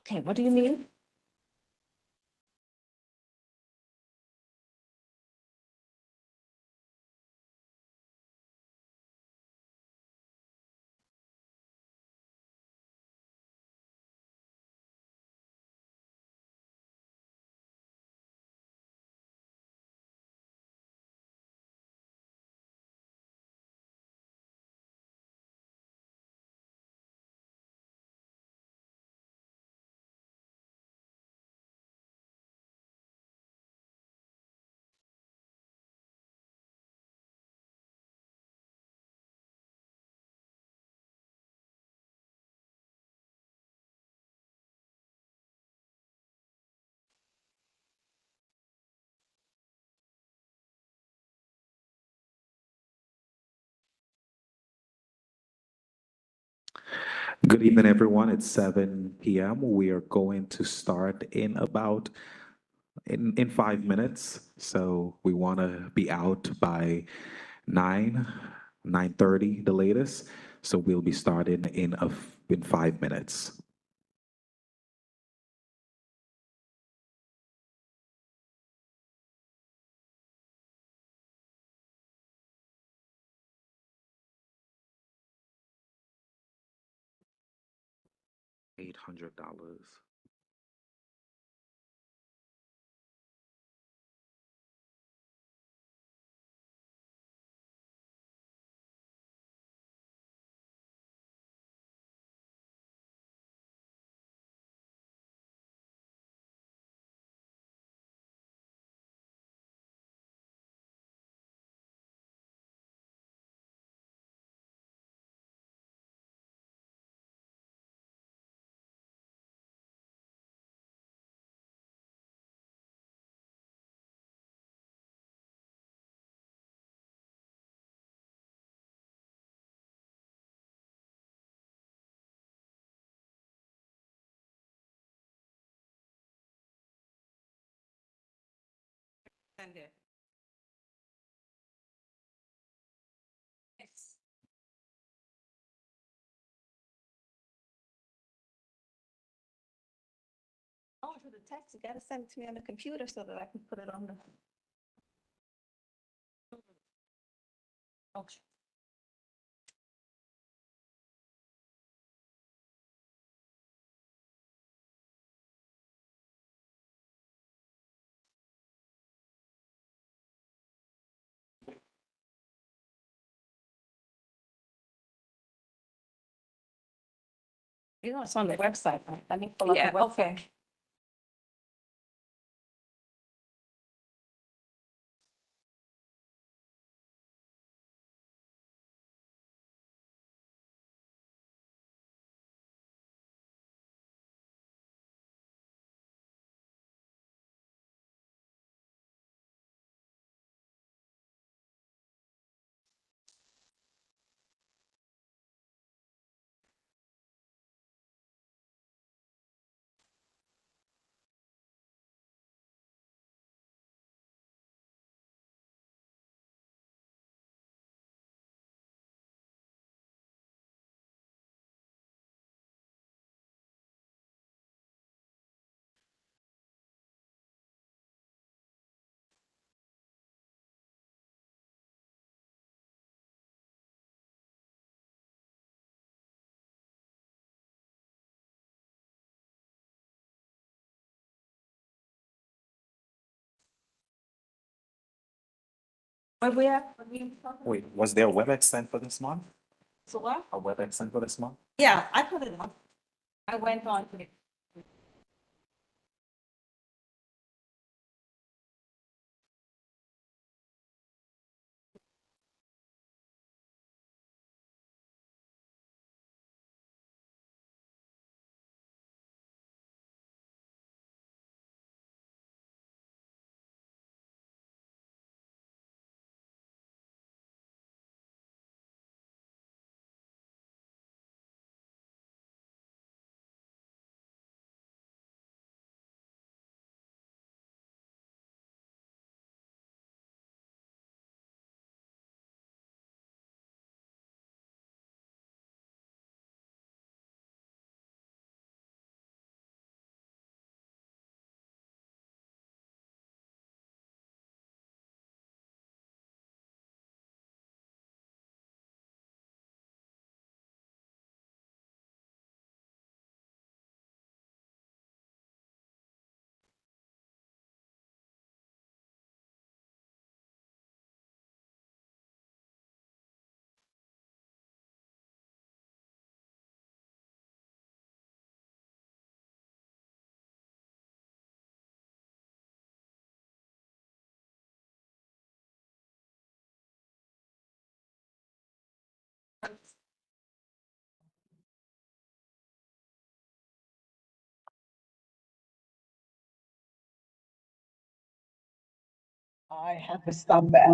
Okay, what do you need? Good evening, everyone. It's 7 p.m. We are going to start in about in 5 minutes. So we want to be out by 9:30, the latest. So we'll be starting in 5 minutes. $800. Send it. Yes. Oh, to the text, you gotta send it to me on the computer so that I can put it on the. Okay. You know, it's on the website, right? Let me pull up the Yeah, website. okay. Where we at? Wait, was there a WebEx sent for this month? So what? A WebEx sent for this month? Yeah, I put it on. I went on to it. I have to stop that.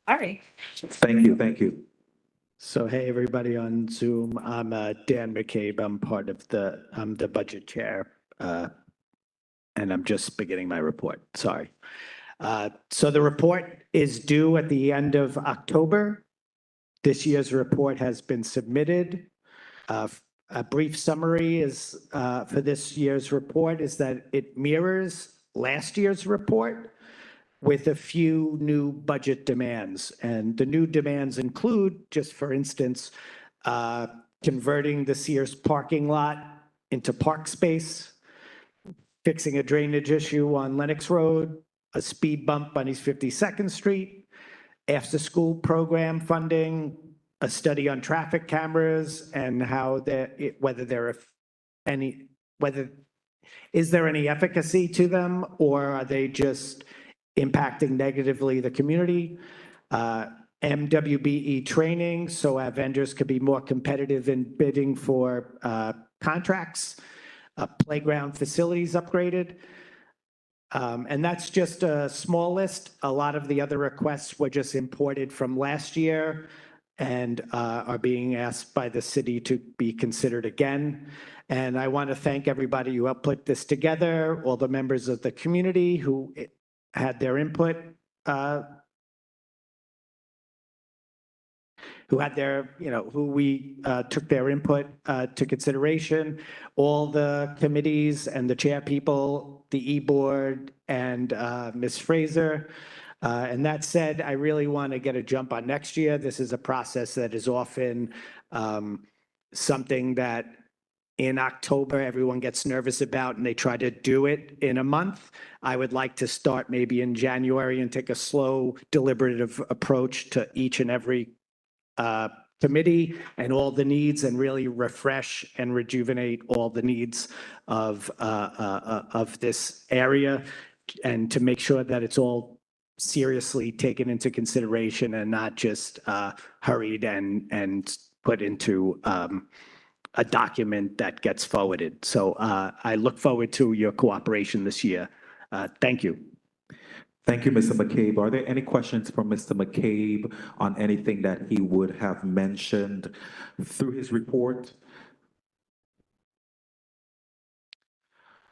All right. Thank you, thank you. So hey, everybody on Zoom, I'm Dan McCabe. I'm part of I'm the budget chair. And I'm just beginning my report, sorry. So the report is due at the end of October. This year's report has been submitted. A brief summary is, for this year's report is that it mirrors last year's report with a few new budget demands. And the new demands include, just for instance, converting the Sears parking lot into park space, fixing a drainage issue on Lennox Road, a speed bump on East 52nd Street, after-school program funding, a study on traffic cameras and how whether there are any, is there any efficacy to them, or are they just impacting negatively the community? MWBE training, so our vendors could be more competitive in bidding for contracts, playground facilities upgraded. And that's just a small list. A lot of the other requests were just imported from last year and are being asked by the city to be considered again. And I want to thank everybody who helped put this together, all the members of the community who had their input, who we took their input to consideration, all the committees and the chair people, the e-board and Ms. Fraser. And that said, I really want to get a jump on next year. This is a process that is often something that in October, everyone gets nervous about and they try to do it in a month. I would like to start maybe in January and take a slow, deliberative approach to each and every committee and all the needs and really refresh and rejuvenate all the needs of this area and to make sure that it's all seriously taken into consideration and not just hurried and put into a document that gets forwarded. So I look forward to your cooperation this year. Thank you. Thank you, Mr. McCabe. Are there any questions for Mr. McCabe on anything that he would have mentioned through his report?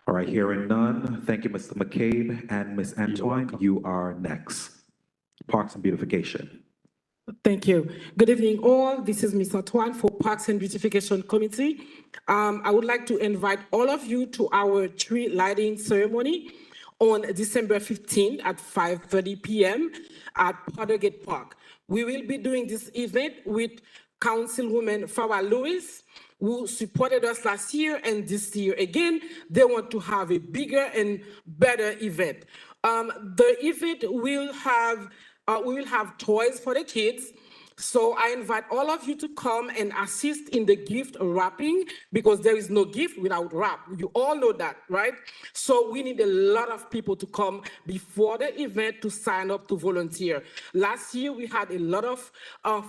All right, hearing none. Thank you, Mr. McCabe. And Ms. Antoine, you are next. Parks and Beautification. Thank you. Good evening, all. This is Ms. Antoine for Parks and Beautification Committee. I would like to invite all of you to our tree lighting ceremony on December 15th at 5:30 p.m. at Pottergate Park. We will be doing this event with Councilwoman Farah Lewis, who supported us last year, and this year again, they want to have a bigger and better event. The event will have, we will have toys for the kids. So I invite all of you to come and assist in the gift wrapping because there is no gift without wrap. You all know that, right? So we need a lot of people to come before the event to sign up to volunteer. Last year, we had a lot of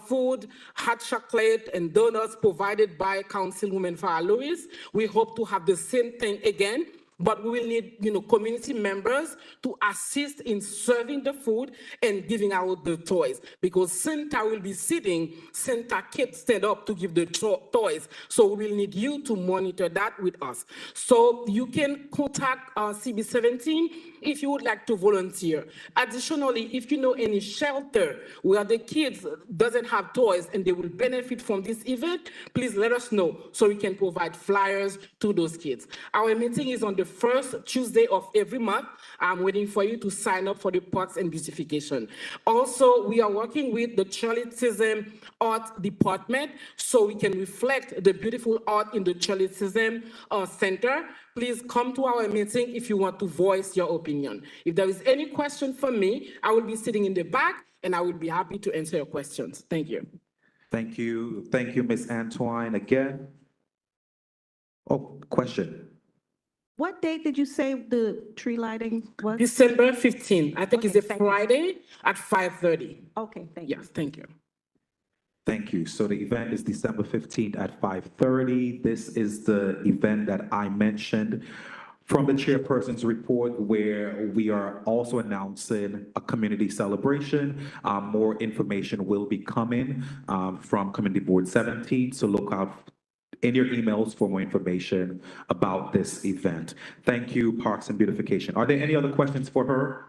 food, hot chocolate and donuts provided by Councilwoman Farah Lewis. We hope to have the same thing again. But we will need, community members to assist in serving the food and giving out the toys because Santa will be sitting, Santa can't stand up to give the toys. So we will need you to monitor that with us. So you can contact CB17 if you would like to volunteer. Additionally, if you know any shelter where the kids doesn't have toys and they will benefit from this event, please let us know so we can provide flyers to those kids. Our meeting is on the first Tuesday of every month. I'm waiting for you to sign up for the Parks and Beautification. Also, we are working with the Charlottism Art Department so we can reflect the beautiful art in the Charlottism Center. Please come to our meeting if you want to voice your opinion. If there is any question for me, I will be sitting in the back and I will be happy to answer your questions. Thank you. Thank you. Thank you, Ms. Antoine. Again. Oh, question. What date did you say the tree lighting was? December 15th. I think Okay, it's a thank you. Friday at 5:30. Okay, thank you. Yes, thank you. Thank you. So the event is December 15th at 5:30. This is the event that I mentioned from the chairperson's report, where we are also announcing a community celebration. More information will be coming from Community Board 17, so look out in your emails for more information about this event. Thank you, Parks and Beautification. Are there any other questions for her?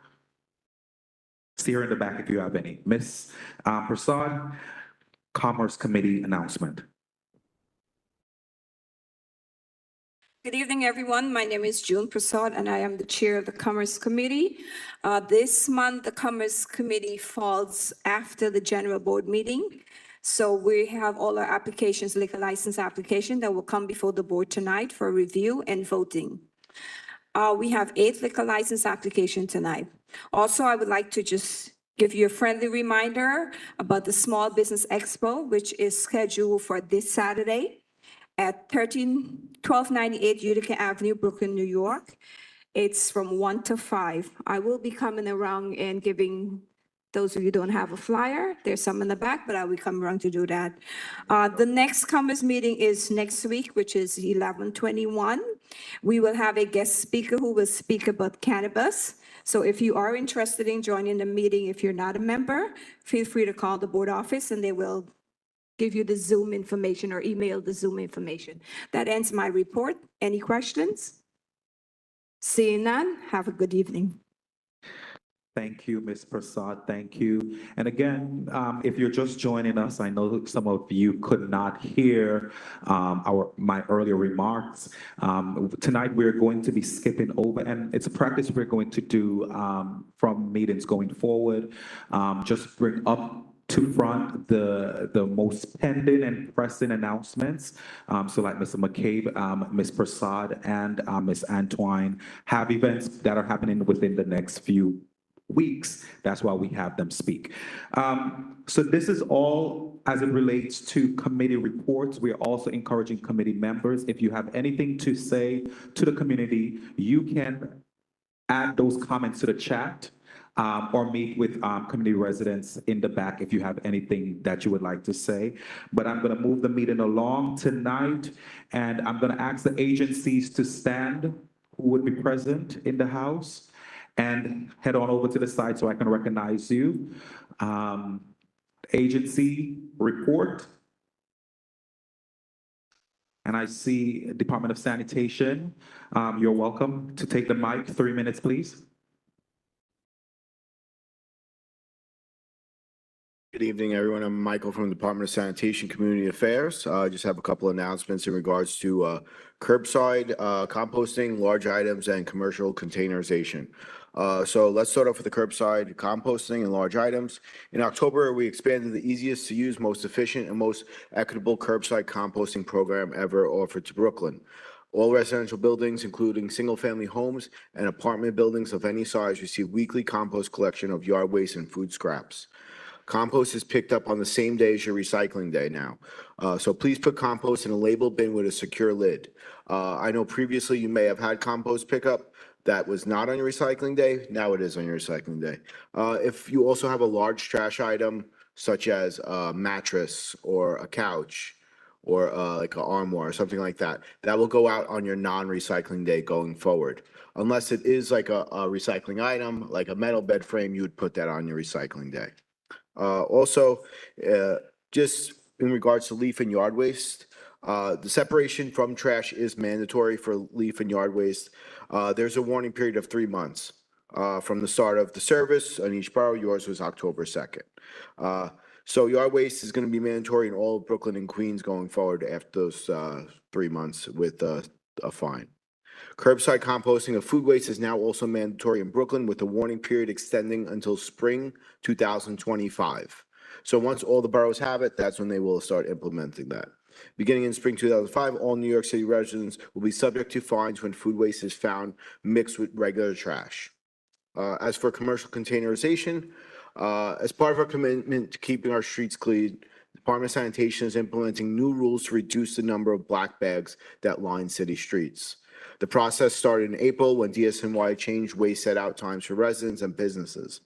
See her in the back if you have any. Ms. Prasad, Commerce Committee announcement. Good evening, everyone. My name is June Prasad, and I am the chair of the Commerce Committee. This month, the Commerce Committee falls after the general board meeting. So we have all our applications, liquor license application that will come before the board tonight for review and voting. We have 8 liquor license application tonight. Also, I would like to just give you a friendly reminder about the Small Business Expo, which is scheduled for this Saturday at 1298 Utica Avenue, Brooklyn, New York. It's from 1 to 5. I will be coming around and giving those of you who don't have a flyer, there's some in the back, but I will come around to do that. The next Commerce meeting is next week, which is 11/21. We will have a guest speaker who will speak about cannabis. So if you are interested in joining the meeting, if you're not a member, feel free to call the board office and they will give you the Zoom information or email the Zoom information. That ends my report. Any questions? Seeing none, have a good evening. Thank you, Ms. Prasad. Thank you. And again, if you're just joining us, I know some of you could not hear my earlier remarks. Tonight, we're going to be skipping over, and it's a practice we're going to do from meetings going forward. Just bring up to front the most pending and pressing announcements. So like Mr. McCabe, Ms. Prasad, and Ms. Antoine have events that are happening within the next few weeks. That's why we have them speak. So this is all as it relates to committee reports. We are also encouraging committee members. If you have anything to say to the community, you can add those comments to the chat. Or meet with community residents in the back if you have anything that you would like to say. But I'm going to move the meeting along tonight, and I'm going to ask the agencies to stand who would be present in the house and head on over to the side so I can recognize you. Agency report. And I see Department of Sanitation. You're welcome to take the mic. 3 minutes, please. Good evening, everyone. I'm Michael from the Department of Sanitation Community Affairs. I just have a couple announcements in regards to curbside composting, large items, and commercial containerization. So let's start off with the curbside composting and large items. In October, we expanded the easiest to use, most efficient, and most equitable curbside composting program ever offered to Brooklyn. All residential buildings, including single-family homes and apartment buildings of any size, receive weekly compost collection of yard waste and food scraps. Compost is picked up on the same day as your recycling day now. So please put compost in a labeled bin with a secure lid. I know previously you may have had compost pickup that was not on your recycling day. Now it is on your recycling day. If you also have a large trash item, such as a mattress or a couch, or like an armoire or something like that, that will go out on your non-recycling day going forward. Unless it is like a recycling item, like a metal bed frame, you would put that on your recycling day. Also, just in regards to leaf and yard waste, the separation from trash is mandatory for leaf and yard waste. There's a warning period of 3 months from the start of the service on each borough. Yours was October 2nd. So yard waste is going to be mandatory in all of Brooklyn and Queens going forward after those 3 months with a fine. Curbside composting of food waste is now also mandatory in Brooklyn, with the warning period extending until spring 2025. So once all the boroughs have it, that's when they will start implementing that. Beginning in spring 2005, all New York City residents will be subject to fines when food waste is found mixed with regular trash. As for commercial containerization, as part of our commitment to keeping our streets clean, the Department of Sanitation is implementing new rules to reduce the number of black bags that line city streets. The process started in April when DSNY changed waste set-out times for residents and businesses,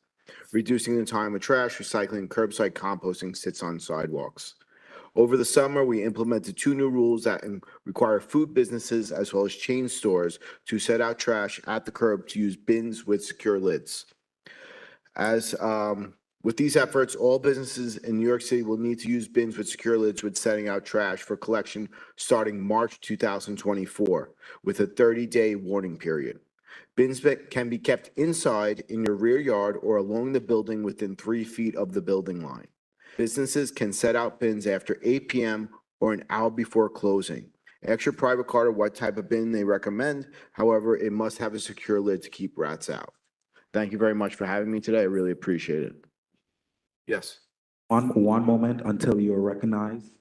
reducing the time of trash, recycling, and curbside composting sits on sidewalks. Over the summer, we implemented 2 new rules that require food businesses as well as chain stores to set out trash at the curb to use bins with secure lids. With these efforts, all businesses in New York City will need to use bins with secure lids with setting out trash for collection starting March 2024, with a 30-day warning period. Bins can be kept inside in your rear yard or along the building within 3 feet of the building line. Businesses can set out bins after 8 p.m. or an hour before closing. Ask your private card what type of bin they recommend. However, it must have a secure lid to keep rats out. Thank you very much for having me today. I really appreciate it. Yes. One moment until you are recognized.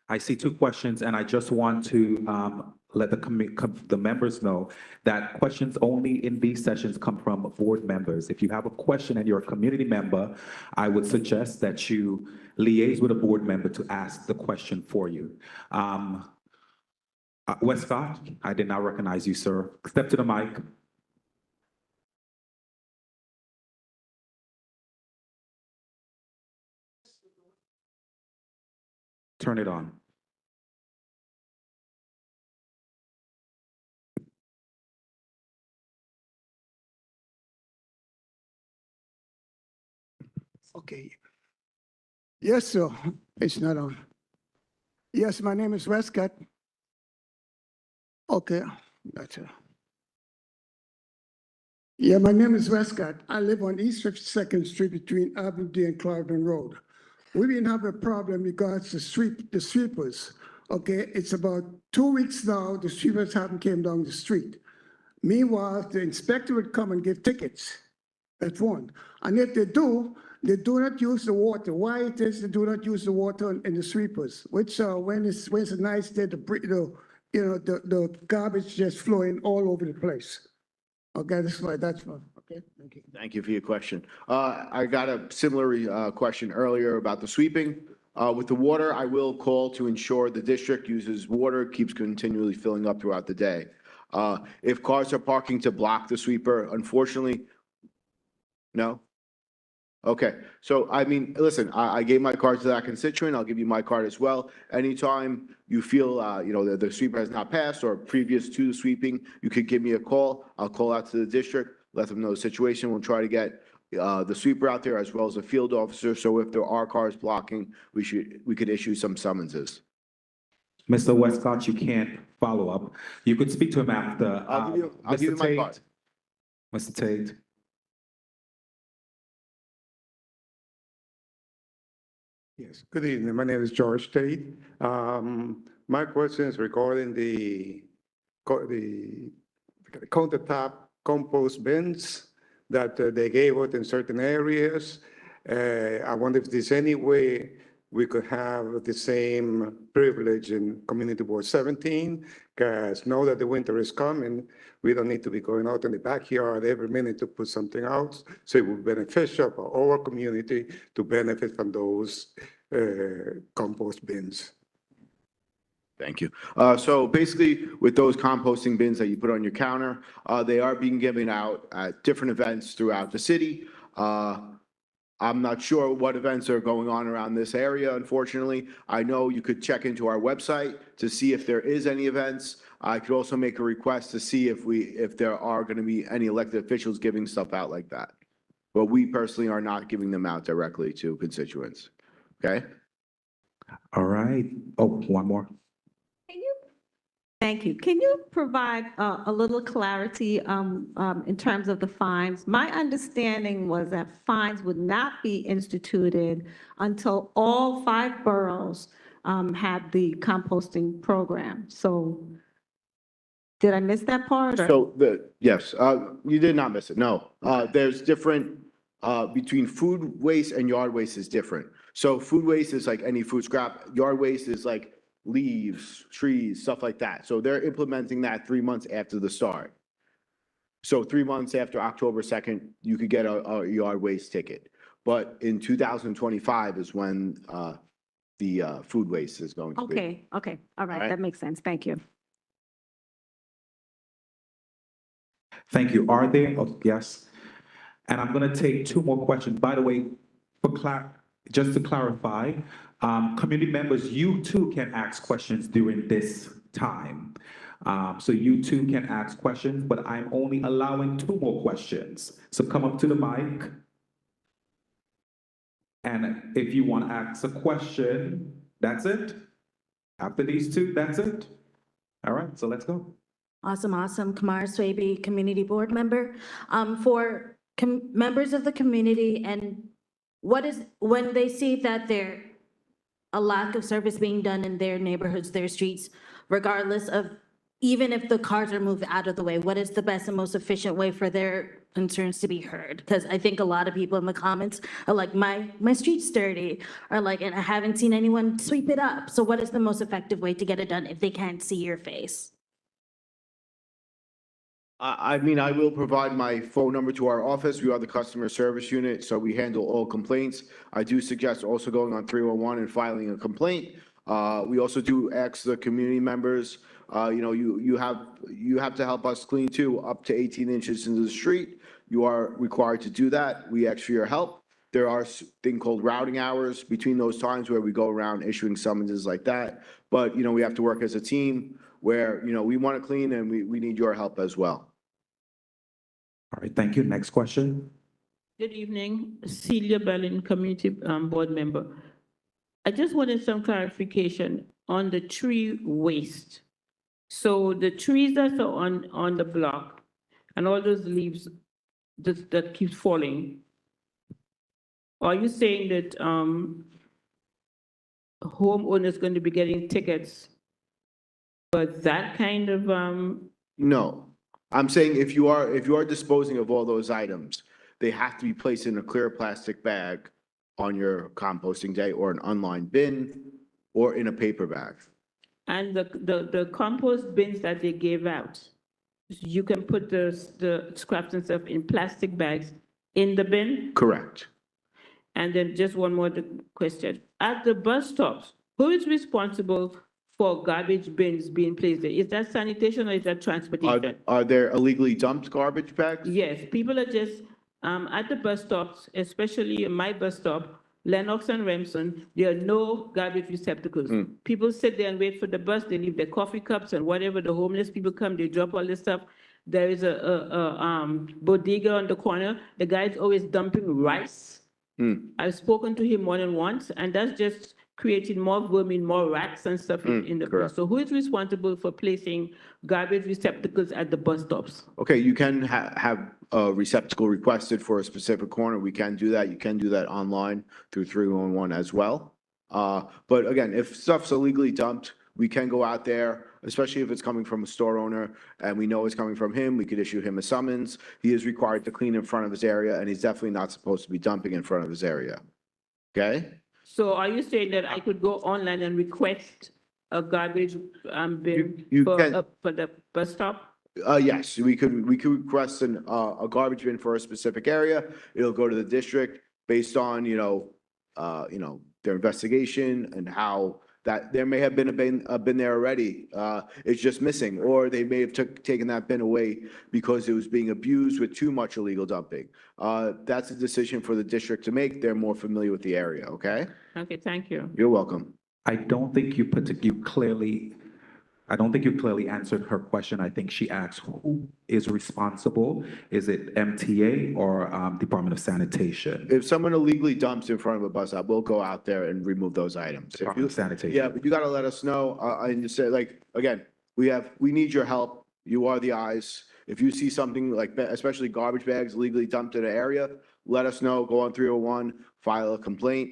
I see 2 questions, and I just want to let the members know that questions only in these sessions come from board members. If you have a question and you're a community member, I would suggest that you liaise with a board member to ask the question for you. Westcott, I did not recognize you, sir. Step to the mic. Turn it on. Okay. Yes, sir. It's not on. Yes, my name is Westcott. Okay, gotcha. Yeah, my name is Westcott. I live on East 52nd Street between Avenue D and Clarendon Road. We've been having a problem regards to the sweepers. Okay, it's about 2 weeks now, the sweepers haven't came down the street. Meanwhile, the inspector would come and give tickets. That's one. And if they do not use the water. Why it is they do not use the water in the sweepers? Which when it's a nice day, the garbage just flowing all over the place. Okay, that's why. Okay, thank you. Thank you for your question. I got a similar question earlier about the sweeping. With the water, I will call to ensure the district uses water, keeps continually filling up throughout the day. If cars are parking to block the sweeper, unfortunately, no? Okay, so I mean, listen, I gave my card to that constituent. I'll give you my card as well. Anytime you feel, the sweeper has not passed or previous to the sweeping, you could give me a call. I'll call out to the district, let them know the situation. We'll try to get the sweeper out there as well as a field officer. So if there are cars blocking, we could issue some summonses. Mr. Westcott, you can't follow up. You could speak to him after. I'll give you my card. Mr. Tate. Yes, good evening. My name is George Tate. My question is regarding the countertop compost bins that they gave out in certain areas. I wonder if there's any way we could have the same privilege in Community Board 17, because now that the winter is coming, we don't need to be going out in the backyard every minute to put something out. So it would be beneficial for our community to benefit from those compost bins. Thank you. So basically, with those composting bins that you put on your counter, they are being given out at different events throughout the city. I'm not sure what events are going on around this area, unfortunately. I know you could check into our website to see if there is any events. I could also make a request to see if there are going to be any elected officials giving stuff out like that. But we personally are not giving them out directly to constituents. Okay? All right. Oh, one more. Thank you. Can you provide a little clarity in terms of the fines? My understanding was that fines would not be instituted until all 5 boroughs had the composting program. So did I miss that part? Or? So yes, you did not miss it. No, there's different between food waste and yard waste is different. So food waste is like any food scrap. Yard waste is like leaves, trees, stuff like that. So they're implementing that 3 months after the start. So 3 months after October 2nd, you could get a yard waste ticket. But in 2025 is when the food waste is going to be. Okay. All right. That makes sense. Thank you. Thank you. Are there, oh, yes. And I'm going to take 2 more questions. By the way, just to clarify, community members, you too can ask questions during this time. So you too can ask questions, but I'm only allowing 2 more questions. So come up to the mic. And if you want to ask a question, that's it. After these 2, that's it. All right, so let's go. Awesome. Kamara Swaby, Community Board Member. For members of the community, and when they see that there a lack of service being done in their neighborhoods, their streets, regardless of, even if the cars are moved out of the way, what is the best and most efficient way for their concerns to be heard? Because I think a lot of people in the comments are like, my street's dirty, or like, and I haven't seen anyone sweep it up. So what is the most effective way to get it done if they can't see your face? I mean, I will provide my phone number to our office. We are the customer service unit, so we handle all complaints. I do suggest also going on 311 and filing a complaint. We also do ask the community members, you have to help us clean too, up to 18 inches into the street. You are required to do that. We ask for your help. There are thing called routing hours between those times where we go around issuing summonses like that. But, we have to work as a team where, we want to clean and we need your help as well. All right, thank you. Next question. Good evening, Celia Bellin, Community Board Member. I just wanted some clarification on the tree waste. So the trees that are on the block and all those leaves that keep falling, are you saying that homeowners going to be getting tickets for that kind of No. I'm saying if you are disposing of all those items, they have to be placed in a clear plastic bag on your composting day, or an unlined bin, or in a paper bag. And the compost bins that they gave out, you can put the scraps and stuff in plastic bags in the bin? Correct. And then just one more question. At the bus stops, who is responsible for garbage bins being placed there? Is that sanitation or is that transportation? Are there illegally dumped garbage bags? Yes, people are just, at the bus stops, especially my bus stop, Lennox and Remsen, there are no garbage receptacles. People sit there and wait for the bus, they leave their coffee cups and whatever, the homeless people come, they drop all this stuff. There is a bodega on the corner, the guy's always dumping rice. I've spoken to him more than once, and that's just creating more vermin, more rats and stuff in the bus. So who is responsible for placing garbage receptacles at the bus stops? Okay, you can have a receptacle requested for a specific corner. We can do that. You can do that online through 311 as well. But again, if stuff's illegally dumped, we can go out there, especially if it's coming from a store owner and we know it's coming from him, we could issue him a summons. He is required to clean in front of his area, and he's definitely not supposed to be dumping in front of his area. Okay? So are you saying that I could go online and request a garbage bin You for can- for the bus stop? Yes, we could request a garbage bin for a specific area. It'll go to the district based on, their investigation and how that there may have been a bin there already. It's just missing, or they may have taken that bin away because it was being abused with too much illegal dumping. That's a decision for the district to make. They're more familiar with the area, okay? Okay, thank you. You're welcome. I don't think you clearly answered her question. I think she asked who is responsible. Is it MTA or Department of Sanitation? If someone illegally dumps in front of a bus stop, we'll go out there and remove those items. If Department you- of Sanitation. Yeah, but you gotta let us know. And just say, like, again, we need your help. You are the eyes. If you see something like, especially garbage bags illegally dumped in an area, let us know. Go on 301, file a complaint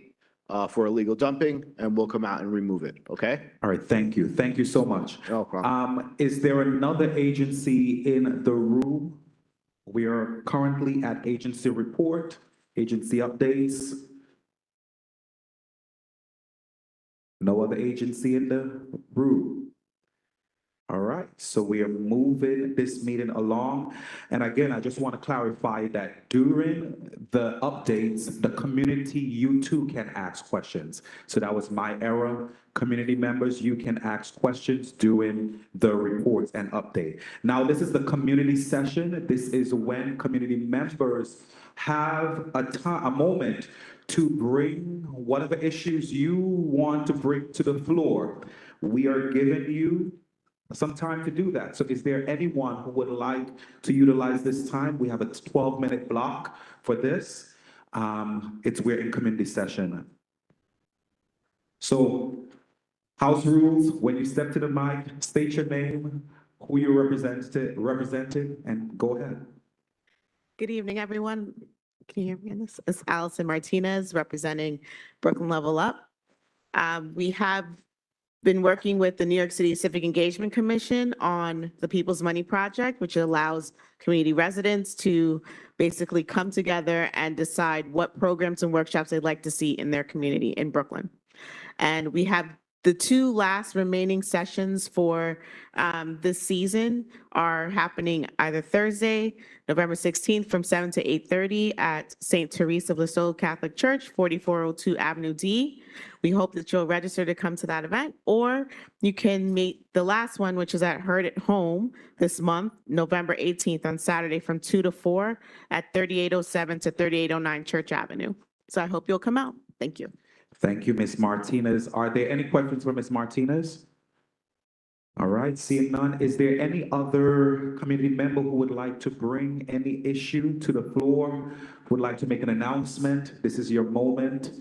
for illegal dumping, and we'll come out and remove it, okay? All right, thank you. Thank you so much. No problem. Is there another agency in the room? We are currently at agency report, agency updates. No other agency in the room. All right, so we are moving this meeting along. And again, I just want to clarify that during the updates, the community, you too can ask questions. So that was my error. Community members, you can ask questions during the reports and update. Now, this is the community session. This is when community members have a moment to bring whatever issues you want to bring to the floor. We are giving you some time to do that. So is there anyone who would like to utilize this time? We have a 12-minute block for this. We're in community session. So house rules, when you step to the mic, state your name, who you're representing, and go ahead. Good evening, everyone. Can you hear me on this? It's Allison Martinez representing Brooklyn Level Up. We have been working with the New York City Civic Engagement Commission on the People's Money Project, which allows community residents to basically come together and decide what programs and workshops they'd like to see in their community in Brooklyn. And we have the two last remaining sessions for this season are happening either Thursday, November 16th from 7 to 8:30 at St. Teresa of Lisieux Catholic Church, 4402 Avenue D. We hope that you'll register to come to that event, or you can meet the last one, which is at Heard at Home this month, November 18th on Saturday from 2 to 4 at 3807 to 3809 Church Avenue. So I hope you'll come out. Thank you. Thank you, Ms. Martinez. Are there any questions for Ms. Martinez? All right, seeing none, is there any other community member who would like to bring any issue to the floor, would like to make an announcement? This is your moment.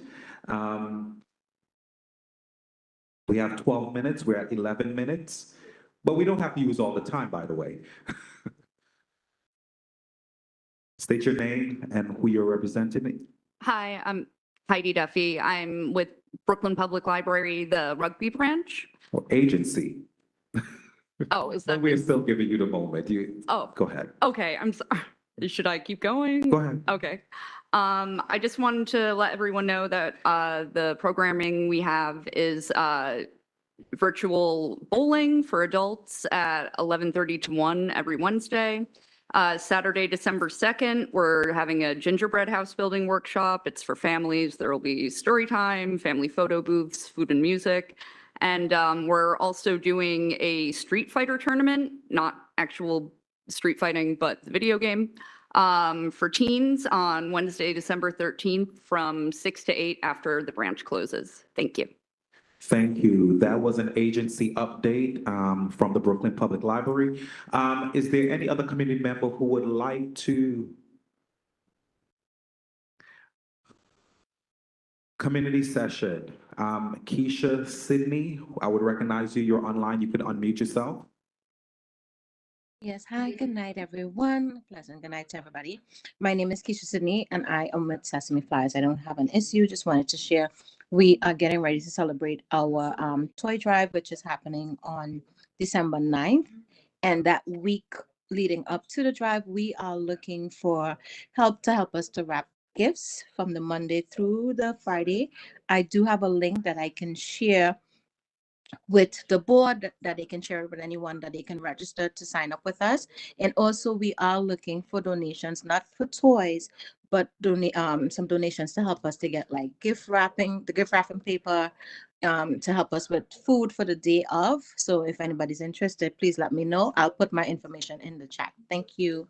We have 12 minutes, we're at 11 minutes, but we don't have to use all the time, by the way. State your name and who you're representing. Hi, I'm Heidi Duffy. I'm with Brooklyn Public Library, the rugby branch. Or agency. Oh, is that? We're still giving you the moment. Oh, Go ahead. okay. I'm sorry. Should I keep going? Go ahead. Okay. I just wanted to let everyone know that the programming we have is virtual bowling for adults at 11:30 to 1 every Wednesday. Saturday, December 2nd, we're having a gingerbread house building workshop. It's for families. There will be story time, family photo booths, food and music. And we're also doing a Street Fighter tournament, not actual street fighting, but the video game, for teens on Wednesday, December 13th from 6 to 8 after the branch closes. Thank you. Thank you. That was an agency update from the Brooklyn Public Library. Is there any other community member who would like to? Community session. Keisha Sidney, I would recognize you. You're online. You can unmute yourself. Yes, hi, good night, everyone. Pleasant good night to everybody. My name is Keisha Sidney, and I am with Sesame Flies. I don't have an issue, just wanted to share. We are getting ready to celebrate our toy drive, which is happening on December 9th. And that week leading up to the drive, we are looking for help us to wrap gifts from the Monday through the Friday. I do have a link that I can share with the board that they can share with anyone that they can register to sign up with us. And also we are looking for donations, not for toys, but some donations to help us to get like the gift wrapping paper, to help us with food for the day of. So if anybody's interested, please let me know. I'll put my information in the chat. Thank you.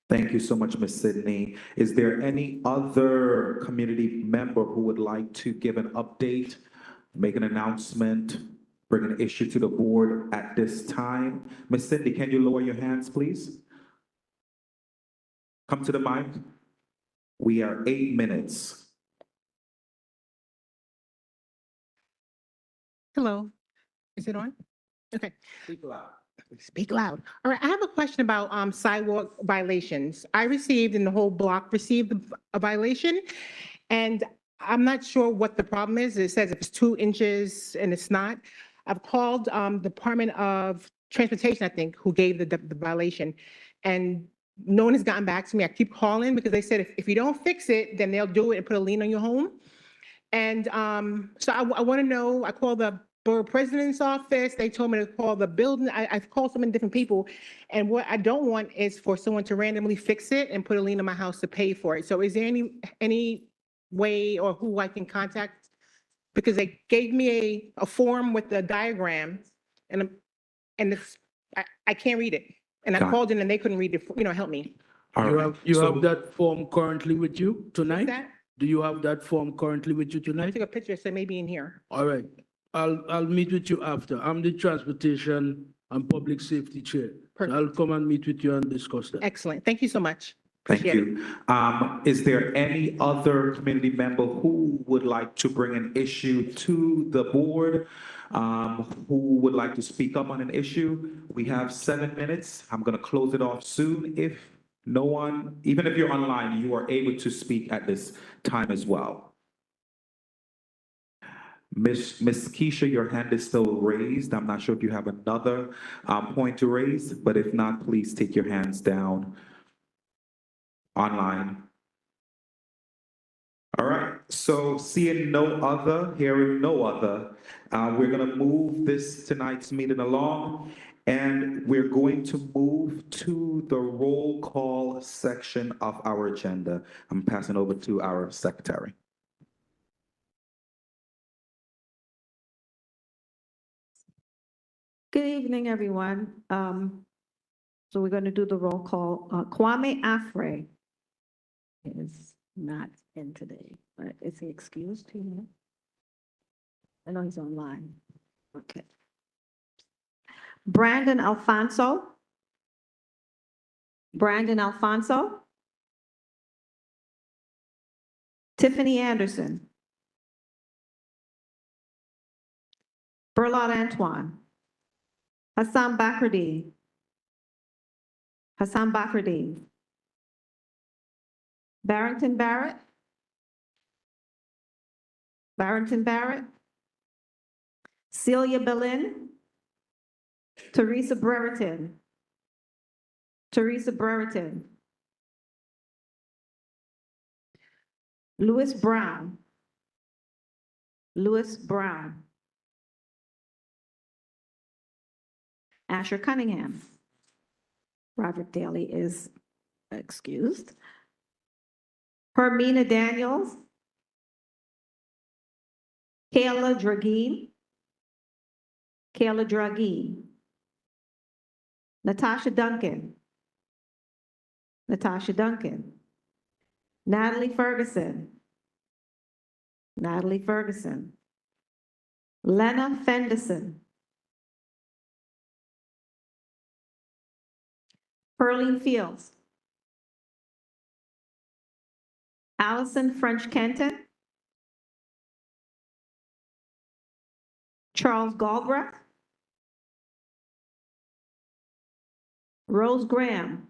Thank you so much, Ms. Sidney. Is there any other community member who would like to give an update, make an announcement, bring an issue to the board at this time? Ms. Cindy, can you lower your hands, please? Come to the mic. We are 8 minutes. Hello. Is it on? Okay. Speak loud. Speak loud. All right, I have a question about sidewalk violations. I received, and the whole block received a violation, and I'm not sure what the problem is. It says it's 2 inches and it's not. I've called Department of Transportation, I think, who gave the violation, and no one has gotten back to me. I keep calling because they said if you don't fix it, then they'll do it and put a lien on your home. And so I want to know, I called the borough president's office. They told me to call the building. I've called so many different people. And what I don't want is for someone to randomly fix it and put a lien on my house to pay for it. So is there any way or who I can contact? Because they gave me a form with the diagram and it's, I can't read it. And I Got it. called in and they couldn't read it, help me. All You right. have, you So- have that form currently with you tonight? That, Do you have that form currently with you I tonight? took a picture, so maybe in here. All right, I'll meet with you after. I'm the Transportation and Public Safety Chair. So Perfect. I'll come and meet with you and discuss that. Excellent. Thank you so much. Thank Appreciate it. you. Is there any other community member who would like to bring an issue to the board? Who would like to speak up on an issue? We have 7 minutes. I'm going to close it off soon. If no one, even if you're online, you are able to speak at this time as well. Miss Keisha, your hand is still raised. I'm not sure if you have another point to raise, but if not, please take your hands down online. All right, so seeing no other, hearing no other, we're gonna move tonight's meeting along, and we're going to move to the roll call section of our agenda. I'm passing over to our secretary. Good evening, everyone. So we're going to do the roll call. Kwame Afre is not in today, but is he excused here? I know he's online. Okay. Brandon Alfonso. Brandon Alfonso. Tiffany Anderson. Berlot Antoine. Hassan Bakradi. Hassan Bakradi. Barrington Barrett. Barrington Barrett. Celia Berlin. Teresa Brereton. Teresa Brereton. Louis Brown. Louis Brown. Asher Cunningham. Roderick Daly is excused. Hermina Daniels. Kayla Drageen. Kayla Drageen. Natasha Duncan. Natasha Duncan. Natalie Ferguson. Natalie Ferguson. Lena Fenderson. Pearline Fields. Allison French Kenton. Charles Galbraith. Rose Graham.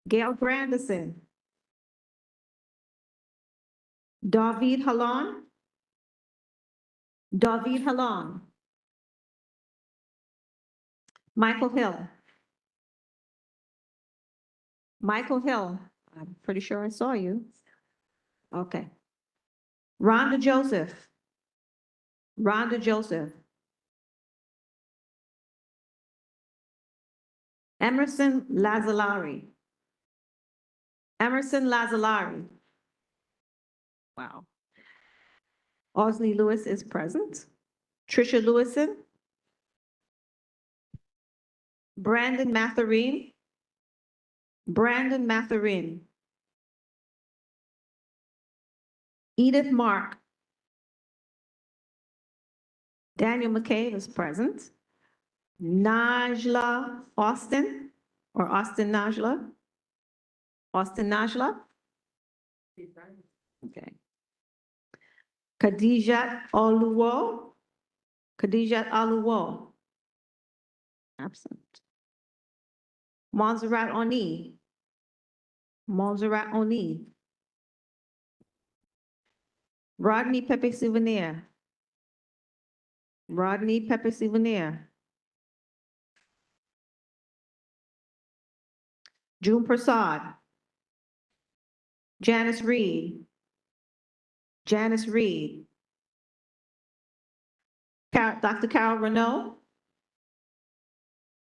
Gail Grandison. David Halon. David Halon. Michael Hill. Michael Hill, I'm pretty sure I saw you. Okay. Rhonda Joseph. Rhonda Joseph. Emerson Lazalari. Emerson Lazalari. Wow. Osley Lewis is present. Tricia Lewison. Brandon Mathurin. Brandon Mathurin. Edith Mark. Daniel McCabe is present. Najla Austin, or Austin Najla. Austin Najla. Okay. Khadijat Oluwo. Khadijat Oluwo. Absent. Montserrat Oni. Montserrat Oni. Rodney Pepe Souvenir. Rodney Pepe Souvenir. June Prasad. Janice Reed. Janice Reed. Dr. Carol Renaud.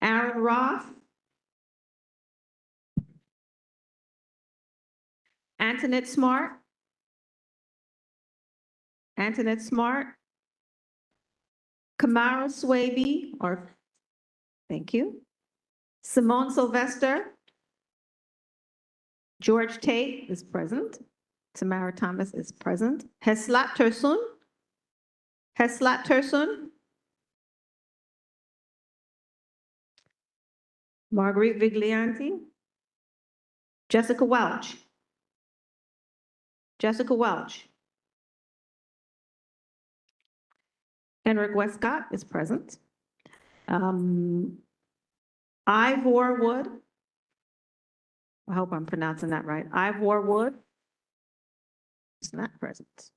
Aaron Roth. Antoinette Smart. Antoinette Smart. Kamara Swaby, thank you. Simone Sylvester. George Tate is present. Tamara Thomas is present. Heslat Tursun. Heslat Tursun. Marguerite Viglianti. Jessica Welch. Jessica Welch. Henrik Westcott is present. Ivor Wood. I hope I'm pronouncing that right. Ivor Wood is not present.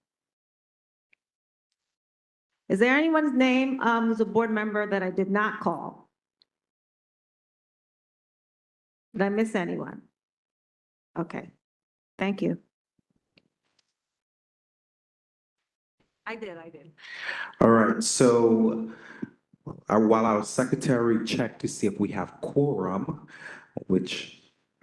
Is there anyone's name who's a board member that I did not call? Did I miss anyone? Okay, thank you. I did. All right, so while our secretary checked to see if we have quorum, which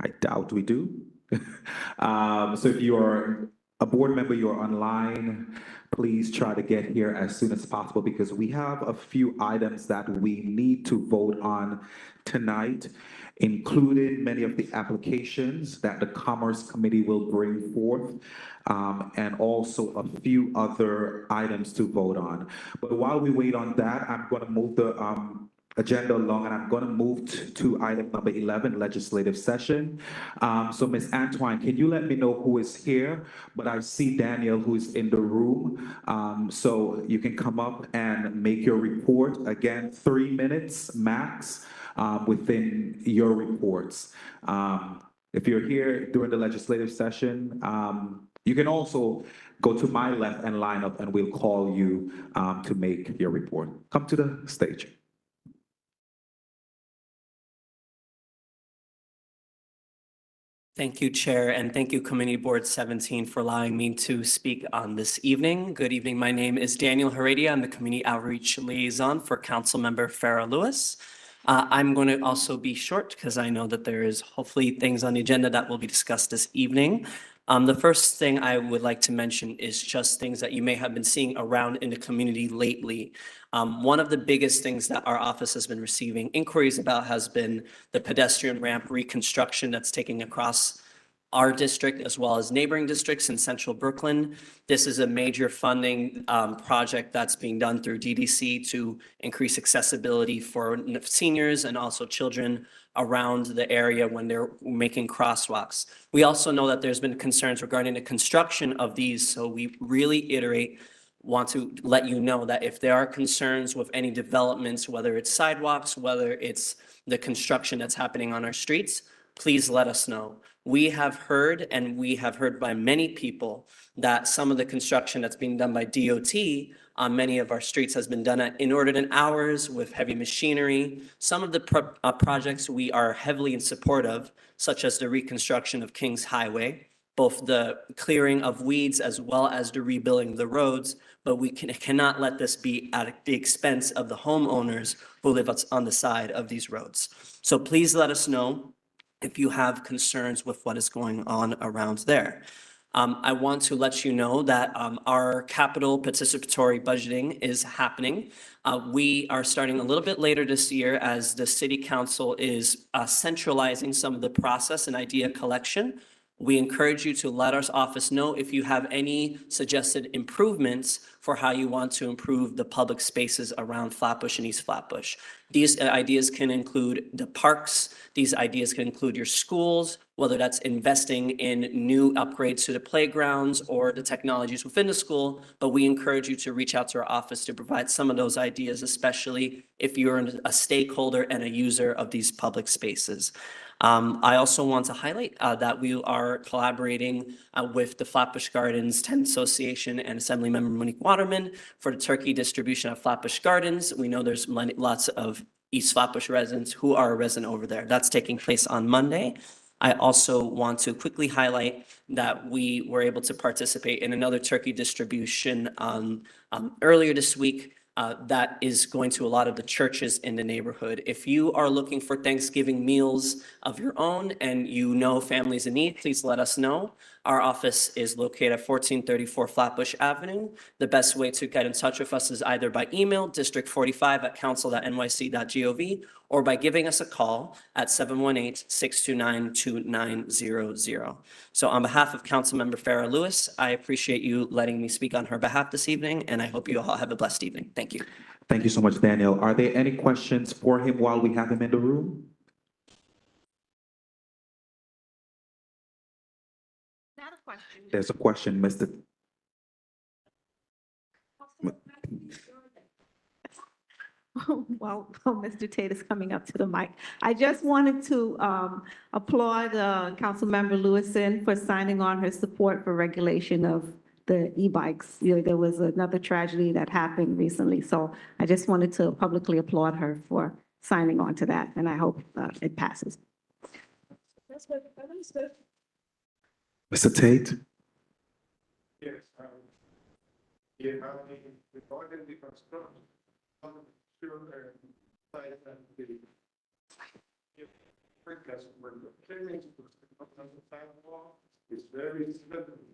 I doubt we do. So if you are a board member, you're online, please try to get here as soon as possible because we have a few items that we need to vote on tonight, including many of the applications that the Commerce Committee will bring forth, and also a few other items to vote on. But while we wait on that, I'm going to move the agenda along, and I'm going to move to item number 11, legislative session. So Ms. Antoine, can you let me know who is here? But I see Daniel who is in the room. So you can come up and make your report. Again, 3 minutes max within your reports. If you're here during the legislative session, you can also go to my left and line up and we'll call you to make your report. Come to the stage. Thank you, Chair, and thank you, Committee Board 17, for allowing me to speak on this evening. Good evening. My name is Daniel Heredia. I'm the Community Outreach Liaison for Councilmember Farah Lewis. I'm going to also be short because I know that there is hopefully things on the agenda that will be discussed this evening. The first thing I would like to mention is just things that you may have been seeing around in the community lately. One of the biggest things that our office has been receiving inquiries about has been the pedestrian ramp reconstruction that's taking across our district as well as neighboring districts in central Brooklyn. This is a major funding project that's being done through DDC to increase accessibility for seniors and also children around the area when they're making crosswalks. We also know that there's been concerns regarding the construction of these, so we really want to let you know that if there are concerns with any developments, whether it's sidewalks, whether it's the construction that's happening on our streets, please let us know. We have heard, and we have heard by many people, that some of the construction that's being done by DOT on many of our streets has been done at inordinate hours with heavy machinery. Some of the projects we are heavily in support of, such as the reconstruction of Kings Highway, both the clearing of weeds as well as the rebuilding of the roads, but we cannot let this be at the expense of the homeowners who live on the side of these roads. So please let us know if you have concerns with what is going on around there. I want to let you know that our capital participatory budgeting is happening. We are starting a little bit later this year as the City Council is centralizing some of the process and idea collection. We encourage you to let our office know if you have any suggested improvements for how you want to improve the public spaces around Flatbush and East Flatbush. These ideas can include the parks. These ideas can include your schools, whether that's investing in new upgrades to the playgrounds or the technologies within the school. But we encourage you to reach out to our office to provide some of those ideas, especially if you're a stakeholder and a user of these public spaces. I also want to highlight that we are collaborating with the Flatbush Gardens Tenant Association and Assemblymember Monique Waterman for the turkey distribution of Flatbush Gardens. We know there's lots of East Flatbush residents who are resident over there. That's taking place on Monday. I also want to quickly highlight that we were able to participate in another turkey distribution earlier this week. That is going to a lot of the churches in the neighborhood. If you are looking for Thanksgiving meals of your own and you know families in need, please let us know. Our office is located at 1434 Flatbush Avenue. The best way to get in touch with us is either by email, district45@council.nyc.gov, or by giving us a call at 718-629-2900. So on behalf of Councilmember Farah Lewis, I appreciate you letting me speak on her behalf this evening, and I hope you all have a blessed evening. Thank you. Thank you so much, Daniel. Are there any questions for him while we have him in the room? There's a question, Mr. Well, Mr. Tate is coming up to the mic. I just wanted to applaud Councilmember Lewison for signing on her support for regulation of the e-bikes. You know, there was another tragedy that happened recently, so I just wanted to publicly applaud her for signing on to that, and I hope it passes. Mr. Tate? Yes, regarding the construction, sure, site and the because when the clearance on the sidewalk is very slippery.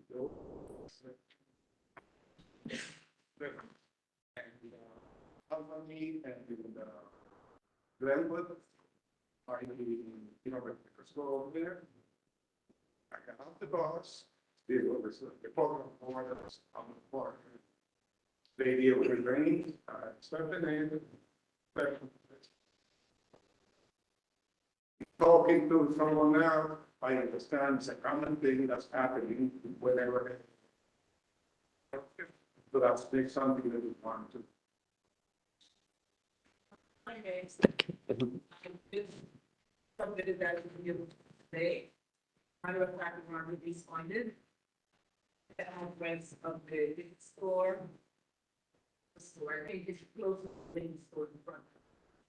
And company and Glenwood are the, go over there. I got off the bus, the program orders on the floor. Lady of the rain, started in, talking to someone else, I understand it's a common thing that's happening whenever. So that's something that we want to. Submitted that to you today. Matter of fact, we're already responded. The address of the store. I think it's close to the main store in front.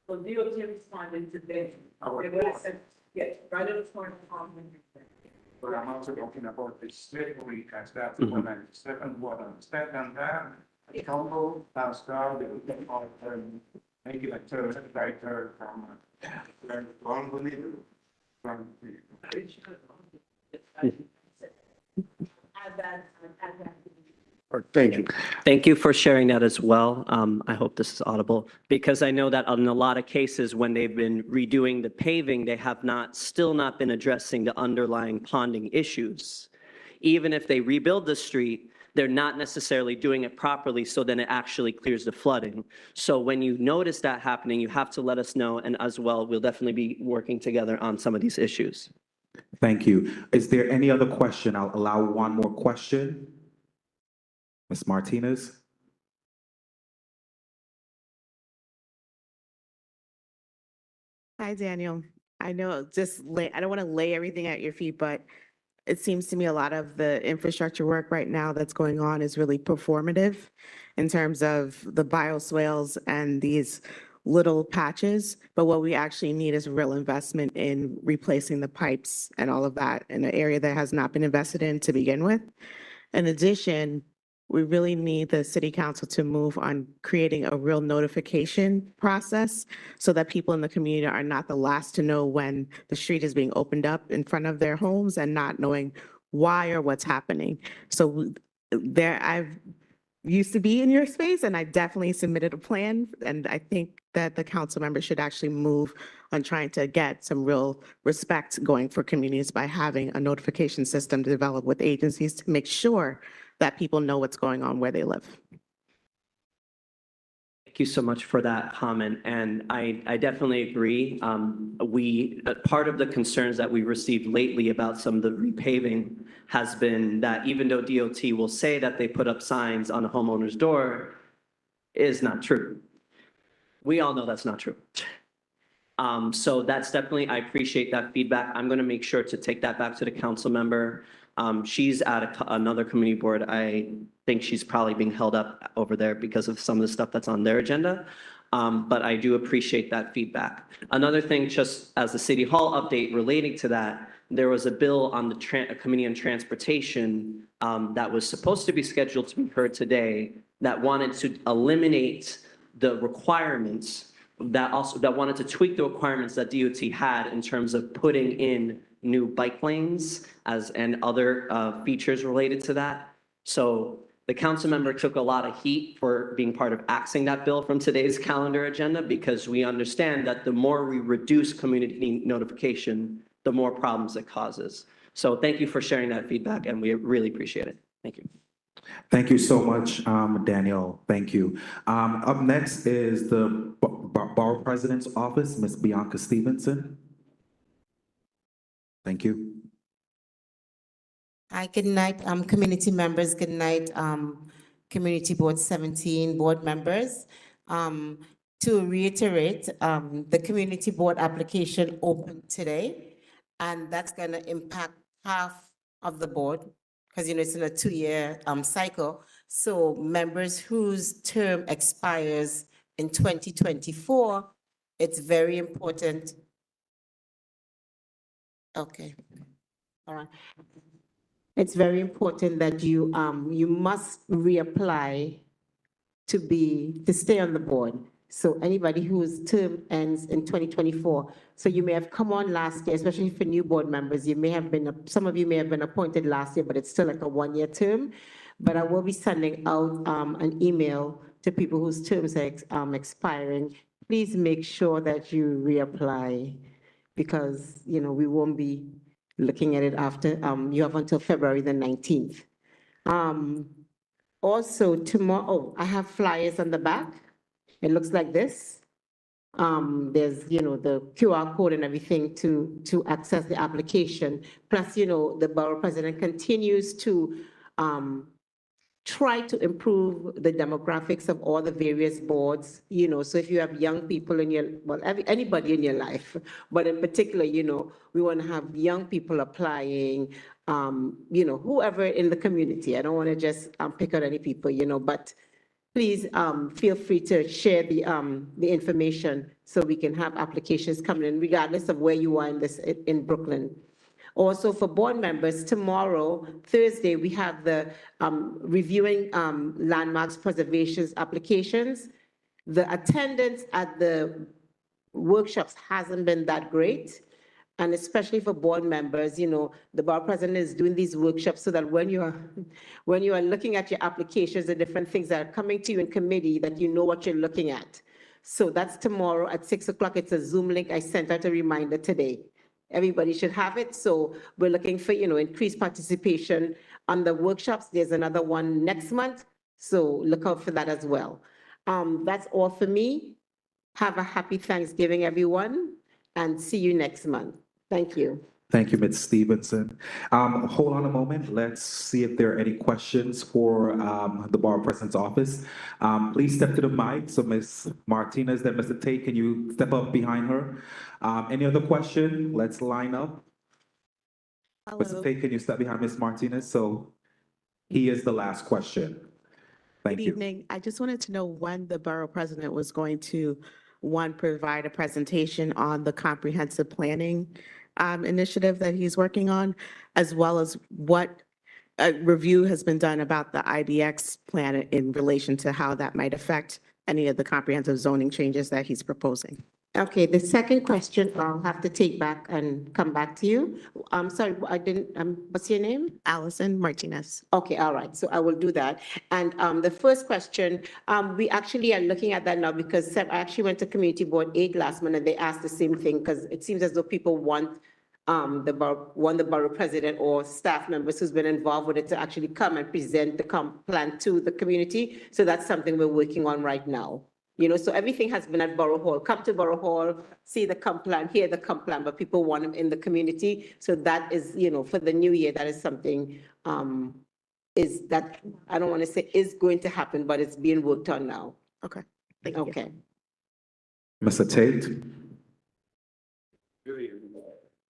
So DOT responded today. They would have said, yes, right in the corner of But I'm also talking about the slippery, as that's when I step on water, step on that, I tumble, pass down, they would take off and make it like turn, right turn from where the one will lead from the. Thank you. Thank you for sharing that as well. I hope this is audible, because I know that in a lot of cases, when they've been redoing the paving, they have still not been addressing the underlying ponding issues. Even if they rebuild the street, they're not necessarily doing it properly, so then it actually clears the flooding. So when you notice that happening, you have to let us know, and as well, we'll definitely be working together on some of these issues. Thank you. Is there any other question? I'll allow one more question. Ms. Martinez? Hi, Daniel. I know I don't want to lay everything at your feet, but it seems to me a lot of the infrastructure work right now that's going on is really performative in terms of the bioswales and these little patches. But what we actually need is real investment in replacing the pipes and all of that in an area that has not been invested in to begin with. In addition, we really need the city council to move on creating a real notification process so that people in the community are not the last to know when the street is being opened up in front of their homes and not knowing why or what's happening. So I've used to be in your space and I definitely submitted a plan, and I think that the council members should actually move on trying to get some real respect going for communities by having a notification system developed with agencies to make sure that people know what's going on where they live. Thank you so much for that comment, and I definitely agree. Part of the concerns that we received lately about some of the repaving has been that even though DOT will say that they put up signs on a homeowner's door, is not true. We all know that's not true. So that's definitely, I appreciate that feedback. I'm going to make sure to take that back to the council member. She's at another community board. I think she's probably being held up over there because of some of the stuff that's on their agenda. But I do appreciate that feedback. Another thing, just as a City Hall update relating to that, there was a bill on the Committee on Transportation that was supposed to be scheduled to be heard today that wanted to eliminate the requirements that wanted to tweak the requirements that DOT had in terms of putting in new bike lanes and other features related to that. So the council member took a lot of heat for being part of axing that bill from today's calendar agenda because we understand that the more we reduce community notification, the more problems it causes. So thank you for sharing that feedback, and we really appreciate it. Thank you. Thank you so much, Daniel. Thank you. Up next is the Borough President's Office, Ms. Bianca Stevenson. Thank you. Hi, good night, community members. Good night, Community Board 17 board members. To reiterate, the Community Board application opened today, and that's going to impact half of the board because, you know, it's in a 2-year cycle. So members whose term expires in 2024, it's very important. Okay, all right. It's very important that you must reapply to stay on the board. So anybody whose term ends in 2024, so you may have come on last year, especially for new board members, you may have been, some of you may have been appointed last year, but it's still like a 1-year term. But I will be sending out an email to people whose terms are expiring. Please make sure that you reapply because, you know, we won't be looking at it after, you have until February the 19th. Also tomorrow, I have flyers on the back. It looks like this. There's, you know, the QR code and everything to access the application. Plus, you know, the borough president continues to try to improve the demographics of all the various boards, you know, so if you have young people in your, well, anybody in your life, but in particular, you know, we want to have young people applying, you know, whoever in the community. I don't want to just pick out any people, you know, but please feel free to share the information so we can have applications coming in regardless of where you are in Brooklyn. Also for board members, tomorrow, Thursday, we have the reviewing landmarks preservations applications. The attendance at the workshops hasn't been that great. And especially for board members, you know, the borough president is doing these workshops so that when you are looking at your applications, the different things that are coming to you in committee, that you know what you're looking at. So that's tomorrow at 6 o'clock. It's a Zoom link. I sent out a reminder today. Everybody should have it. So we're looking for, you know, increased participation on the workshops. There's another one next month. So look out for that as well. That's all for me. Have a happy Thanksgiving, everyone, and see you next month. Thank you. Thank you, Ms. Stevenson. Hold on a moment. Let's see if there are any questions for the borough president's office. Please step to the mic. So Ms. Martinez, then Mr. Tate, can you step up behind her? Any other question? Let's line up. Hello. Mr. Tate, can you step behind Ms. Martinez? So he is the last question. Thank you. Good evening. I just wanted to know when the borough president was going to, provide a presentation on the comprehensive planning initiative that he's working on, as well as what a review has been done about the IDX plan in relation to how that might affect any of the comprehensive zoning changes that he's proposing. Okay, the second question I'll have to take back and come back to you. I'm sorry, I didn't, what's your name? Allison Martinez. Okay, all right, so I will do that. And the first question, we actually are looking at that now because I actually went to Community Board 8 last month and they asked the same thing because it seems as though people want the borough president or staff members who's been involved with it to actually come and present the comp plan to the community. So that's something we're working on right now. You know, so everything has been at Borough Hall. Come to Borough Hall, see the comp plan, hear the comp plan, but people want them in the community. So that is, you know, for the new year, that is something is that, I don't want to say is going to happen, but it's being worked on now. Okay, thank you. Okay. Mr. Tate?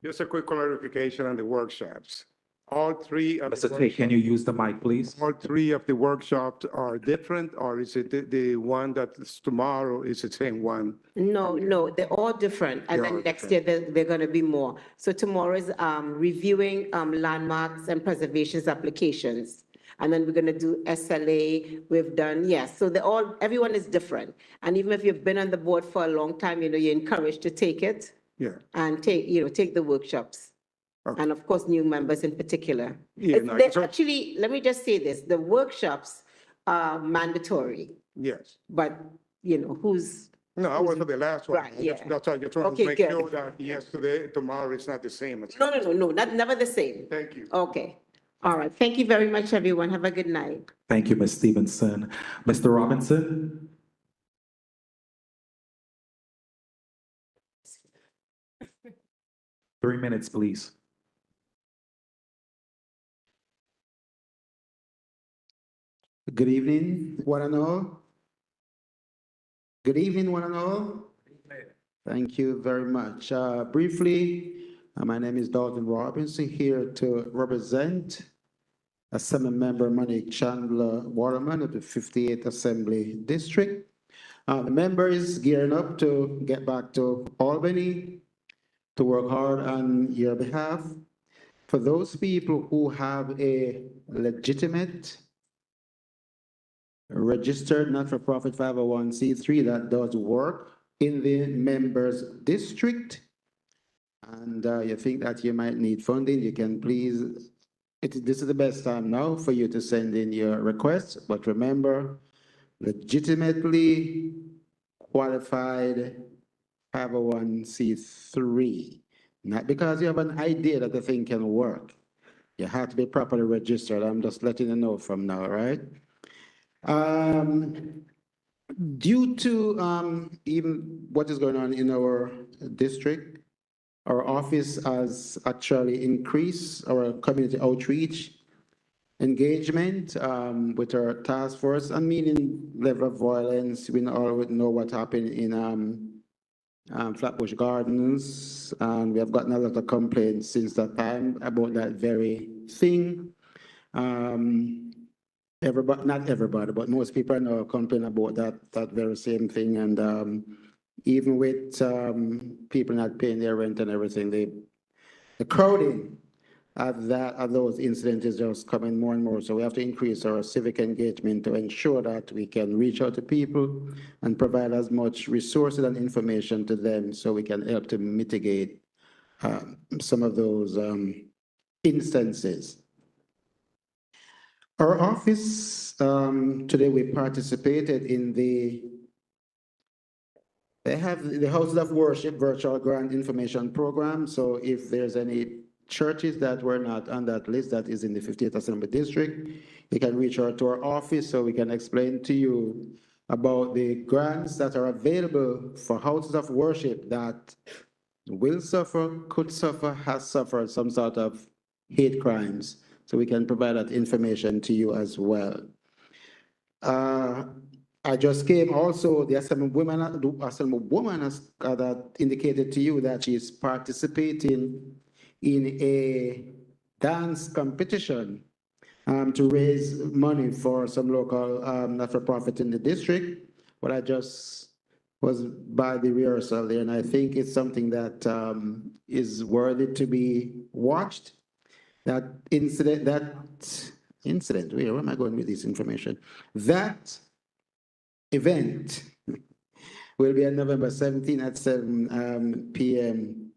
Just a quick clarification on the workshops. all three of the Mr. Tate, can you workshops- use the mic, please? all three of the workshops are different, or is it the one that's tomorrow is the same one? No, no, they're all different. And They're then all next year, they're going to be more. So tomorrow is reviewing landmarks and preservations applications. And then we're going to do SLA. We've done, yes. So everyone is different. And even if you've been on the board for a long time, you're encouraged to take it Yeah. and take the workshops. And of course, new members in particular. Yeah, no, They so- actually, let me just say this, the workshops are mandatory, Yes. but who's No, I was for the last one. Right, yeah. That's why I just want Okay, to make good. sure that yesterday, tomorrow is not the same. No, never the same. Thank you. Okay. All right. Thank you very much, everyone. Have a good night. Thank you, Ms. Stevenson. Mr. Robinson? Three minutes, please. Good evening, one and all. Good evening, one and all. Thank you very much. Briefly, my name is Dalton Robinson, here to represent Assembly-Member Monique Chandler Waterman of the 58th Assembly District. The member is gearing up to get back to Albany to work hard on your behalf. For those people who have a legitimate registered not-for-profit 501c3 that does work in the member's district, and you think that you might need funding, you can please, this is the best time now for you to send in your requests, but remember, legitimately qualified 501c3, not because you have an idea that the thing can work. You have to be properly registered. I'm just letting you know from now, right? Due to even what is going on in our district, our office has actually increased our community outreach engagement with our task force and meaning level of violence. We all know what happened in Flatbush Gardens, and we have gotten a lot of complaints since that time about that very thing. Not everybody, but most people are now complaining about that very same thing. And even with people not paying their rent and everything, the crowding of those incidents is just coming more and more. So we have to increase our civic engagement to ensure that we can reach out to people and provide as much resources and information to them so we can help to mitigate some of those instances. Our office, today we participated in they have the Houses of Worship Virtual Grant Information Program. So if there's any churches that were not on that list that is in the 58th Assembly District, you can reach out to our office so we can explain to you about the grants that are available for houses of worship that will suffer, could suffer, has suffered some sort of hate crimes. So we can provide that information to you as well. I just came also, the Assemblywoman has that indicated to you that she is participating in a dance competition to raise money for some local not-for-profit in the district. But I just was by the rehearsal there, and I think it's something that is worthy to be watched. That incident, where am I going with this information? That event will be on November 17 at 7 p.m.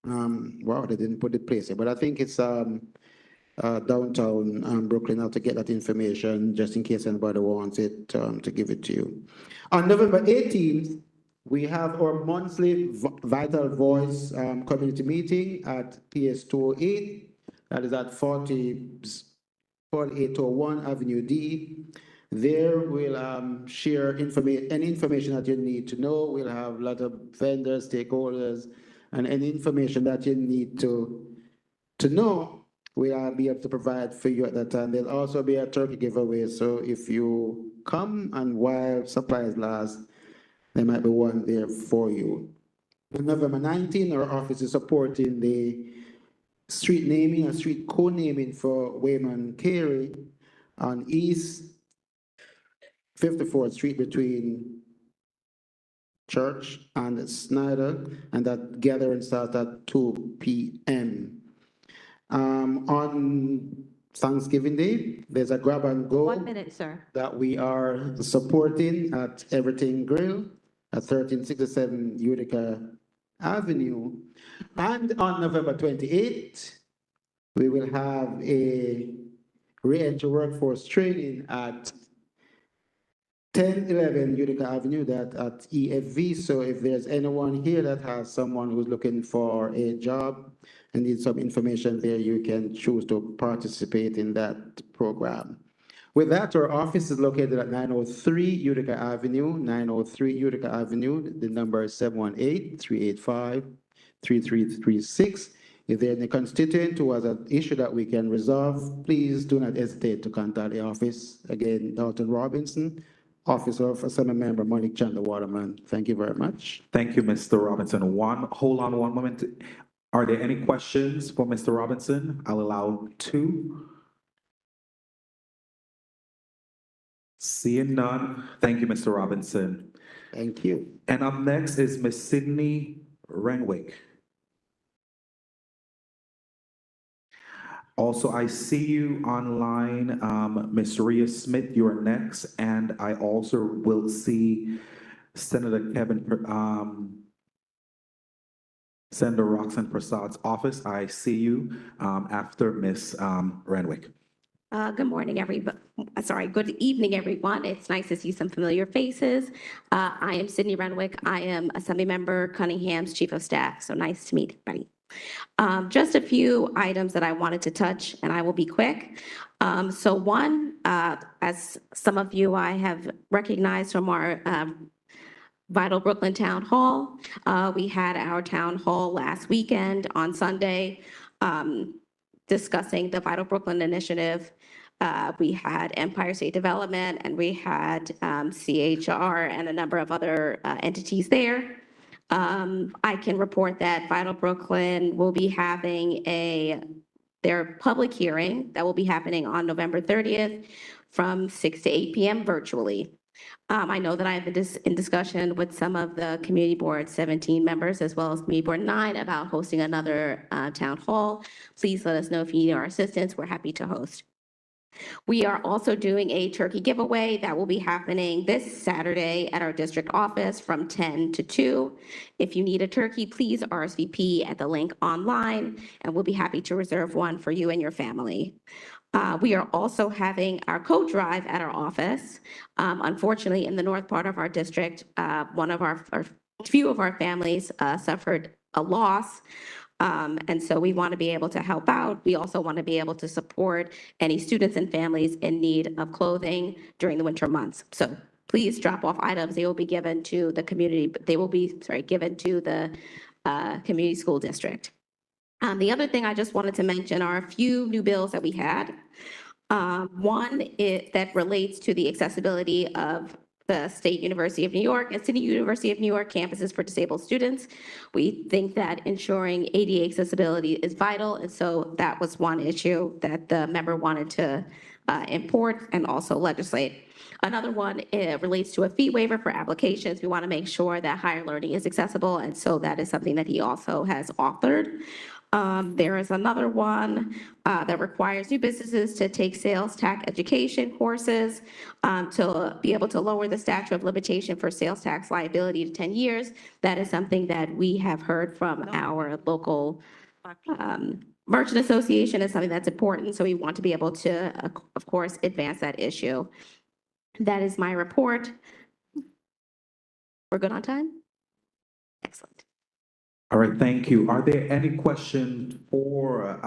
Wow, they didn't put the place here, but I think it's downtown Brooklyn. I have to get that information just in case anybody wants it to give it to you. On November 18th, we have our monthly Vital Voice community meeting at PS 208. That is at 4801 Avenue D. There we'll share any information that you need to know. We'll have a lot of vendors, stakeholders, and any information that you need to know, we'll be able to provide for you at that time. There'll also be a turkey giveaway. So if you come and while supplies last, there might be one there for you. On November 19, our office is supporting the street naming and street co-naming for Wayman Carey on East 54th Street between Church and Snyder, and that gathering starts at 2 p.m. On Thanksgiving Day, there's a grab and go 1 minute, sir. that we are supporting at Everything Grill at 1367 Utica Avenue. And on November 28th, we will have a re-entry workforce training at 1011 Utica Avenue, that at EFV. So if there's anyone here that has someone who's looking for a job and needs some information there, you can choose to participate in that program. With that, our office is located at 903 Utica Avenue, 903 Utica Avenue. The number is 718-385-3336. If there's any constituent who has an issue that we can resolve, please do not hesitate to contact the office. Again, Dalton Robinson, Office of Assemblymember Monique Chandler Waterman. Thank you very much. Thank you, Mr. Robinson. Hold on one moment. Are there any questions for Mr. Robinson? I'll allow 2. Seeing none. Thank you, Mr. Robinson. Thank you. And up next is Ms. Sydney Renwick. Also, I see you online, Ms. Rhea Smith, you are next, and I also will see Senator Senator Roxanne Prasad's office. I see you after Ms. Renwick. Good morning, everybody. Good evening, everyone. It's nice to see some familiar faces. I am Sydney Renwick. I am Assemblymember Cunningham's Chief of Staff, so nice to meet everybody. Just a few items that I wanted to touch, and I will be quick. So one, as some of you I have recognized from our Vital Brooklyn Town Hall, we had our town hall last weekend on Sunday, discussing the Vital Brooklyn Initiative. We had Empire State Development, and we had CHR and a number of other entities there. I can report that Vital Brooklyn will be having their public hearing that will be happening on November 30th from 6 to 8 p.m. virtually. I know that I've been in discussion with some of the Community Board 17 members as well as Community Board 9 about hosting another town hall. Please let us know if you need our assistance. We're happy to host. We are also doing a turkey giveaway that will be happening this Saturday at our district office from 10 to 2. If you need a turkey, please RSVP at the link online, and we'll be happy to reserve one for you and your family. We are also having our coat drive at our office. Unfortunately, in the north part of our district, few of our families suffered a loss. And so we want to be able to help out. We also want to be able to support any students and families in need of clothing during the winter months. So please drop off items. They will be given to the community, given to the community school district. The other thing I just wanted to mention are a few new bills that we had. One that relates to the accessibility of the State University of New York and City University of New York campuses for disabled students. We think that ensuring ADA accessibility is vital, and so that was one issue that the member wanted to import and also legislate. Another one relates to a fee waiver for applications. We want to make sure that higher learning is accessible, and so that is something that he also has authored. There is another one that requires new businesses to take sales tax education courses to be able to lower the statute of limitation for sales tax liability to 10 years. That is something that we have heard from our local merchant association is something that's important. So we want to be able to, of course, advance that issue. That is my report. We're good on time? Excellent. All right, thank you. Are there any questions for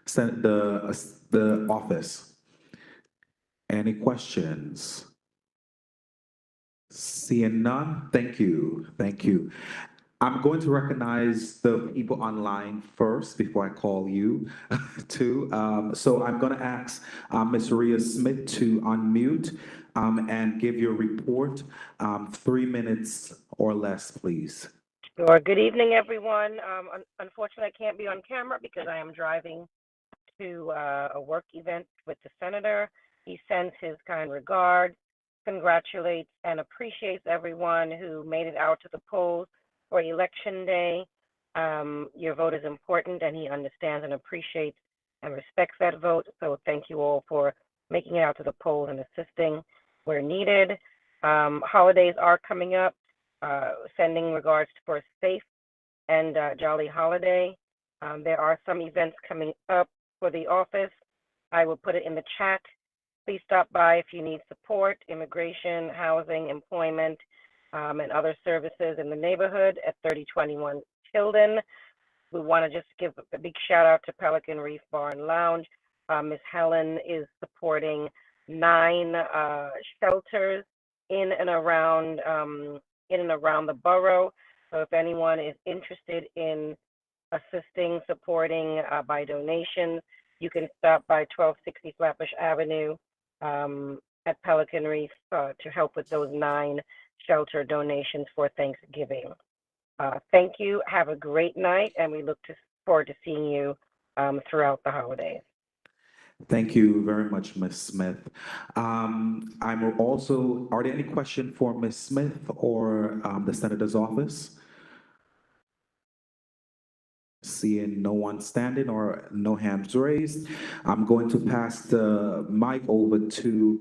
the office? Any questions? Seeing none, thank you, thank you. I'm going to recognize the people online first before I call you too. So I'm going to ask Ms. Rhea Smith to unmute and give your report. 3 minutes or less, please. Sure. Good evening, everyone. Unfortunately, I can't be on camera because I am driving to a work event with the senator. He sends his kind regards, congratulates and appreciates everyone who made it out to the polls for Election Day. Your vote is important, and he understands and appreciates and respects that vote. So thank you all for making it out to the polls and assisting where needed. Holidays are coming up. Sending regards for a safe and jolly holiday. There are some events coming up for the office. I will put it in the chat. Please stop by if you need support, immigration, housing, employment, and other services in the neighborhood at 3021 Tilden. We want to just give a big shout out to Pelican Reef Bar and Lounge. Ms. Helen is supporting 9 shelters in and around the borough. So if anyone is interested in assisting, supporting by donations, you can stop by 1260 Flatbush Avenue at Pelican Reef to help with those 9 shelter donations for Thanksgiving. Thank you. Have a great night, and we look forward to seeing you throughout the holidays. Thank you very much, Ms. Smith. I'm also, are there any questions for Ms. Smith or the Senator's office? Seeing no one standing or no hands raised, I'm going to pass the mic over to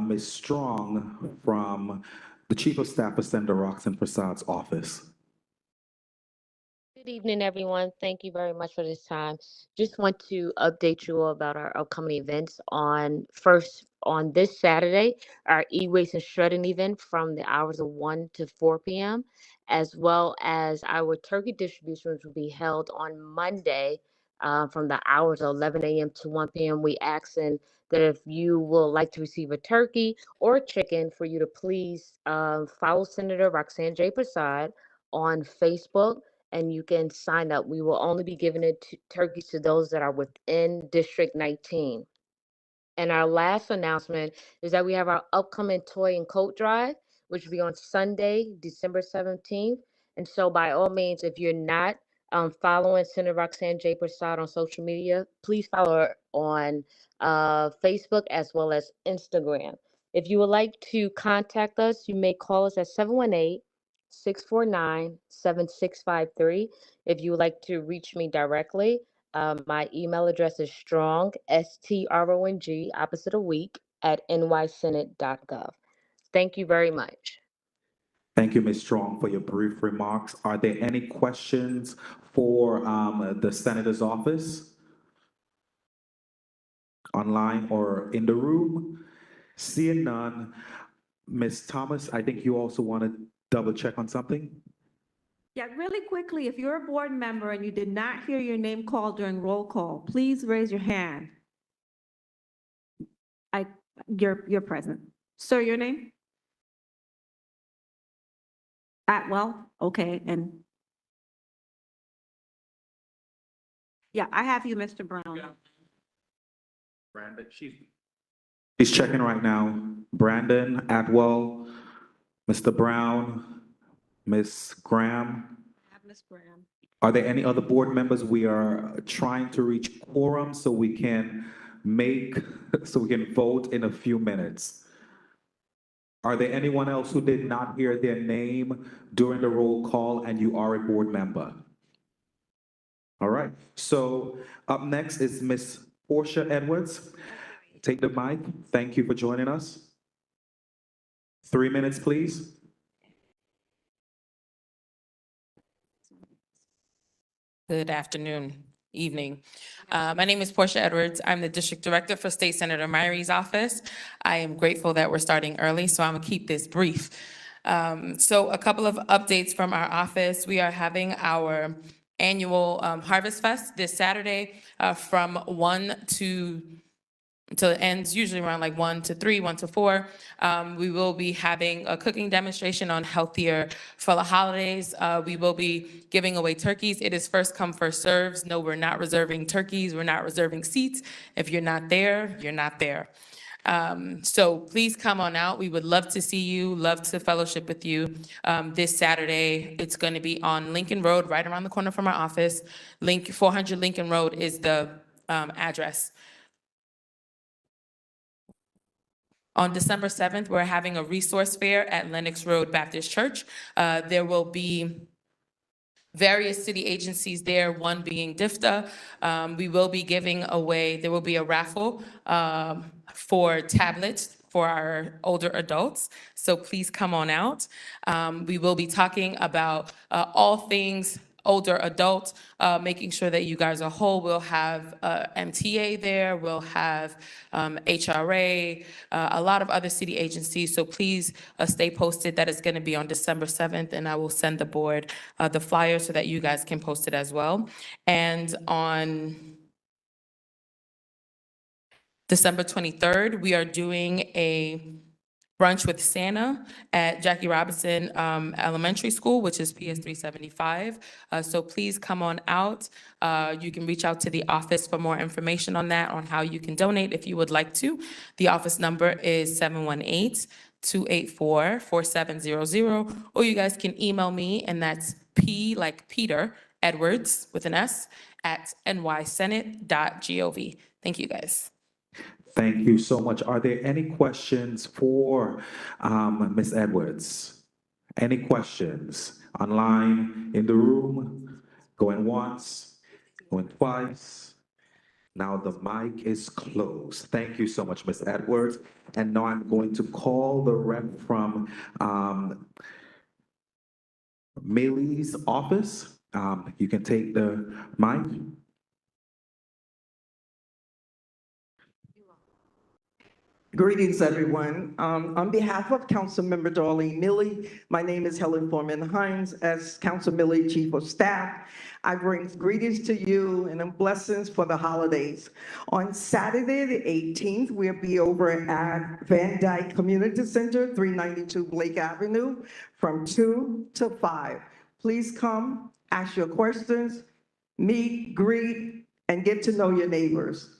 Ms. Strong from the Chief of Staff of Senator Roxanne Prasad's office. Good evening, everyone. Thank you very much for this time. Just want to update you all about our upcoming events. On this Saturday, our e-waste and shredding event from the hours of 1 to 4 p.m., as well as our turkey distribution, which will be held on Monday from the hours of 11 a.m. to 1 p.m. We asking that if you would like to receive a turkey or a chicken, for you to please follow Senator Roxanne J. Prasad on Facebook, and you can sign up. We will only be giving it turkeys to those that are within District 19. And our last announcement is that we have our upcoming toy and coat drive, which will be on Sunday, December 17th. And so by all means, if you're not following Senator Roxanne J. Prasad on social media, please follow her on Facebook as well as Instagram. If you would like to contact us, you may call us at 718-649-7653. If you would like to reach me directly, my email address is strong, strong, opposite of week, at nysenate.gov. Thank you very much. Thank you, Ms. Strong, for your brief remarks. Are there any questions for the Senator's office? Online or in the room? Seeing none, Ms. Thomas, I think you also want to double check on something? Yeah, really quickly, if you're a board member and you did not hear your name called during roll call, please raise your hand. You're present. Sir, your name? Atwell, okay, and yeah, I have you, Mr. Brown. Brandon, she's checking right now. Brandon, Atwell, Mr. Brown, Ms. Graham. I have Ms. Graham. Are there any other board members? We are trying to reach quorum so we can vote in a few minutes. Are there anyone else who did not hear their name during the roll call and you are a board member? All right, so up next is Ms. Portia Edwards. Take the mic. Thank you for joining us. 3 minutes, please. Good afternoon, evening. My name is Portia Edwards. I'm the District Director for State Senator Myrie's office. I am grateful that we're starting early, so I'm gonna keep this brief. So a couple of updates from our office. We are having our annual Harvest Fest this Saturday from 1 to until it ends, usually around like 1 to 3, 1 to 4. We will be having a cooking demonstration on healthier for the holidays. We will be giving away turkeys. It is first come, first serves. No, we're not reserving turkeys. We're not reserving seats. If you're not there, you're not there. So please come on out. We would love to see you, love to fellowship with you. This Saturday, it's going to be on Lincoln Road, right around the corner from our office. 400 Lincoln Road is the address. On December 7th, we're having a resource fair at Lenox Road Baptist Church. There will be various city agencies there, one being DIFTA. We will be giving away, there will be a raffle for tablets for our older adults. So please come on out. We will be talking about all things older adult, making sure that you guys are whole. We'll have MTA there, we'll have HRA, a lot of other city agencies. So please stay posted. That is going to be on December 7th, and I will send the board the flyer so that you guys can post it as well. And on December 23rd, we are doing a brunch with Santa at Jackie Robinson Elementary School, which is PS 375. So please come on out. You can reach out to the office for more information on that, on how you can donate if you would like to. The office number is 718-284-4700, or you guys can email me, and that's P like Peter Edwards with an S at nysenate.gov. Thank you, guys. Thank you so much. Are there any questions for Ms. Edwards? Any questions online, in the room? Going once, going twice. Now the mic is closed. Thank you so much, Ms. Edwards. And now I'm going to call the rep from Millie's office. You can take the mic. Greetings, everyone. On behalf of Councilmember Darlene Milley, my name is Helen Foreman Hines. As Council Milley Chief of Staff, I bring greetings to you and blessings for the holidays. On Saturday, the 18th, we'll be over at Van Dyke Community Center, 392 Blake Avenue, from 2 to 5. Please come, ask your questions, meet, greet, and get to know your neighbors.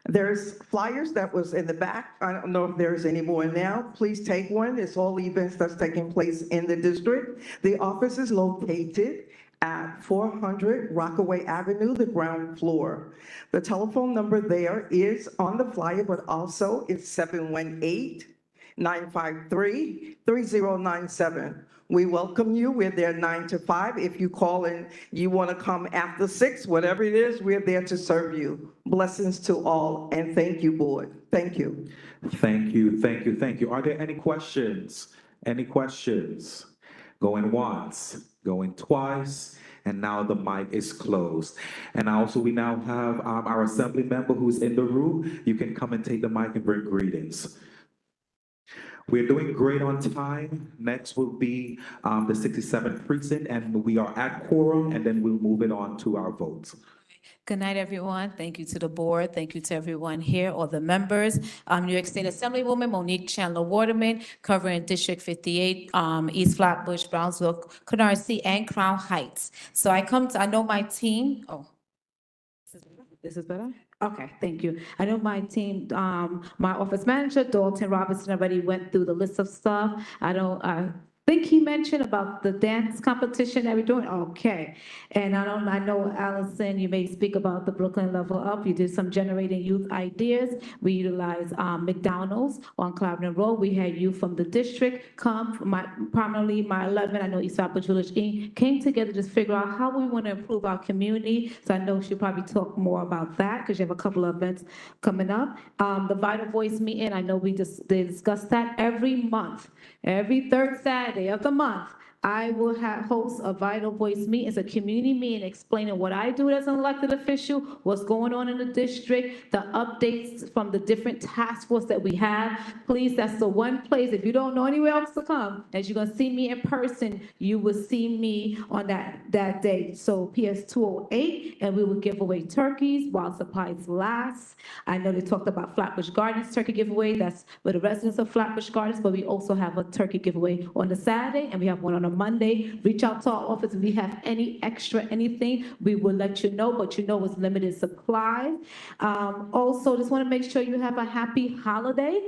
There's flyers that was in the back. I don't know if there's any more now. Please take one. It's all events that's taking place in the district. The office is located at 400 Rockaway Avenue, the ground floor. The telephone number there is on the flyer, but also it's 718-953-3097. We welcome you. We're there 9 to 5. If you call and you want to come after 6, whatever it is, we're there to serve you. Blessings to all, and thank you, board. Thank you. Thank you, thank you, thank you. Are there any questions? Any questions? Going once, going twice, and now the mic is closed. And also, we now have our assembly member who's in the room. You can come and take the mic and bring greetings. We're doing great on time. Next will be the 67th precinct, and we are at quorum, and then we'll move it on to our votes. Good night, everyone. Thank you to the board. Thank you to everyone here, all the members. New York State Assemblywoman Monique Chandler Waterman, covering District 58, East Flatbush, Brownsville, Canarsie, and Crown Heights. So I know my team, this is better? Okay, thank you. I know my team, my office manager, Dalton Robinson, already went through the list of stuff. I think he mentioned about the dance competition that we're doing. Okay. And I know, Allison, you may speak about the Brooklyn Level Up. You did some generating youth ideas. We utilized McDonald's on Clarendon Road. We had youth from the district come, primarily my 11, I know East Flatbush Village Inc., came together to figure out how we want to improve our community. So I know she'll probably talk more about that because you have a couple of events coming up. The Vital Voice meeting, I know they discuss that every month. Every third Saturday of the month, I will host a Vital Voice meeting. It's a community meeting explaining what I do as an elected official, what's going on in the district, the updates from the different task force that we have. Please, that's the one place, if you don't know anywhere else to come, as you're gonna see me in person, you will see me on that day. So PS 208, and we will give away turkeys while supplies last. I know they talked about Flatbush Gardens turkey giveaway. That's for the residents of Flatbush Gardens, but we also have a turkey giveaway on the Saturday, and we have one on a Monday. Reach out to our office if we have any extra anything, we will let you know, but you know it's limited supply. Also, just want to make sure you have a happy holiday,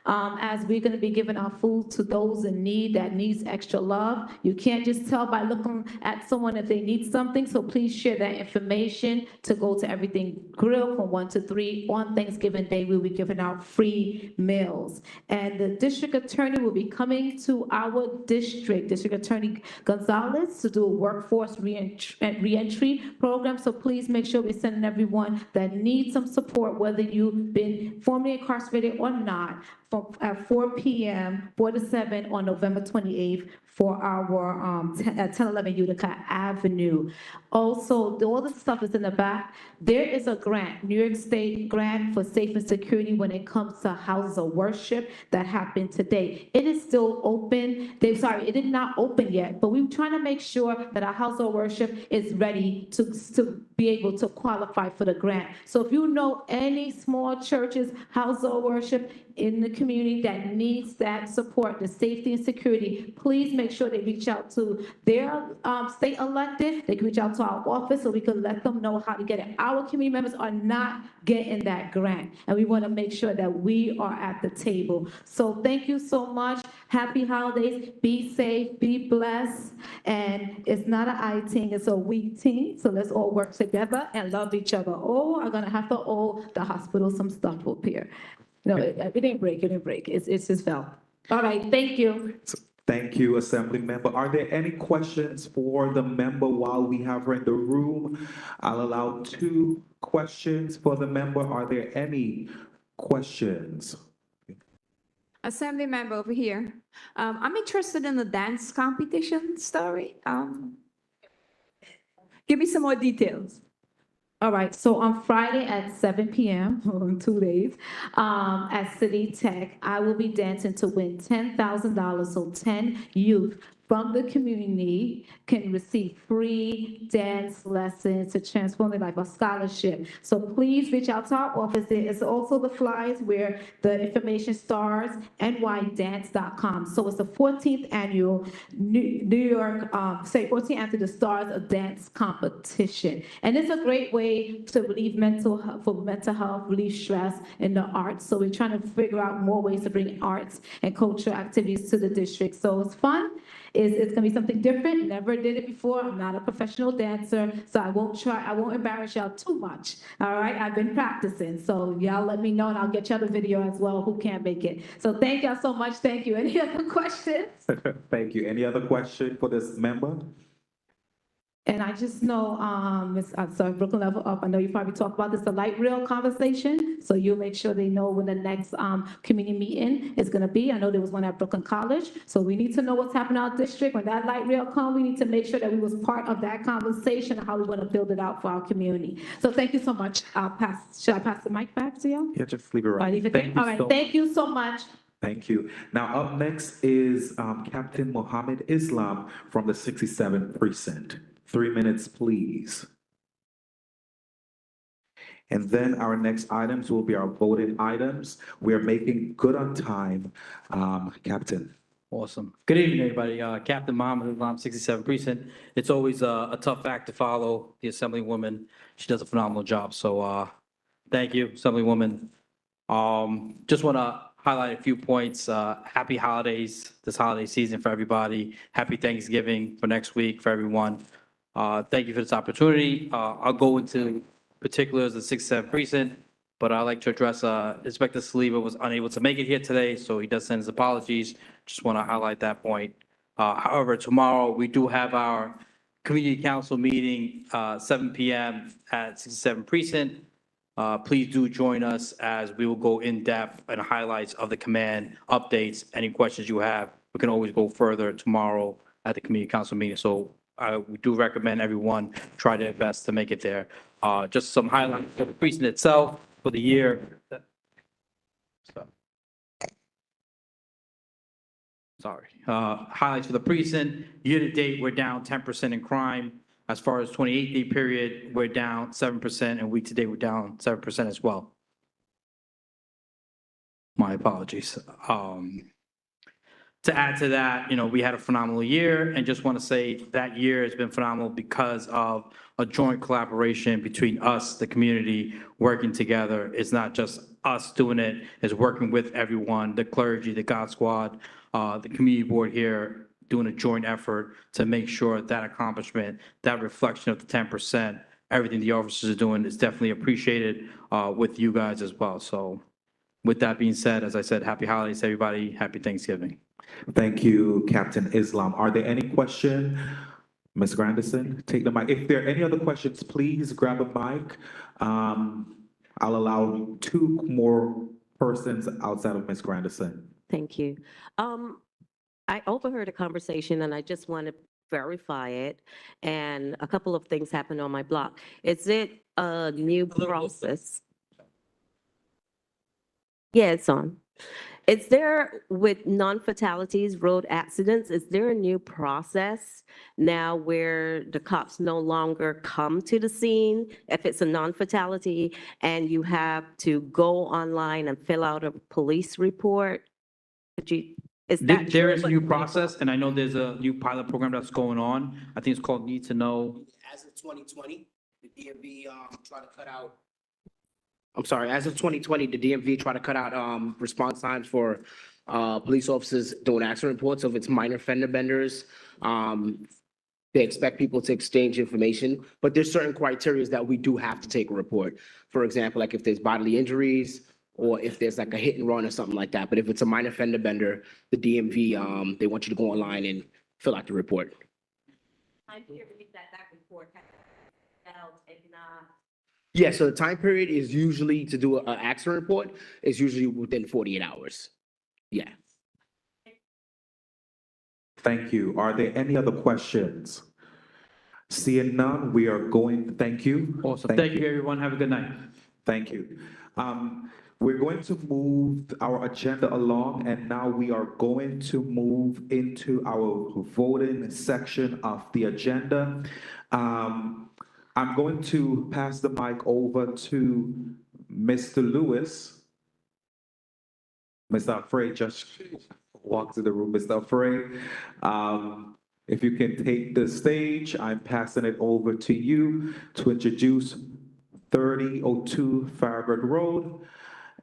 as we're going to be giving our food to those in need that needs extra love. You can't just tell by looking at someone if they need something, so please share that information to go to Everything Grill from 1 to 3 on Thanksgiving Day. We'll be giving out free meals. And the district attorney will be coming to our district, District Attorney Gonzalez, to do a workforce reentry program. So please make sure we're sending everyone that needs some support, whether you've been formerly incarcerated or not, at 4 p.m., 4 to 7 on November 28th for our 1011 Utica Avenue. Also, all the stuff is in the back. There is a grant, New York State grant for safe and security when it comes to houses of worship that happened today. It is still open. It did not open yet, but we're trying to make sure that our house of worship is ready to be able to qualify for the grant. So if you know any small churches, house of worship in the community that needs that support, the safety and security, please make sure they reach out to their state elected. They can reach out to our office so we can let them know how to get it. Our community members are not getting that grant, and we want to make sure that we are at the table. So thank you so much. Happy holidays. Be safe, be blessed. And it's not an I team, it's a we team. So let's all work together and love each other. Oh, I'm gonna have to owe the hospital some stuff up here. No, it didn't break, It's just fell. All right, thank you. Thank you, Assembly Member. Are there any questions for the member while we have her in the room? I'll allow 2 questions for the member. Are there any questions? Assembly member over here. I'm interested in the dance competition story. Give me some more details. All right, so on Friday at 7 p.m., in 2 days, at City Tech, I will be dancing to win $10,000. So 10 youth from the community can receive free dance lessons to transform their life, a scholarship. So please reach out to our office. There is also the flyers where the information stars, nydance.com. So it's the 14th annual New York, 14th after the Stars of Dance competition. And it's a great way to relieve mental health, relieve stress in the arts. So we're trying to figure out more ways to bring arts and cultural activities to the district. So it's fun. It's gonna be something different. Never did it before. I'm not a professional dancer, so I won't embarrass y'all too much. All right, I've been practicing, so y'all let me know and I'll get y'all the video as well who can't make it. So thank y'all so much. Thank you. Any other questions? Thank you. Any other question for this member? And I just know, sorry, Brooklyn Level Up, I know you probably talked about this, the light rail conversation. So you'll make sure they know when the next community meeting is gonna be. I know there was one at Brooklyn College. So we need to know what's happening in our district. When that light rail comes, we need to make sure that we was part of that conversation and how we wanna build it out for our community. So thank you so much. Should I pass the mic back to you? Yeah, just leave it right. All right, thank you so much. Thank you. Now, up next is Captain Mohammed Islam from the 67th Precinct. 3 minutes, please. And then our next items will be our voting items. We are making good on time. Captain. Awesome. Good evening, everybody. Captain Mohammed Islam, 67 Precinct. It's always a tough act to follow. The Assemblywoman, she does a phenomenal job. So thank you, Assemblywoman. Just want to highlight a few points. Happy holidays this holiday season for everybody. Happy Thanksgiving for next week for everyone. Thank you for this opportunity. I'll go into particulars of the 67 Precinct, but I'd like to address Inspector Saliba was unable to make it here today, so he does send his apologies. Just want to highlight that point. However, tomorrow we do have our Community Council meeting, 7 p.m. at 67 Precinct. Please do join us as we will go in depth and highlights of the command updates. Any questions you have, we can always go further tomorrow at the Community Council meeting. So we do recommend everyone try their best to make it there. Just some highlights for the precinct itself for the year. Highlights for the precinct. Year to date, we're down 10% in crime. As far as 28-day period, we're down 7%, and week to date, we're down 7% as well. My apologies. to add to that, we had a phenomenal year and just want to say that year has been phenomenal because of a joint collaboration between us, the community, working together. It's not just us doing it, it's working with everyone, the clergy, the God Squad, the community board here, doing a joint effort to make sure that accomplishment, that reflection of the 10%, everything the officers are doing is definitely appreciated with you guys as well. So with that being said, as I said, happy holidays, everybody. Happy Thanksgiving. Thank you, Captain Islam. Are there any questions? Ms. Grandison, take the mic. If there are any other questions, please grab a mic. I'll allow 2 more persons outside of Ms. Grandison. Thank you. I overheard a conversation and I just want to verify it. And a couple of things happened on my block. Is it a new process? Yeah, it's on. Is there, with non-fatalities, road accidents, is there a new process now where the cops no longer come to the scene if it's a non-fatality and you have to go online and fill out a police report? Is that There true? is a new process, and I know there's a new pilot program that's going on. I think it's called Need to Know. As of 2020, the DMV tried to cut out. I'm sorry, as of 2020, the DMV tried to cut out response times for police officers doing accident reports. So if it's minor fender benders, they expect people to exchange information, but there's certain criteria that we do have to take a report. For example, like if there's bodily injuries or if there's like a hit and run or something like that. But if it's a minor fender bender, the DMV, they want you to go online and fill out the report. I hear that report has out and not. Yeah, so the time period is usually to do an accident report is usually within 48 hours. Yeah. Thank you. Are there any other questions? Seeing none, we are going, thank you. Awesome. Thank you, everyone. Have a good night. Thank you. We're going to move our agenda along, and now we are going to move into our voting section of the agenda. I'm going to pass the mic over to Mr. Lewis. Mr. Afraid just walked to the room. Mr. Afraid, if you can take the stage, I'm passing it over to you to introduce 3002 Farragut Road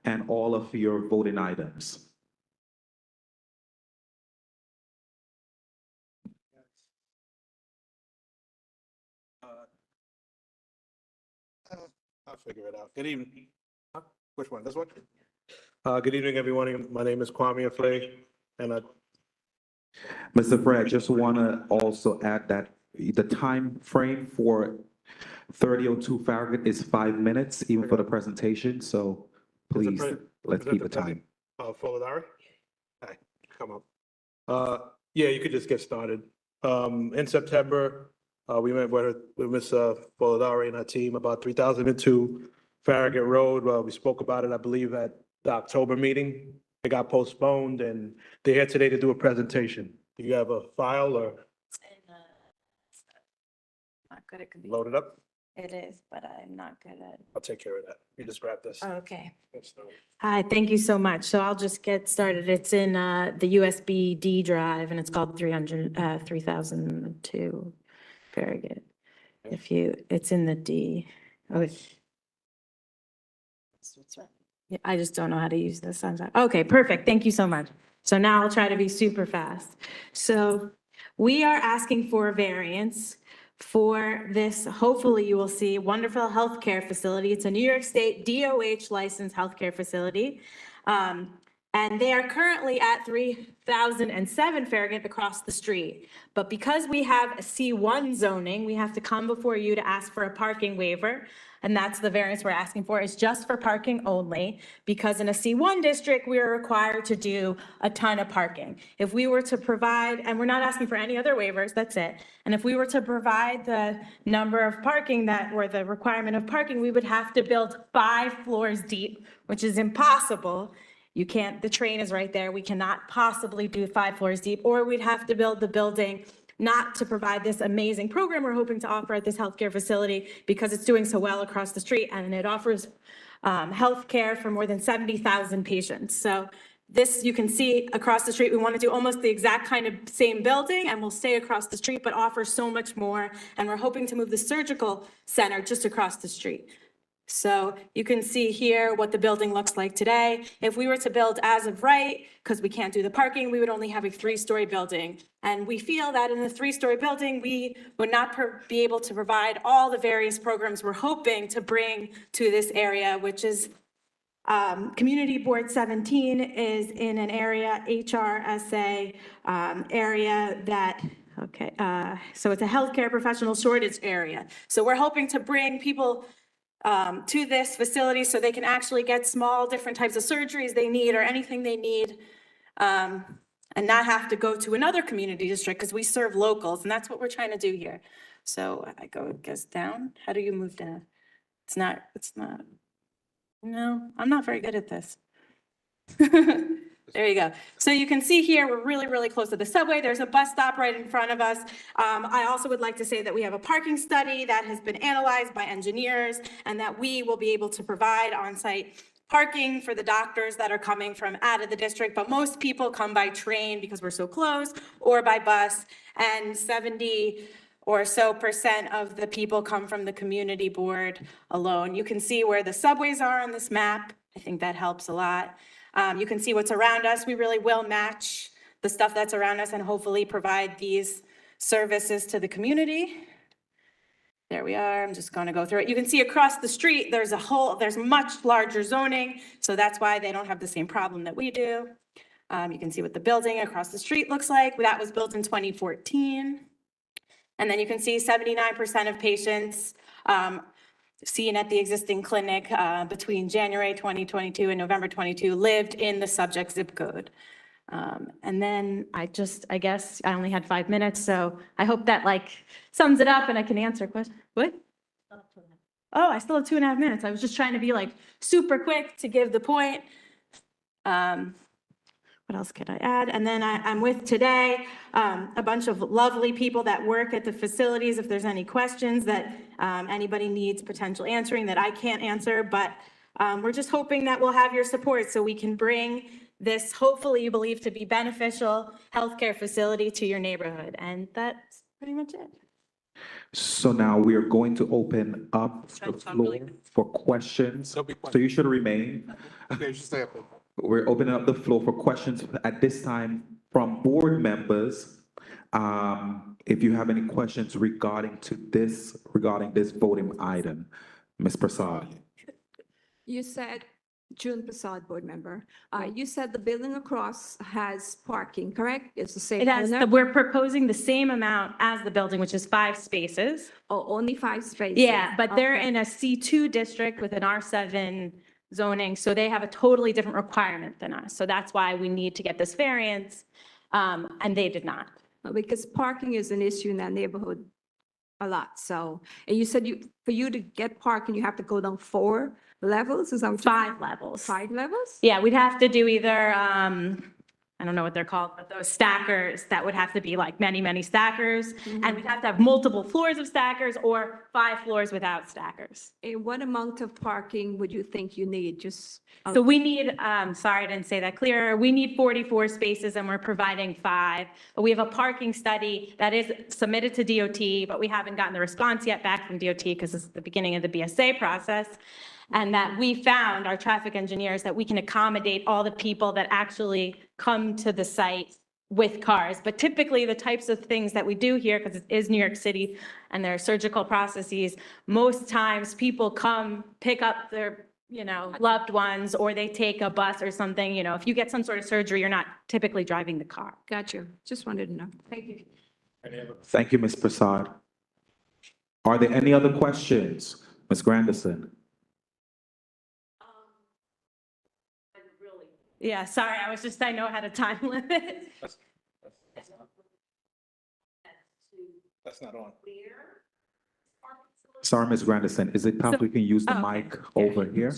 and all of your voting items. I'll figure it out. Good evening. Which one? This one? Good evening, everyone. My name is Kwame Aflay, and Mr. Fred, just want to also add that the time frame for 3002 Farragut is 5 minutes, even for the presentation. So please, let's keep the time. Folidari? Hi, come up. Yeah, you could just get started. In September, we met with Ms. Folidari and her team about 3002 Farragut Road. We spoke about it, I believe, at the October meeting. It got postponed, and they're here today to do a presentation. Do you have a file or Not good at load it up? It is, but I'm not good at. I'll take care of that. You just grab this. Okay. Get started. Hi, thank you so much. So I'll just get started. It's in the USB D drive and it's called 3002 Farragut. It's in the D. Oh, yeah, I just don't know how to use this. I'm sorry. Okay, perfect. Thank you so much. So now I'll try to be super fast. So we are asking for a variance for this, hopefully you will see, wonderful healthcare facility. It's a New York State DOH licensed healthcare facility. And they are currently at 3007 Farragut across the street. But because we have a C1 zoning, we have to come before you to ask for a parking waiver. And that's the variance we're asking for. It's just for parking only, because in a C1 district, we are required to do a ton of parking. If we were to provide, and we're not asking for any other waivers, that's it. And if we were to provide the number of parking or the requirement of parking, we would have to build 5 floors deep, which is impossible. You can't, the train is right there. We cannot possibly do 5 floors deep, or we'd have to build the building not to provide this amazing program we're hoping to offer at this healthcare facility because it's doing so well across the street and it offers healthcare for more than 70,000 patients. So This, you can see across the street, we want to do almost the exact kind of same building, and we'll stay across the street, but offer so much more. And we're hoping to move the surgical center just across the street. So you can see here what the building looks like today. If we were to build as of right, because we can't do the parking, we would only have a 3-story building. And we feel that in a 3-story building, we would not be able to provide all the various programs we're hoping to bring to this area, which is Community Board 17 is in an area, HRSA area that, okay, so it's a healthcare professional shortage area. So we're hoping to bring people to this facility so they can actually get small, different types of surgeries they need or anything they need, and not have to go to another community district because we serve locals, and that's what we're trying to do here. So I guess down. How do you move down? It's not, no, I'm not very good at this. There you go. So you can see here, we're really, really close to the subway. There's a bus stop right in front of us. I also would like to say that we have a parking study that has been analyzed by engineers and that we will be able to provide on-site parking for the doctors that are coming from out of the district. But most people come by train because we're so close, or by bus, and 70% or so of the people come from the community board alone. You can see where the subways are on this map. I think that helps a lot. You can see what's around us. We really will match the stuff that's around us and hopefully provide these services to the community. There we are. I'm just going to go through it. You can see across the street, there's much larger zoning. So that's why they don't have the same problem that we do. You can see what the building across the street looks like. That was built in 2014. And then you can see 79% of patients seen at the existing clinic between January 2022 and November 22 lived in the subject zip code. And then I guess I only had 5 minutes, so I hope that sums it up and I can answer questions. What? Oh, I still have 2.5 minutes. I was just trying to be super quick to give the point. What else could I add? And then I'm with today a bunch of lovely people that work at the facilities. If there's any questions that anybody needs potential answering that I can't answer, but we're just hoping that we'll have your support so we can bring this, hopefully you believe to be beneficial healthcare facility to your neighborhood. And that's pretty much it. So now we are going to open up the floor for questions. So you should remain. We're opening up the floor for questions at this time from board members. If you have any questions regarding this voting item, Ms. Prasad. You said, June Prasad, board member, you said the building across has parking, correct? It's the same. It has, we're proposing the same amount as the building, which is 5 spaces. Oh, only 5 spaces? Yeah, but they're Okay. in a C2 district with an R7 zoning, so they have a totally different requirement than us. So that's why we need to get this variance, and they did not. Because parking is an issue in that neighborhood a lot, so. And you said for you to get parking, you have to go down 4 levels? Is that what 5 levels. 5 levels? Yeah, we'd have to do either, I don't know what they're called, but those stackers, that would have to be many, many stackers. And we'd have to have multiple floors of stackers or 5 floors without stackers. And what amount of parking would you think you need? Just. So we need, sorry, I didn't say that clearer. We need 44 spaces and we're providing 5. But we have a parking study that is submitted to DOT, but we haven't gotten the response yet back from DOT because it's the beginning of the BSA process. And that we found, our traffic engineers, that we can accommodate all the people that actually come to the site with cars. But typically the types of things that we do here, because it is New York City and there are surgical processes, most times people come, pick up their loved ones, or they take a bus or something. If you get some sort of surgery, you're not typically driving the car. Got you. Just wanted to know. Thank you. Thank you, Ms. Prasad. Are there any other questions? Ms. Grandison? Yeah, sorry, I know I had a time limit. That's not on. Sorry, Ms. Grandison, is it possible you can use the mic over here?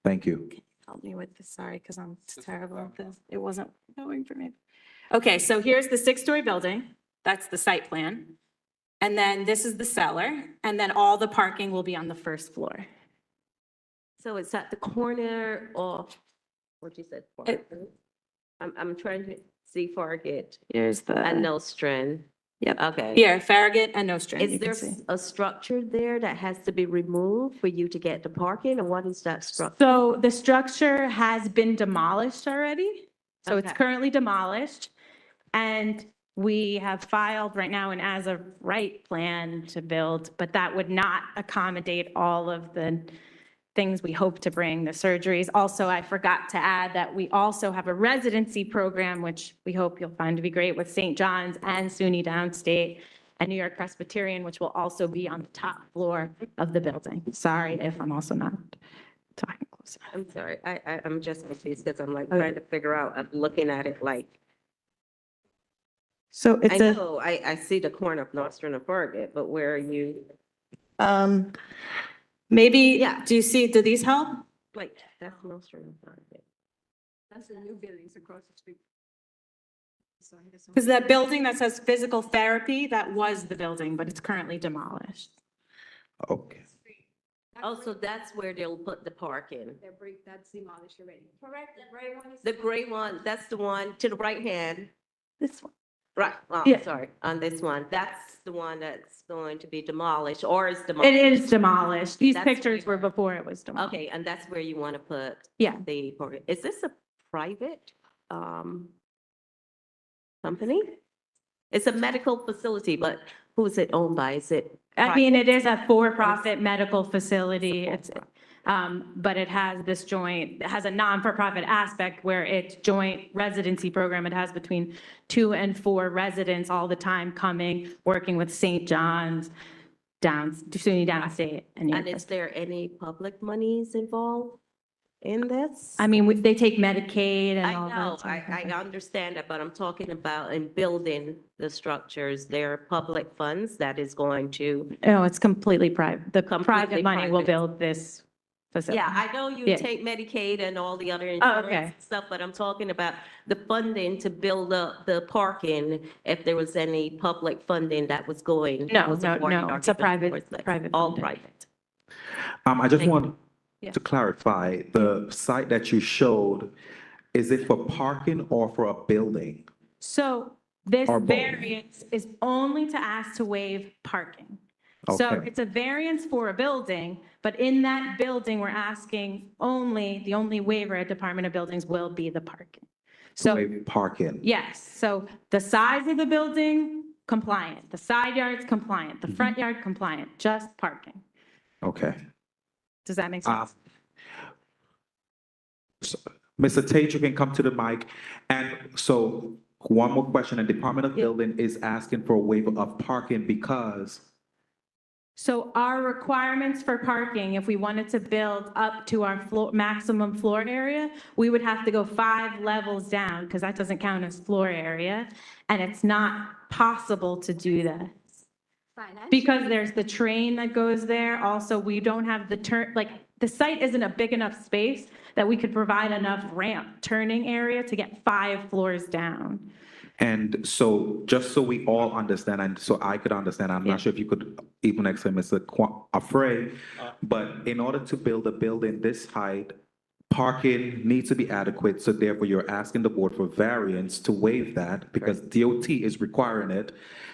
Thank you. Help me with this, sorry, because I'm terrible at this. It wasn't going for me. Okay, so here's the 6-story building. That's the site plan. And then this is the cellar, and then all the parking will be on the first floor. So it's at the corner of, what you said? I'm trying to see Farragut Here's the. and Nostrand. Yep. Okay. Here, Farragut and Nostrand, Is you there can see. a structure there that has to be removed for you to get the parking, or what is that structure? So the structure has been demolished already. So it's Okay. currently demolished. And we have filed right now an as of right plan to build, but that would not accommodate all of the things we hope to bring, the surgeries. Also, I forgot to add that we also have a residency program, which we hope you'll find to be great, with St. John's and SUNY Downstate and New York Presbyterian, which will also be on the top floor of the building. Sorry if I'm also not talking close enough. I'm sorry, I'm just confused because I'm like trying to figure out, I'm looking at it like, So I it's a, know, I see the corner of Nostrand and Farragut, but where are you? maybe, Yeah. do you see, do these help? Like, that's Nostrand and Farragut. That's the new buildings across the street. Because that building that says physical therapy, that was the building, but it's currently demolished. Okay. Oh, so that's where they'll put the parking. That's demolished already. Correct, the gray one is. The gray one, that's the one to the right hand. This one. Right, oh, Yeah. sorry, on this one, that's the one that's going to be demolished or is It demolished. is demolished. These That's pictures were before it was demolished. Okay, and that's where you want to put Yeah. the parking. Is this a private, company? It's a medical facility, but who is it owned by? Is it? I mean, private? it is a for-profit medical facility. It's, but it has this joint, it has a non-for-profit aspect where it's joint residency program. It has between 2 and 4 residents all the time coming, working with St. John's, SUNY Downstate. And is there any public monies involved in this? I mean, they take Medicaid and I all know, that. sort of I thing. understand that, but I'm talking about in building the structures, there are public funds that is going to. No, it's completely private. The private Completely money will private. build this facility. Yeah, I know you Yeah. take Medicaid and all the other Oh, insurance okay. and stuff, but I'm talking about the funding to build up the parking, if there was any public funding that was going. No, was no, awarded no, or it's a given private, towards that. private. All funding. private. I just Thank want Yeah. to clarify, the site that you showed, is it for parking or for a building? So this Or both. variance is only to ask to waive parking. So Okay. it's a variance for a building, but in that building, we're asking only, the only waiver at Department of Buildings will be the parking. So, Waive parking. yes, so the size of the building, compliant, the side yard's compliant, the front yard compliant, just parking. Okay. Does that make Uh, sense? Mr. Tate, you can come to the mic. And so one more question, the Department of Yeah. Building is asking for a waiver of parking because, So our requirements for parking, if we wanted to build up to our floor, maximum floor area, we would have to go 5 levels down, because that doesn't count as floor area. And it's not possible to do that. Because there's the train that goes there. Also, we don't have the the site isn't a big enough space that we could provide enough ramp turning area to get 5 floors down. and so just so we all understand, and so I could understand, I'm not sure if you could even explain, Mr. Afray, but in order to build a building this height, parking needs to be adequate, so therefore you're asking the board for variance to waive that because DOT is requiring it.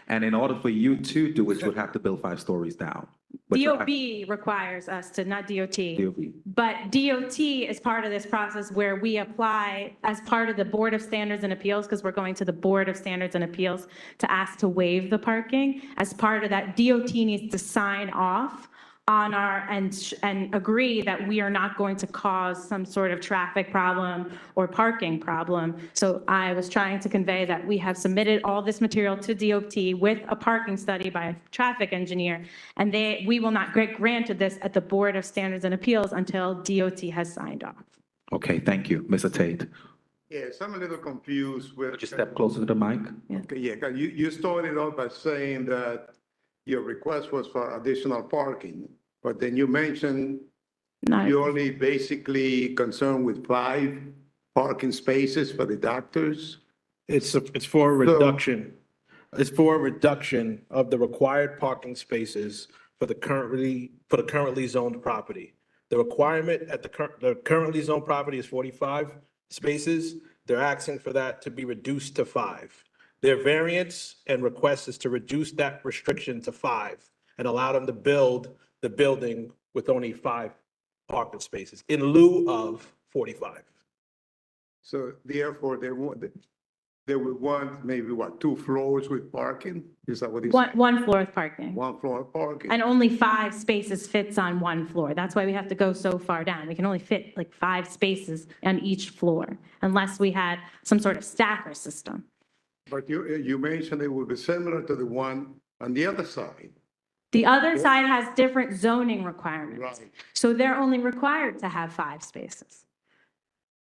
And in order for you to do it, you would have to build 5 stories down. But you're DOB requires us to, not DOT. DOB. But DOT is part of this process where we apply as part of the Board of Standards and Appeals, because we're going to the Board of Standards and Appeals to ask to waive the parking. As part of that, DOT needs to sign off on our, and agree that we are not going to cause some sort of traffic problem or parking problem. So I was trying to convey that we have submitted all this material to DOT with a parking study by a traffic engineer, and we will not get granted this at the Board of Standards and Appeals until DOT has signed off. Okay, thank you, Mr. Tate. Yes, I'm a little confused with. Would you step closer to the mic? Okay, yeah, 'cause you started off by saying that your request was for additional parking, but then you mentioned you're only basically concerned with 5 parking spaces for the doctors? It's for a reduction. It's for a reduction of the required parking spaces for the currently zoned property. The requirement at the currently zoned property is 45 spaces. They're asking for that to be reduced to 5. Their variance and request is to reduce that restriction to 5 and allow them to build the building with only 5 parking spaces in lieu of 45. So therefore, they would want maybe what, 2 floors with parking? Is that what he's saying? One floor with parking. 1 floor parking? And only 5 spaces fits on 1 floor. That's why we have to go so far down. We can only fit like 5 spaces on each floor unless we had some sort of stacker system. But you mentioned it would be similar to the one on the other side. The other side has different zoning requirements. Right. So they're only required to have 5 spaces.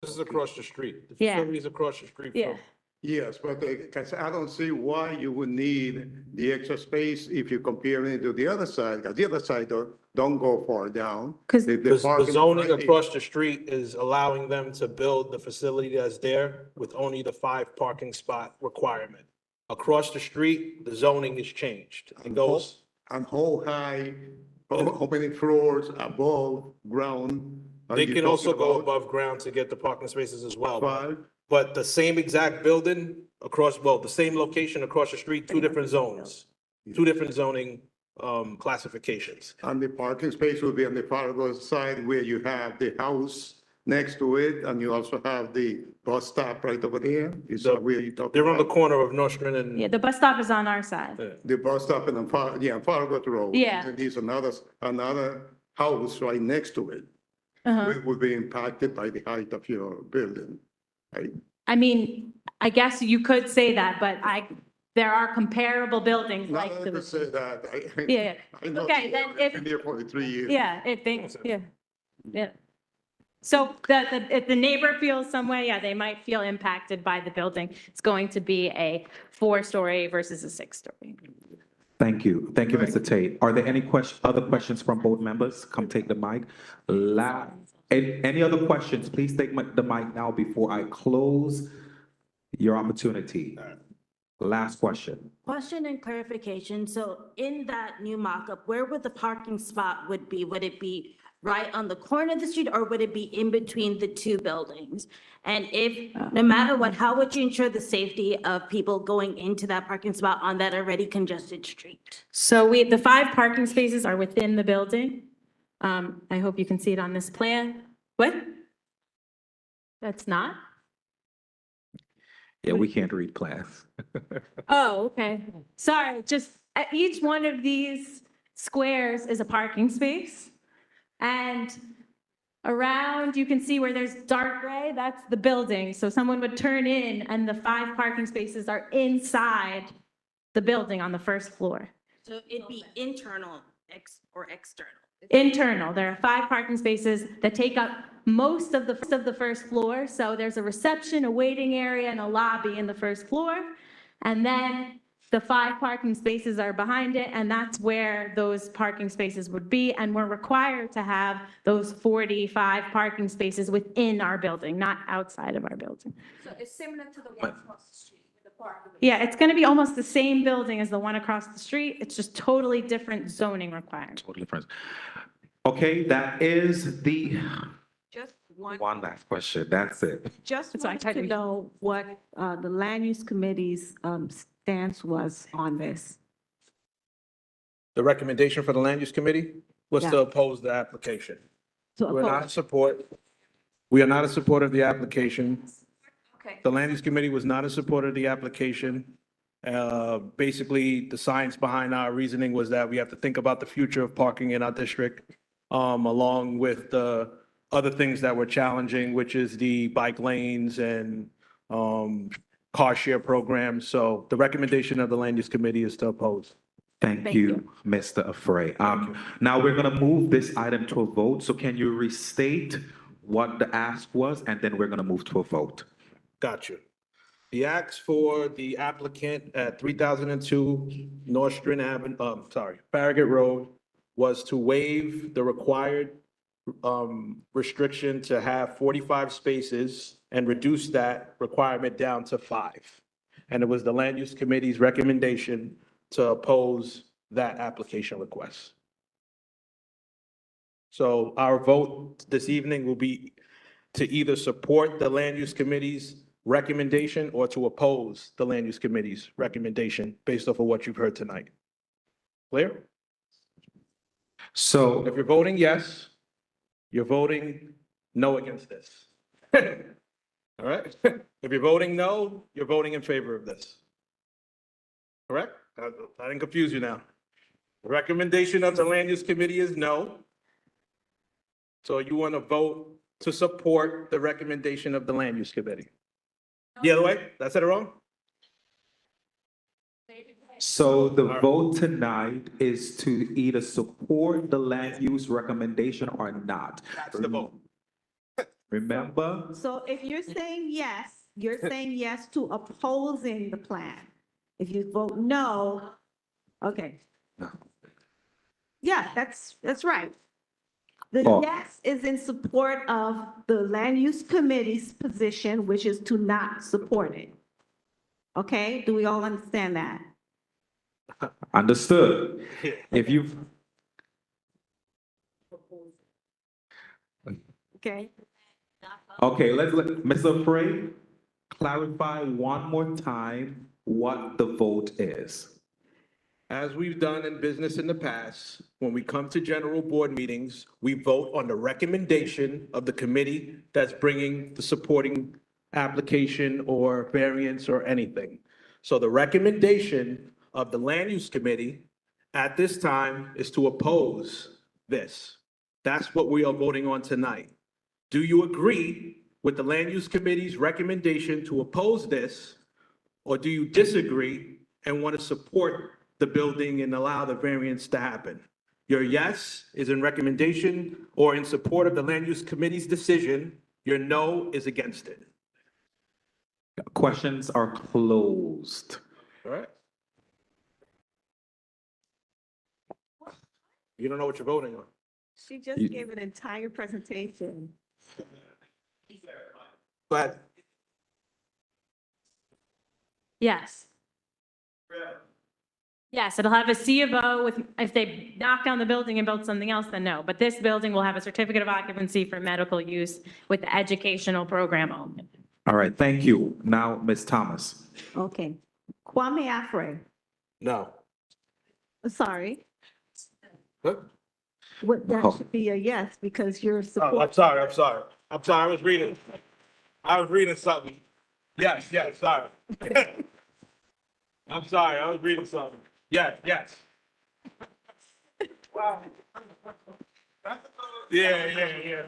This is across the street. The Yeah. facility's across the street Yeah. from. Yes, but because I don't see why you would need the extra space if you compare it to the other side, because the other side don't go far down. 'Cause The zoning across the street is allowing them to build the facility that's there with only the 5 parking spot requirement. Across the street, the zoning is changed. It goes, And how high, how many floors above ground? are they you can also talking go about? above ground to get the parking spaces as well. 5? But the same exact building across, well, the same location across the street, 2 different zones, 2 different zoning classifications. And the parking space will be on the Fargo side where you have the house next to it, and you also have the bus stop right over there. Is that where you talking They're on the about? corner of Nostrand and. Yeah, the bus stop is on our side. The bus stop and Fargo Road. Yeah. And there's another house right next to it. Uh-huh. It would be impacted by the height of your building, right? I mean, I guess you could say that, but there are comparable buildings Not like that I could say that. Yeah. I know. Okay, then I've been there for 3 years. Yeah, yeah. So if the neighbor feels some way, yeah, they might feel impacted by the building. It's going to be a 4-story versus a 6-story. Thank you. Thank you, Mr. Tate. Are there any other questions from board members? Come take the mic. Any other questions? Please take the mic now before I close your opportunity. Last question. Question and clarification. So in that new mock-up, where would the parking spot would be? Would it be right on the corner of the street or would it be in between the 2 buildings? And if, no matter what, how would you ensure the safety of people going into that parking spot on that already congested street? So the 5 parking spaces are within the building. I hope you can see it on this plan. What? That's not? Yeah, we can't read plans. Oh, okay. Sorry, just each one of these squares is a parking space. And around, you can see where there's dark gray, that's the building. So someone would turn in and the 5 parking spaces are inside the building on the first floor. So it'd be internal or external? Internal, there are 5 parking spaces that take up most of the first floor. So there's a reception, a waiting area, and a lobby in the first floor. And then the 5 parking spaces are behind it, and that's where those parking spaces would be. And we're required to have those 45 parking spaces within our building, not outside of our building. So it's similar to the one across the street with the parking. Yeah, it's going to be almost the same building as the one across the street. It's just totally different zoning requirements. Totally different. Okay, that is the Just one, one last question. That's it. just So I wanted tried to to know what the land use committee's stance was on this. The recommendation for the land use committee was to Yeah. oppose the application. To We're not oppose. in support. We are not in support of the application. Okay. The land use committee was not in support of the application. Basically, the science behind our reasoning was that we have to think about the future of parking in our district, along with the other things that were challenging, which is the bike lanes and car share programs. So the recommendation of the land use committee is to oppose. Thank you, Mr. Afray. Now we're gonna move this item to a vote. So can you restate what the ask was, and then we're gonna move to a vote? Got you. The ask for the applicant at 3002 Nostrand Avenue, Farragut Road, was to waive the required restriction to have 45 spaces and reduce that requirement down to 5. And it was the land use committee's recommendation to oppose that application request. So our vote this evening will be to either support the land use committee's recommendation or to oppose the Land Use Committee's recommendation based off of what you've heard tonight? Clear? So If you're voting yes, you're voting no against this. All right? If you're voting no, you're voting in favor of this. Correct? I didn't confuse you now. The recommendation of the Land Use Committee is no. So you want to vote to support the recommendation of the Land Use Committee? The other way? Did I said it wrong? So the vote tonight is to either support the land use recommendation or not. That's the vote. Remember? So if you're saying yes, you're saying yes to opposing the plan. If you vote no, okay. Yeah, that's right. The Oh. yes is in support of the land use committee's position, which is to not support it. Okay, do we all understand that? Understood. If you've, Okay. okay, let Mr. Frey clarify one more time what the vote is. As we've done in business in the past, when we come to general board meetings, we vote on the recommendation of the committee that's bringing the supporting application or variance or anything. So the recommendation of the Land Use Committee at this time is to oppose this. That's what we are voting on tonight. Do you agree with the Land Use Committee's recommendation to oppose this? Or do you disagree and want to support the building and allow the variance to happen? Your yes is in recommendation or in support of the Land Use Committee's decision. Your no is against it. Questions are closed. All right? You don't know what you're voting on. She just You- gave an entire presentation. But Yes. Yes, it'll have a C of O with, if they knock down the building and build something else, then no. But this building will have a certificate of occupancy for medical use with the educational program only. All right, thank you. Now, Ms. Thomas. Okay. Kwame Afre, no. sorry. Huh? What, Oh. that should be a yes, because you're Oh, supporting. I'm sorry. I was reading something. Yes, sorry. I'm sorry, I was reading something. Yes. Wow. Yeah.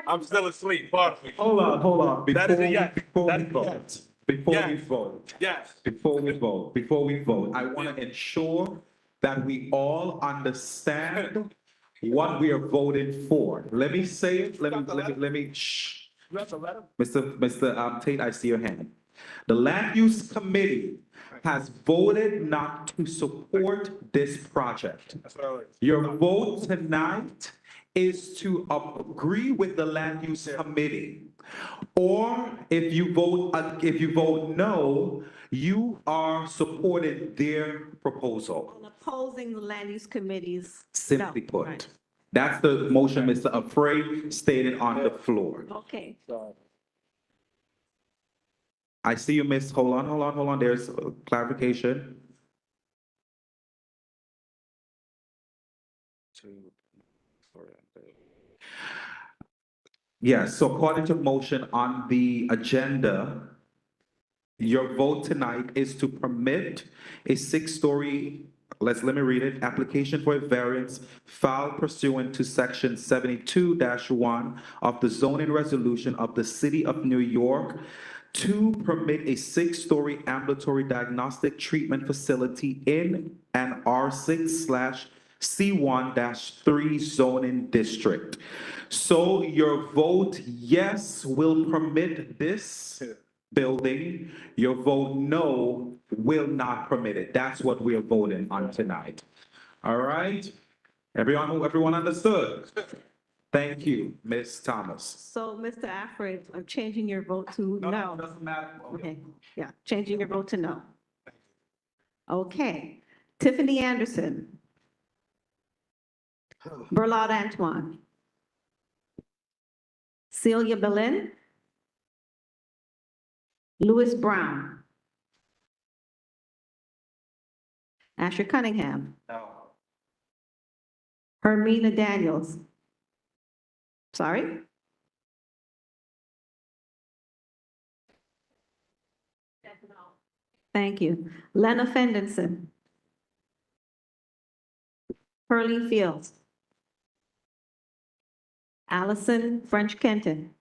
I'm still asleep, pardon me. Hold on. That is a yes. Before That we is a vote, yes. before we Yes. vote, Yes. before we vote, I want to ensure that we all understand what we are voting for. Let me say it, let me, shh. You have the letter? Mr. Tate, I see your hand. The Land Use Committee has voted not to support this project. That's what I was. Your vote tonight is to agree with the Land Use Committee. Or if you vote no, you are supporting their proposal. On opposing the land use committees. Simply No, put. right. That's the motion Mr. Afray stated on the floor. Okay. I see you, Miss. Hold on. There's clarification. Yes, so according to motion on the agenda, your vote tonight is to permit a six-story, let me read it, application for a variance filed pursuant to section 72-1 of the zoning resolution of the City of New York to permit a six-story ambulatory diagnostic treatment facility in an R6/C1-3 zoning district. So your vote yes will permit this building. Your vote no will not permit it. That's what we are voting on tonight. All right? Everyone understood? Thank you, Ms. Thomas. So, Mr. Afre, I'm changing your vote to no. Doesn't matter. Okay, yeah, changing your vote to no. Okay. Tiffany Anderson. Berlard Antoine. Celia Belen. Louis Brown. Asher Cunningham. No. Hermina Daniels. Sorry? Thank you. Lena Fenderson. Pearlie Fields. Allison French Kenton.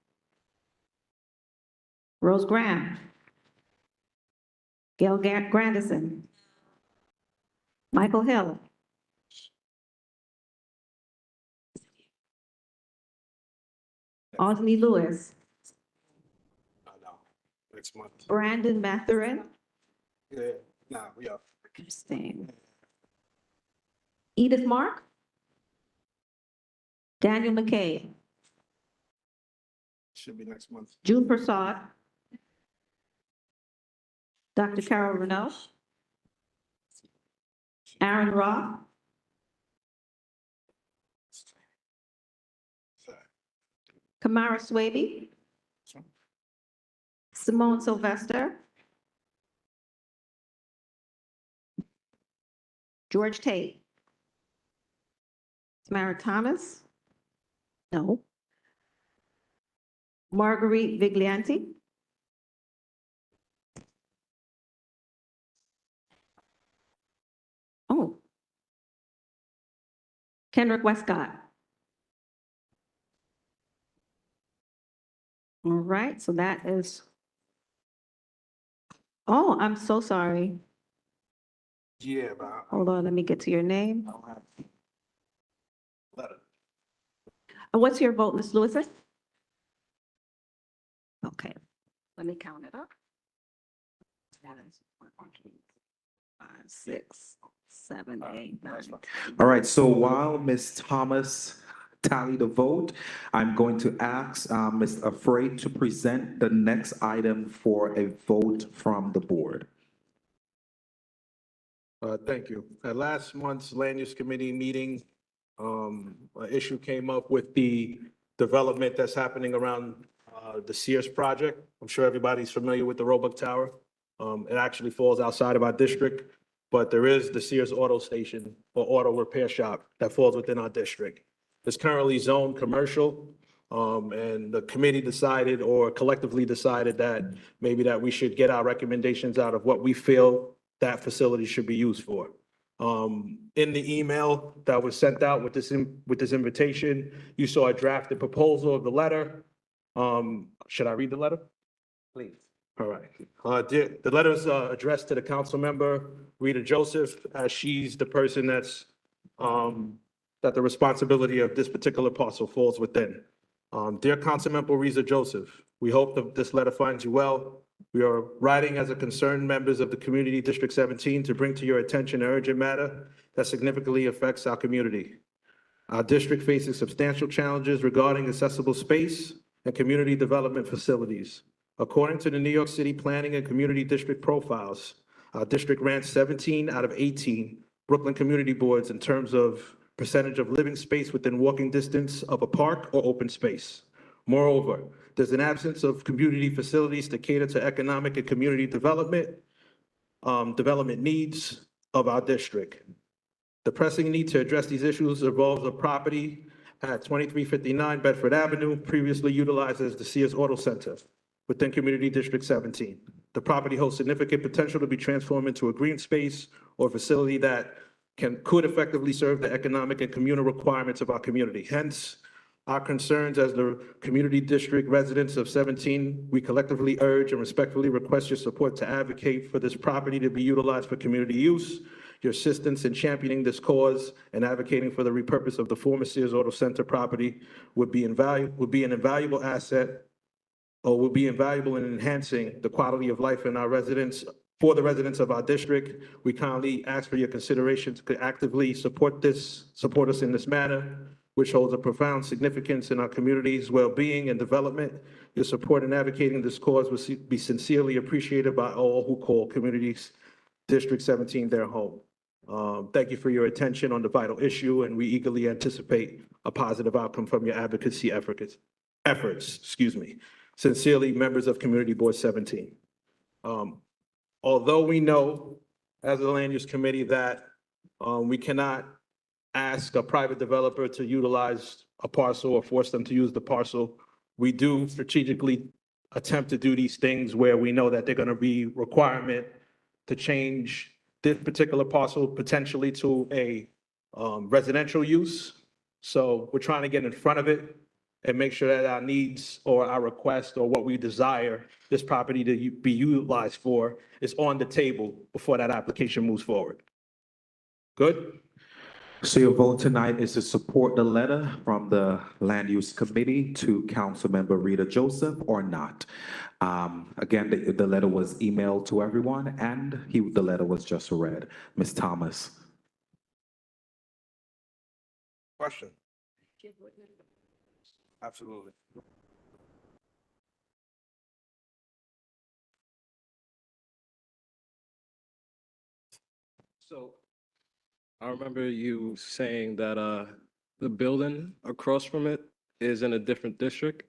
Rose Graham. Gail Grandison. Michael Hill. Audrey Lewis. Next month. Brandon Mathurin. Yeah, nah, we are. Abstain. Edith Mark. Daniel McKay. Should be next month. June Prasad. Dr. Carol Renaud. Aaron Roth. Kamara Swaby. Simone Sylvester. George Tate. Tamara Thomas. No. Marguerite Viglianti. Oh. Kendrick Westcott. All right, so that is. Oh, I'm so sorry. Yeah, but Hold on, let me get to your name. I don't have letter. What's your vote, Ms. Lewis? Okay, let me count it up. 5, 6, 7, 8, 9. All right, so while Ms. Thomas tally the vote, I'm going to ask Ms. Afraid to present the next item for a vote from the board. Thank you. At last month's Land Use Committee meeting, an issue came up with the development that's happening around the Sears project. I'm sure everybody's familiar with the Roebuck Tower. It actually falls outside of our district, but there is the Sears Auto Station or Auto Repair Shop that falls within our district. It's currently zoned commercial, and the committee decided or collectively decided that maybe that we should get our recommendations out of what we feel that facility should be used for. In the email that was sent out with this invitation, you saw a drafted proposal of the letter. Should I read the letter? Please. All right. The letter is addressed to the council member, Rita Joseph, as she's the person that's that the responsibility of this particular parcel falls within. Dear Councilmember Rita Joseph, we hope that this letter finds you well. We are writing as a concerned members of the Community District 17 to bring to your attention an urgent matter that significantly affects our community. Our district faces substantial challenges regarding accessible space and community development facilities. According to the New York City Planning and Community District profiles, our district ranks 17 out of 18 Brooklyn Community Boards in terms of percentage of living space within walking distance of a park or open space. Moreover, there's an absence of community facilities to cater to economic and community development needs of our district. The pressing need to address these issues involves a property at 2359 Bedford Avenue, previously utilized as the Sears Auto Center within Community District 17. The property holds significant potential to be transformed into a green space or facility that could effectively serve the economic and communal requirements of our community. Hence, our concerns as the Community District residents of 17, we collectively urge and respectfully request your support to advocate for this property to be utilized for community use. Your assistance in championing this cause and advocating for the repurpose of the former Sears Auto Center property would be an invaluable asset, or will be invaluable in enhancing the quality of life in our residents. For the residents of our district, we kindly ask for your consideration to actively support us in this manner, which holds a profound significance in our community's well-being and development. Your support in advocating this cause will be sincerely appreciated by all who call Communities District 17 their home. Thank you for your attention on the vital issue, and we eagerly anticipate a positive outcome from your advocacy efforts. Sincerely, members of Community Board 17. Although we know as a land use committee that we cannot ask a private developer to utilize a parcel or force them to use the parcel, we do strategically attempt to do these things where we know that they're going to be requirement to change this particular parcel potentially to a residential use. So we're trying to get in front of it and make sure that our needs or our request or what we desire this property to be utilized for is on the table before that application moves forward. Good? So your vote tonight is to support the letter from the Land Use Committee to Councilmember Rita Joseph or not? Again, the letter was emailed to everyone and the letter was just read. Ms. Thomas. Question? Absolutely. So I remember you saying that the building across from it is in a different district.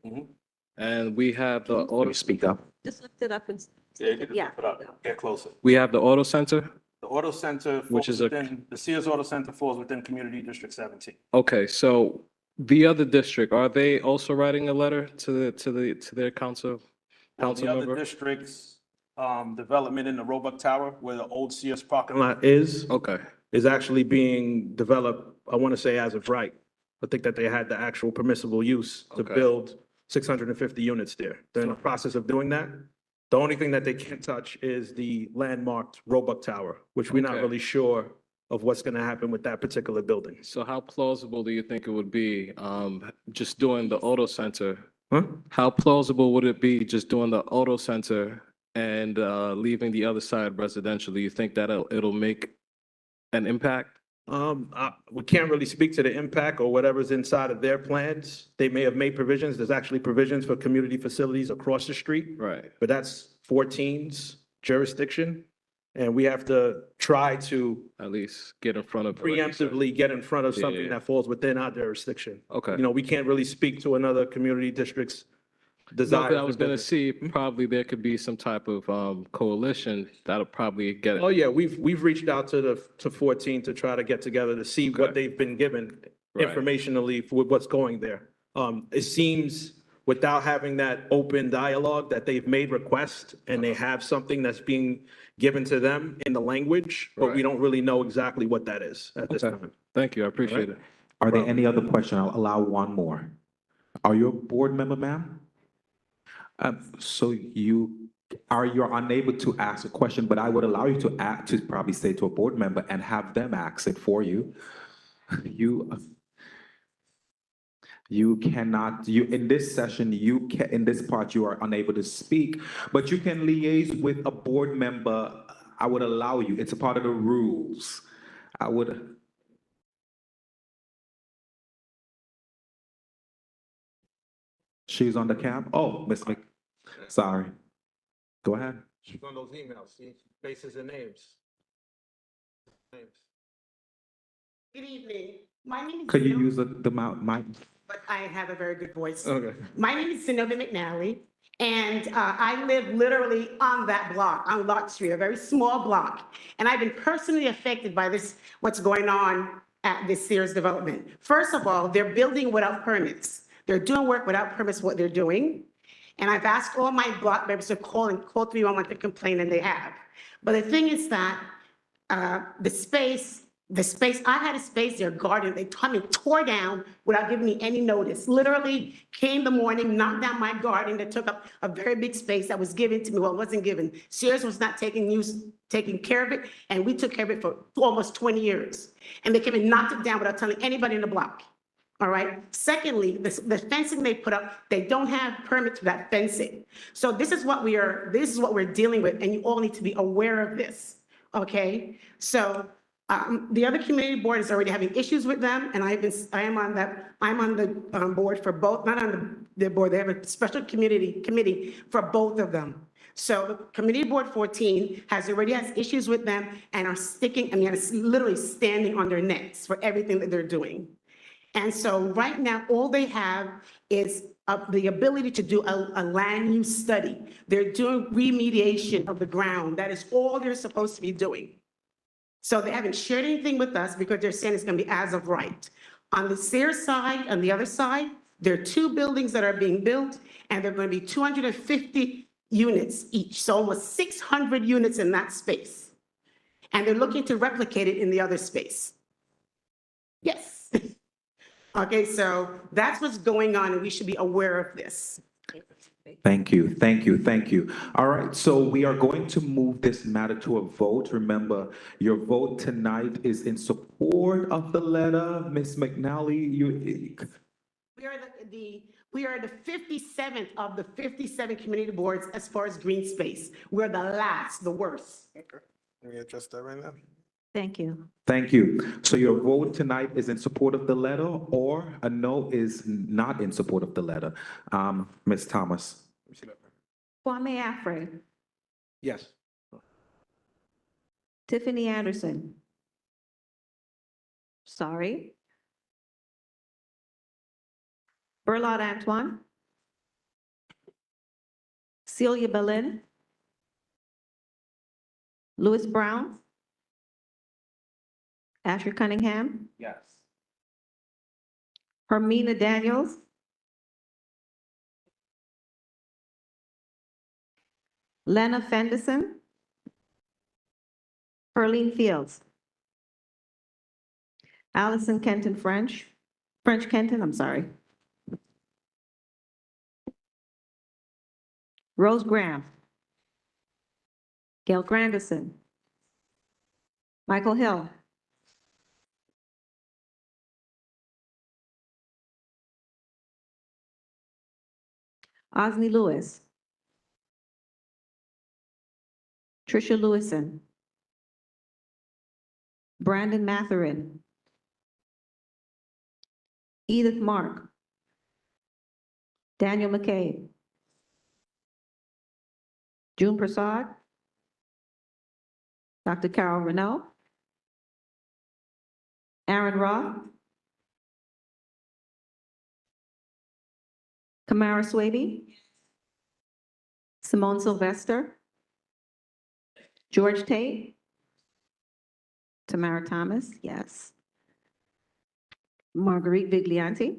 And we have the auto. Speak up. Just lift it up and. Yeah. Get closer. We have the auto center. The auto center Which falls is a- within, the Sears Auto Center falls within Community District 17. Okay, so the other district, are they also writing a letter to their council The other member? districts, development in the Roebuck Tower where the old Sears parking lot is. Okay. Is actually being developed, I want to say as of right. I think that they had the actual permissible use to Okay. build 650 units there. They're in the process of doing that. The only thing that they can't touch is the landmarked Roebuck Tower, which we're not Okay. really sure of what's going to happen with that particular building. So how plausible do you think it would be, just doing the auto center? Huh? How plausible would it be just doing the auto center and leaving the other side residential? Do you think that it'll make an impact? We can't really speak to the impact or whatever's inside of their plans. They may have made provisions. There's actually provisions for community facilities across the street. Right. But that's 14's jurisdiction. And we have to try to At least get in front of it, like you said. preemptively get in front of Yeah, something yeah. that falls within our jurisdiction. Okay. You know, we can't really speak to another community district's No, desire. but I was gonna see, probably there could be some type of coalition that'll probably get Oh, it. yeah, we've reached out to 14 to try to get together to see what they've been given Right. informationally for what's going there. It seems without having that open dialogue that they've made requests and they have something that's being given to them in the language, but we Right. don't really know exactly what that is at this Okay. time. Thank you, I appreciate it. Are there any other questions? I'll allow one more. Are you a board member, ma'am? So you're unable to ask a question, but I would allow you to probably say to a board member and have them ask it for you. You cannot, in this session, in this part, you are unable to speak, but you can liaise with a board member. I would allow you. It's a part of the rules. I would. She's on the cam? Oh, Miss Mc, sorry. Go ahead. She's on those emails, see, faces and names. Good evening. My name is. Could you Zenobia, use the mic? But I have a very good voice. Okay. My name is Zenobia McNally, and I live literally on that block, on Lot Street, a very small block. And I've been personally affected by this, what's going on at this Sears development. First of all, they're building without permits. They're doing work without permits, what they're doing. And I've asked all my block members to call 311 to complain, and they have. But the thing is that the space, I had a space there, garden, they tore down without giving me any notice. Literally came the morning, knocked down my garden that took up a very big space that was given to me. Well, it wasn't given. Sears was not taking care of it, and we took care of it for almost 20 years. And they came and knocked it down without telling anybody in the block. All right. Secondly, the fencing they put up, they don't have permits for that fencing. So this is what we're dealing with, and you all need to be aware of this. Okay. So the other community board is already having issues with them, and I'm on the board for both, not on the board, they have a special committee for both of them. So Committee Board 14 already has issues with them and are literally standing on their necks for everything that they're doing. And so right now, all they have is the ability to do a land use study. They're doing remediation of the ground. That is all they're supposed to be doing. So they haven't shared anything with us because they're saying it's going to be as of right. On the Sears side, on the other side, there are two buildings that are being built, and they're going to be 250 units each, so almost 600 units in that space. And they're looking to replicate it in the other space. Yes. Okay, so that's what's going on, and we should be aware of this. Thank you, thank you, thank you. All right, so we are going to move this matter to a vote. Remember, your vote tonight is in support of the letter. Ms. McNally, We are the 57th of the 57 community boards as far as green space. We're the last, the worst. Let me address that right now. Thank you. thank you. So your vote tonight is in support of the letter, or a no is not in support of the letter. Ms. Thomas? Kwame Afre, Yes. Tiffany Anderson. Sorry. Berlot Antoine. Celia Belen. Louis Brown. Asher Cunningham. Yes. Hermina Daniels. Lena Fenderson. Perlene Fields. Allison Kenton French Kenton, I'm sorry. Rose Graham. Gail Granderson. Michael Hill. Osney Lewis. Tricia Lewison. Brandon Matherin. Edith Mark. Daniel McCabe. June Prasad. Dr. Carol Renault. Aaron Roth. Kamara Swaby. Simone Sylvester. George Tate. Tamara Thomas, yes. Marguerite Viglianti.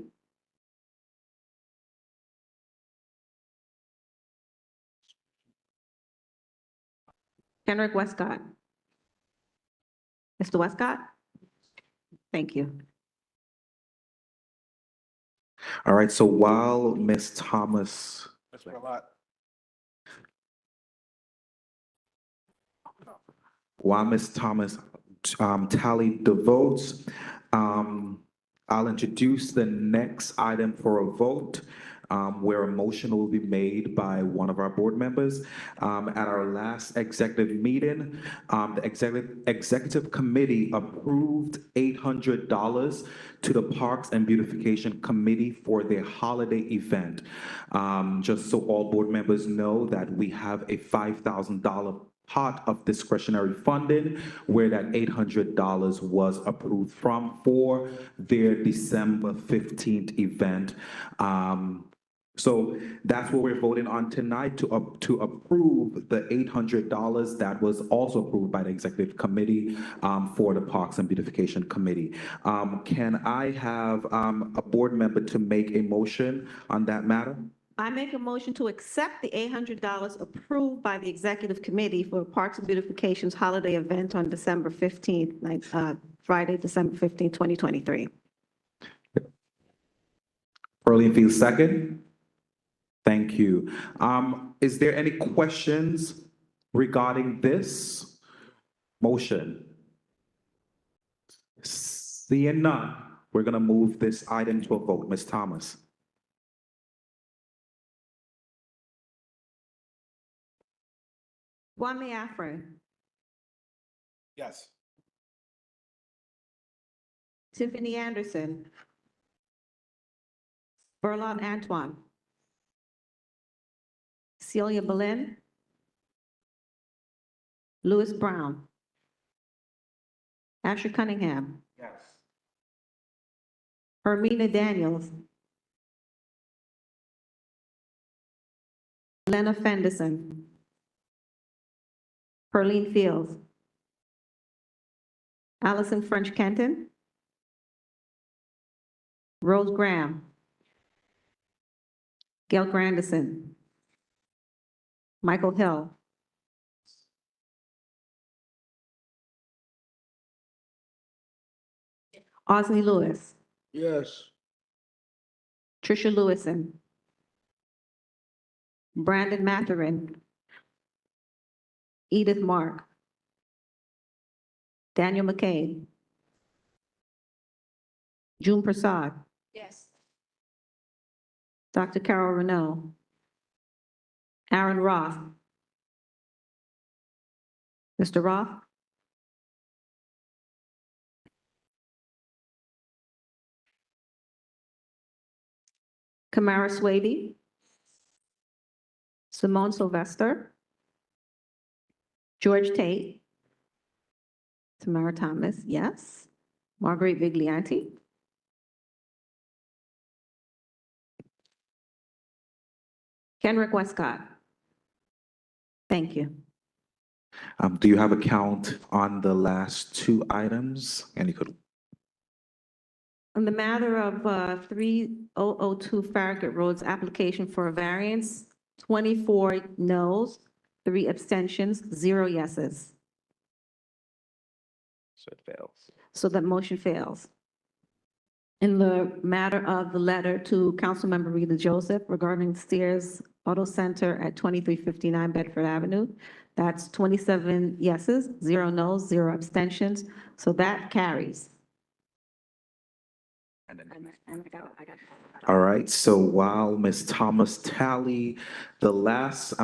Henrik Westcott. Mr. Westcott? Thank you. All right, so while Ms. Thomas, That's a lot. tallied the votes, I'll introduce the next item for a vote, where a motion will be made by one of our board members. At our last executive meeting, the executive committee approved $800 to the Parks and Beautification Committee for their holiday event. Just so all board members know that we have a $5,000 pot of discretionary funding where that $800 was approved from for their December 15th event. So that's what we're voting on tonight, to approve the $800 that was also approved by the executive committee for the Parks and Beautification Committee. Can I have a board member to make a motion on that matter? I make a motion to accept the $800 approved by the Executive Committee for Parks and Beautification's holiday event on December 15th, Friday, December 15th, 2023. Perlene Fields, second. Thank you. Is there any questions regarding this motion? Seeing none, we're going to move this item to a vote. Ms. Thomas. Kwame Afre. Yes. Tiffany Anderson. Berlon Antoine. Celia Belen. Louis Brown. Asher Cunningham. Yes. Hermina Daniels. Lena Fenderson. Perlene Fields. Allison French Kenton. Rose Graham. Gail Grandison. Michael Hill. Osney Lewis. Yes. Tricia Lewison. Brandon Matherin. Edith Mark. Daniel McCabe. June Prasad. Yes. Dr. Carol Renaud. Aaron Roth. Mr. Roth. Kamara Swady. Simone Sylvester. George Tate. Tamara Thomas, yes. Marguerite Viglianti. Kenrick Westcott. Thank you. Do you have a count on the last two items? And you could, On the matter of 3002 Farragut Road's application for a variance, 24 noes, 3 abstentions, 0 yeses. So it fails. So that motion fails. In the matter of the letter to Councilmember Rita Joseph regarding Sears Auto Center at 2359 Bedford Avenue, that's 27 yeses, 0 noes, 0 abstentions. So that carries. all right, so while Ms. Thomas tally the last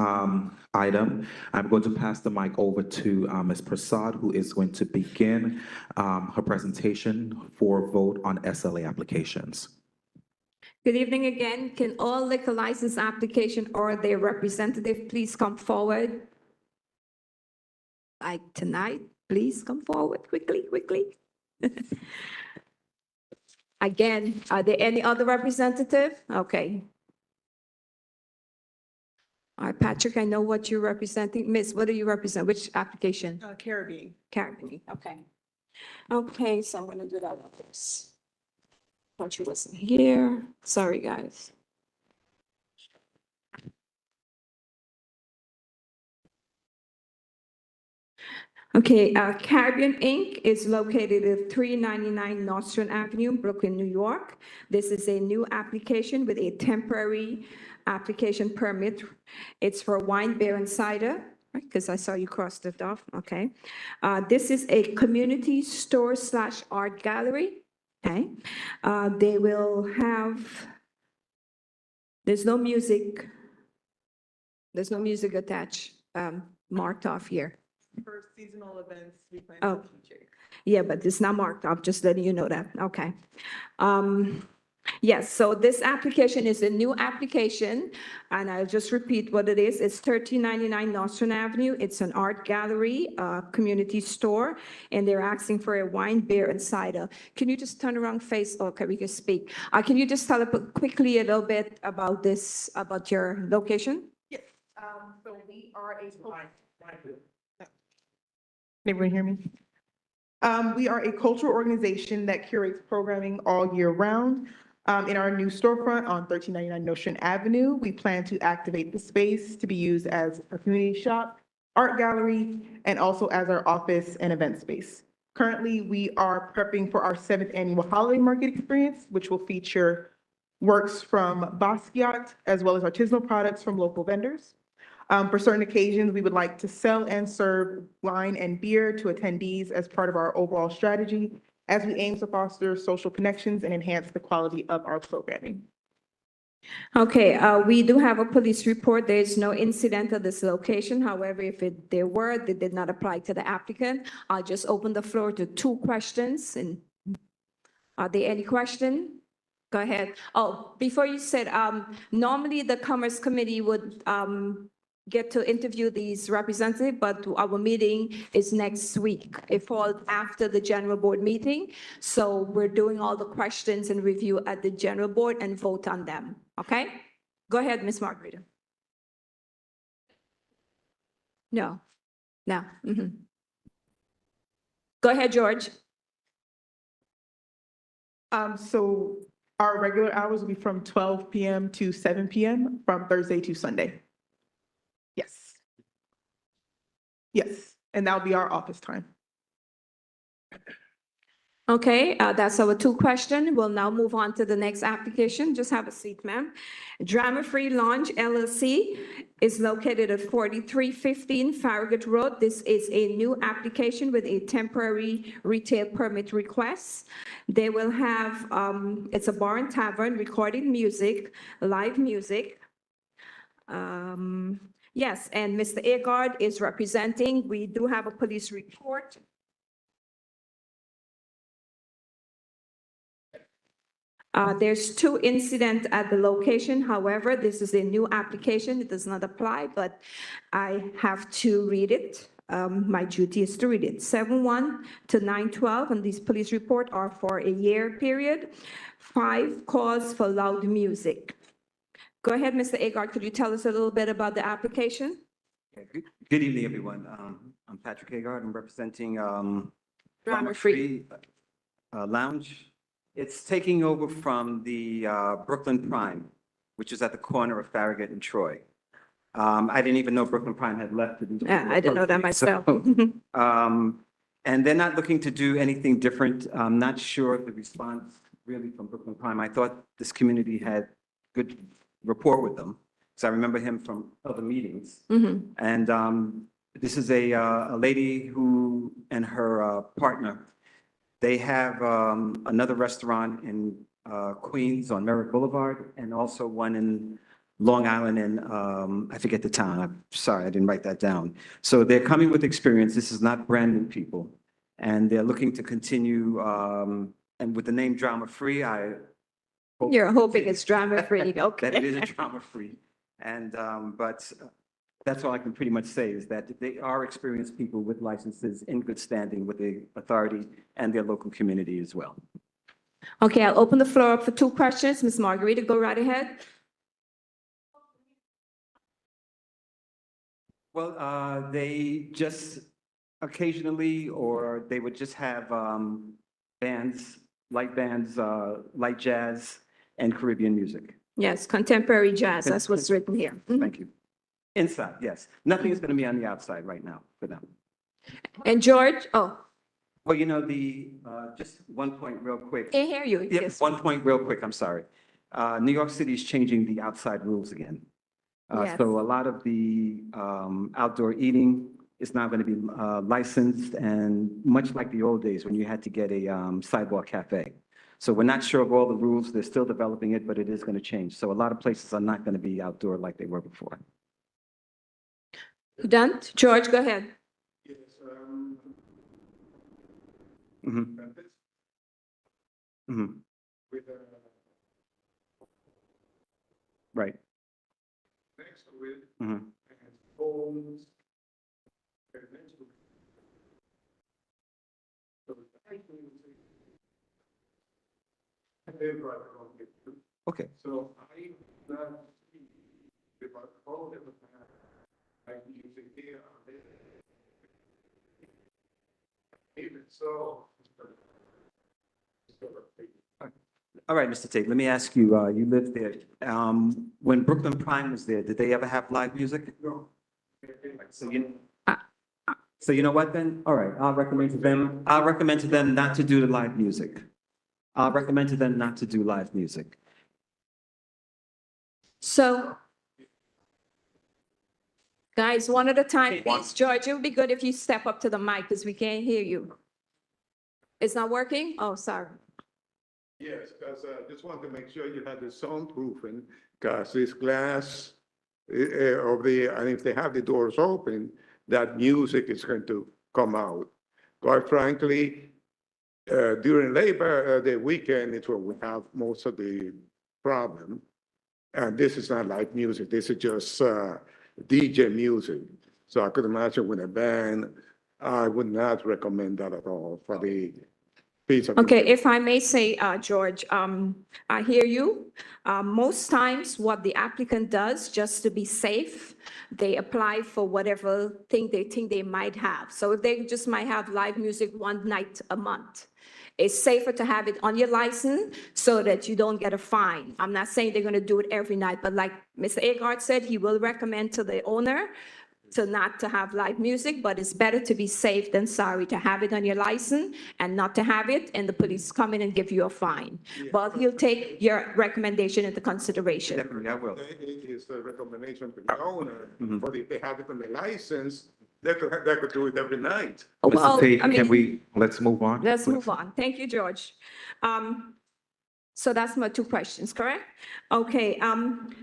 item, I'm going to pass the mic over to Ms. Prasad, who is going to begin her presentation for vote on SLA applications. Good evening again. Can all liquor license application or their representative please come forward? Like tonight, please come forward quickly. Again, are there any other representative? Okay. All right, Patrick, I know what you're representing. Miss, what do you represent? Which application? Caribbean. Caribbean, okay. Okay, so I'm gonna do that one first. Thought you wasn't here. Sorry, guys. Okay, Caribbean Inc. is located at 399 Nostrand Avenue, Brooklyn, New York. This is a new application with a temporary application permit. It's for wine, beer, and cider, right? Because I saw you crossed it off, okay. This is a community store / art gallery, okay. They will have, there's no music attached, marked off here. For seasonal events, we plan Oh. to DJ. Yeah, but it's not marked up, just letting you know that, okay. Yes, so this application is a new application, and I'll just repeat what it is. It's 1399 Nostrand Avenue. It's an art gallery, community store, and they're asking for a wine, beer, and cider. Can you just turn around, face, okay, we can speak. Can you just tell us quickly a little bit about this, about your location? Yes, so we are a. Can everyone hear me? We are a cultural organization that curates programming all year round. In our new storefront on 1399 Nostrand Avenue, we plan to activate the space to be used as a community shop, art gallery, and also as our office and event space. Currently, we are prepping for our 7th annual holiday market experience, which will feature works from Basquiat, as well as artisanal products from local vendors. For certain occasions, we would like to sell and serve wine and beer to attendees as part of our overall strategy, as we aim to foster social connections and enhance the quality of our programming. Okay, we do have a police report. There is no incident at this location. However, if there were, they did not apply to the applicant. I'll just open the floor to 2 questions. And are there any question? Go ahead. Oh, before you said, normally the Commerce Committee would get to interview these representatives, but our meeting is next week. It falls after the general board meeting. So we're doing all the questions and review at the general board and vote on them, okay? Go ahead, Ms. Margarita. No, no. Go ahead, George. So our regular hours will be from 12 PM to 7 PM from Thursday to Sunday. Yes. Yes, and that'll be our office time. Okay, that's our two question. We'll now move on to the next application. Just have a seat, ma'am. Drama Free Lounge LLC is located at 4315 Farragut Road. This is a new application with a temporary retail permit request. They will have, it's a bar and tavern, recording music, live music. Yes, and Mr. Agard is representing. We do have a police report. There's two incidents at the location. However, this is a new application. It does not apply, but I have to read it. My duty is to read it. 7/1 to 9/12, and these police report are for a year period. 5 calls for loud music. Go ahead, Mr. Agard. Could you tell us a little bit about the application? Good evening, everyone. I'm Patrick Agard. I'm representing Drama Free Lounge. It's taking over from the Brooklyn Prime, which is at the corner of Farragut and Troy. I didn't even know Brooklyn Prime had left. I didn't know that myself. And they're not looking to do anything different. I'm not sure of the response really from Brooklyn Prime. I thought this community had good rapport with them, because I remember him from other meetings. And this is a lady who and her partner, they have another restaurant in Queens on Merritt Boulevard, and also one in Long Island in, I forget the town. I'm sorry, I didn't write that down. So they're coming with experience. This is not brand new people. And they're looking to continue, and with the name Drama Free, You're hoping it's drama free, okay. that it is a drama free. And, but that's all I can pretty much say is that they are experienced people with licenses in good standing with the authority and their local community as well. Okay, I'll open the floor up for two questions. Ms. Margarita, go right ahead. Well, they just occasionally, or they would just have bands, light jazz and Caribbean music. Yes, contemporary jazz, that's what's written here. Thank you. Inside, yes. Nothing is going to be on the outside right now for them. And George, oh, Well, you know, just one point real quick. can't hear you. Yeah, Yes. one point real quick, I'm sorry. New York City is changing the outside rules again. Yes. So a lot of the outdoor eating is now going to be licensed, and much like the old days when you had to get a sidewalk cafe. So we're not sure of all the rules. They're still developing it, but it is going to change. So a lot of places are not going to be outdoor like they were before. You done? George, go ahead. Mhm. Mhm. Right. Next to it, Mhm. and homes. and next to it. So they're right around it too. Okay. So I not if I call them like music here or there. Even so. All right, Mr. Tate, let me ask you, you lived there. When Brooklyn Prime was there, did they ever have live music? No. So you know what then? All right, I'll recommend to them not to do the live music. I'll recommend to them not to do live music. So, guys, one at a time, please. George, it would be good if you step up to the mic because we can't hear you. It's not working? Oh, sorry. Yes, because I just want to make sure you had the soundproofing, because this glass of and if they have the doors open, that music is going to come out. Quite frankly, during Labor Day weekend, it's when we have most of the problem. And this is not like music, this is just DJ music. So I could imagine with a band, I would not recommend that at all for the Please. Okay, if I may say, George, I hear you. Most times what the applicant does, just to be safe, they apply for whatever thing they think they might have. So if they just might have live music one night a month, it's safer to have it on your license so that you don't get a fine. I'm not saying they're gonna do it every night, but like Mr. Agard said, he will recommend to the owner to not to have live music, but it's better to be safe than sorry to have it on your license and not to have it, and the police come in and give you a fine. But he'll take your recommendation into consideration. Definitely, I will. It is a recommendation to the owner, but if they have it on the license, they could do it every night. Well, Mr. Tate, I can mean, let's move on? let's move on. Thank you, George. So that's my two questions, correct? Okay,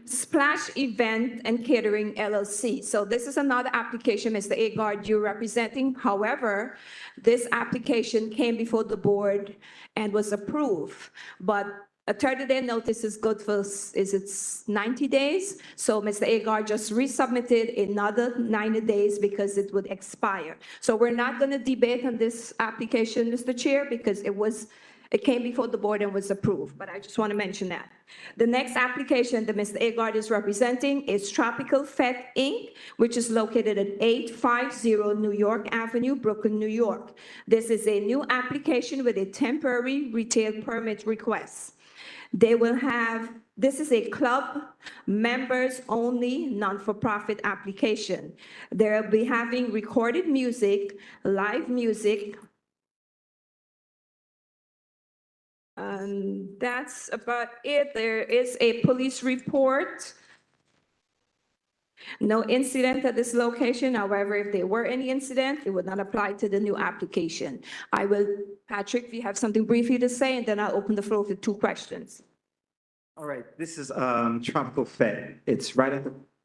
Splash Event and Catering LLC. So this is another application, Mr. Agard, you're representing. However, this application came before the board and was approved. But a 30-day notice is good for, is it 90 days? So Mr. Agard just resubmitted another 90 days because it would expire. So we're not going to debate on this application, Mr. Chair, because it came before the board and was approved, but I just want to mention that. The next application that Mr. Agard is representing is Tropical Fete Inc., which is located at 850 New York Avenue, Brooklyn, New York. This is a new application with a temporary retail permit request. They will have, this is a club members only non-for-profit application. They'll be having recorded music, live music, that's about it. There is a police report. No incident at this location. However, if there were any incident, it would not apply to the new application. Patrick, if you have something briefly to say, and then I'll open the floor for two questions. All right, this is Tropical Fete. It's right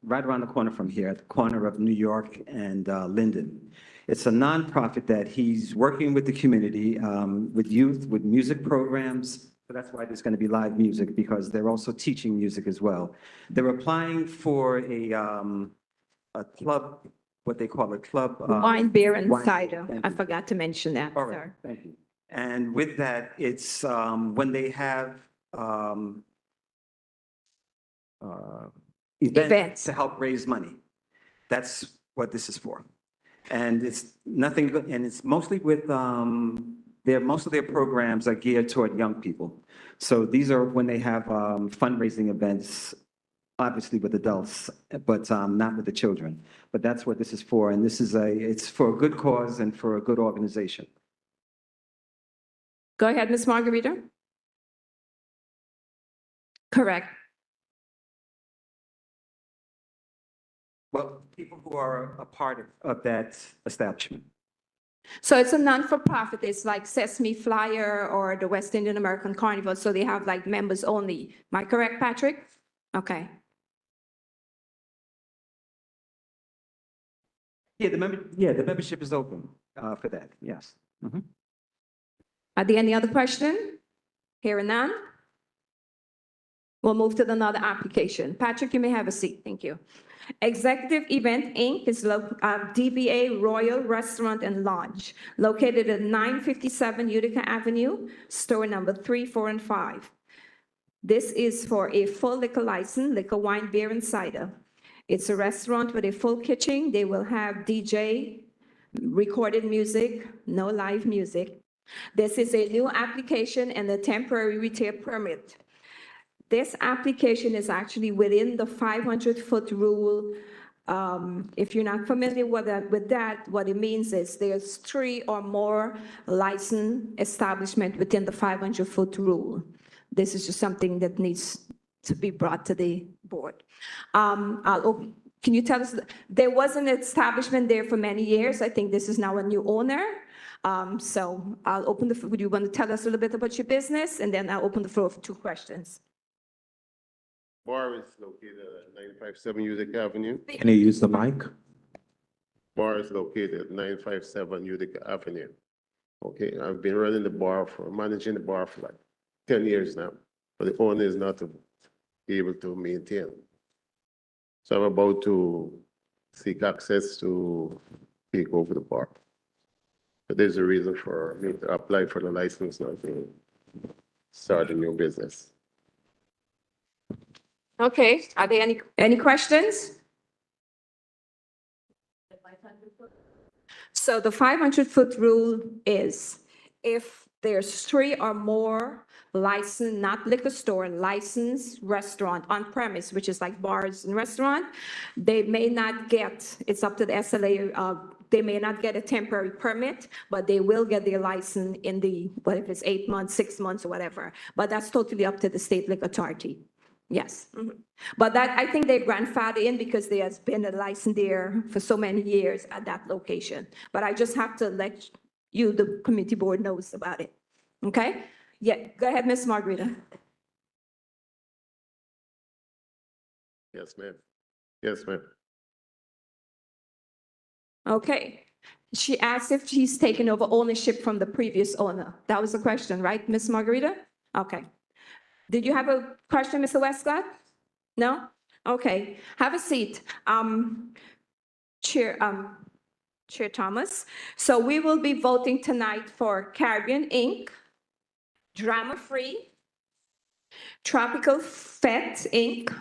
around the corner from here, at the corner of New York and Linden. It's a nonprofit that he's working with the community, with youth, with music programs. So that's why there's going to be live music, because they're also teaching music as well. They're applying for a club, what they call a club. Wine, beer, and wine- cider. Thank I you. forgot to mention that, All right, sir. thank you. And with that, it's when they have events to help raise money. That's what this is for. And it's nothing, and it's mostly with, most of their programs are geared toward young people. So these are when they have fundraising events, obviously with adults, but not with the children. But that's what this is for. And this is it's for a good cause and for a good organization. Go ahead, Ms. Margarita. Correct. Well, people who are a part of that establishment. So it's a non-for-profit. It's like Sesame Flyer or the West Indian American Carnival. So they have like members only. Am I correct, Patrick? Okay. Yeah, the membership is open for that, yes. Mhm. Are there any other question? Hearing none? We'll move to another application. Patrick, you may have a seat. Thank you. Executive Event Inc. is DBA Royal Restaurant and Lodge, located at 957 Utica Avenue, store number 3, 4, and 5. This is for a full liquor license, liquor, wine, beer, and cider. It's a restaurant with a full kitchen. They will have DJ, recorded music, no live music. This is a new application and a temporary retail permit. This application is actually within the 500-foot rule. If you're not familiar with that, what it means is there's 3 or more licensed establishment within the 500-foot rule. This is just something that needs to be brought to the board. Can you tell us, there was an establishment there for many years. I think this is now a new owner. So I'll open the, would you want to tell us a little bit about your business? And then I'll open the floor for 2 questions. Bar is located at 957 Utica Avenue. Can you use the mic? Bar is located at 957 Utica Avenue. Okay, I've been running the bar managing the bar for like 10 years now, but the owner is not able to maintain. So I'm about to seek access to take over the bar. But there's a reason for me to apply for the license, not to start a new business. Okay, are there any questions? So the 500-foot rule is if there's 3 or more licensed, not liquor store, licensed restaurant on premise, which is like bars and restaurant, they may not get, it's up to the SLA, they may not get a temporary permit, but they will get their license in the, what if it's 8 months, 6 months, or whatever. But that's totally up to the state liquor authority. Yes. But that, I think they grandfather in because there has been a license there for so many years at that location. But I just have to let you, the committee board, knows about it. Okay? Yeah, go ahead, Ms. Margarita. Yes, ma'am. Yes, ma'am. Okay. She asked if she's taken over ownership from the previous owner. That was the question, right, Ms. Margarita? Okay. Did you have a question, Mr. Westcott? No? Okay, have a seat. Chair Thomas. So we will be voting tonight for Caribbean Inc., Drama Free, Tropical Fete Inc.,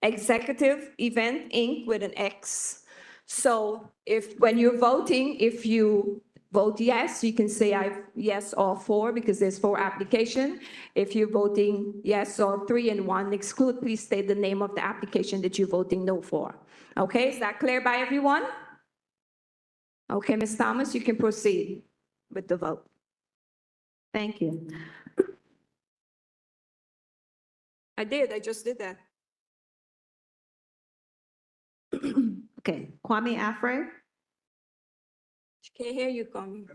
Executive Event Inc. with an X. So when you're voting, if you vote yes, you can say yes all 4 because there's 4 applications. If you're voting yes or 3 and 1 exclude, please state the name of the application that you're voting no for. Okay, is that clear by everyone? Okay, Ms. Thomas, you can proceed with the vote. Thank you. I just did that. Okay, Kwame Afre, Can't hear you, Kwame.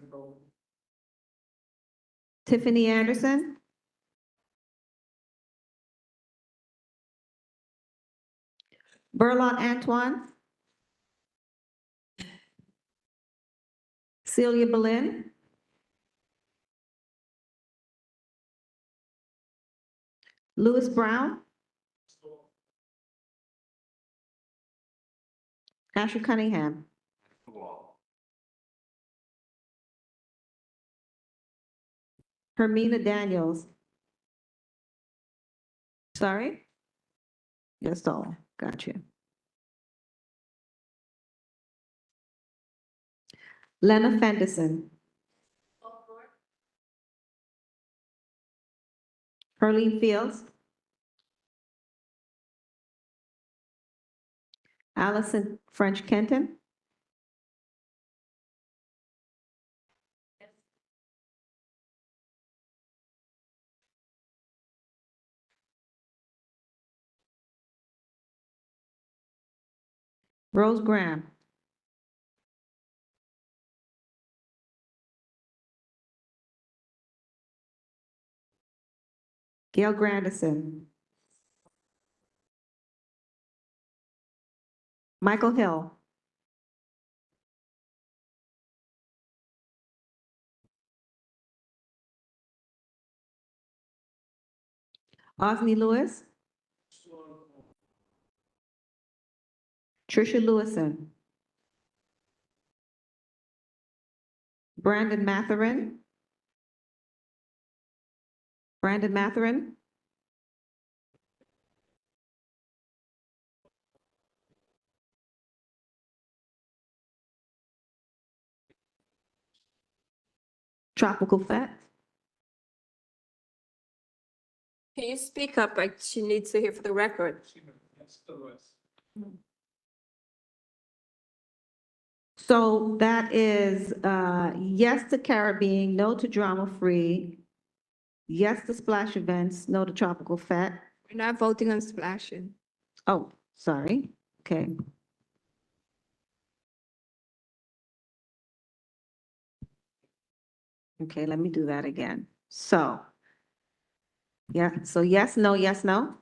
Tiffany Anderson, Burlot Antoine, Celia Boleyn, Louis Brown, Ashley Cunningham, Hermina Daniels. Sorry? Yes, all. Got you. Lena Fenderson. Herlene Fields. Allison French Kenton. Rose Graham. Gail Grandison. Michael Hill. Osney Lewis. Tricia Lewison. Brandon Matherin. Brandon Matherin. Tropical Fat. Can you speak up? She needs to hear for the record. So that is yes to Caribbean, no to Drama Free, yes to Splash Events, no to Tropical Fat. We're not voting on splashing. Oh, sorry. Okay. Okay, let me do that again. So, yeah, so yes, no, yes, no?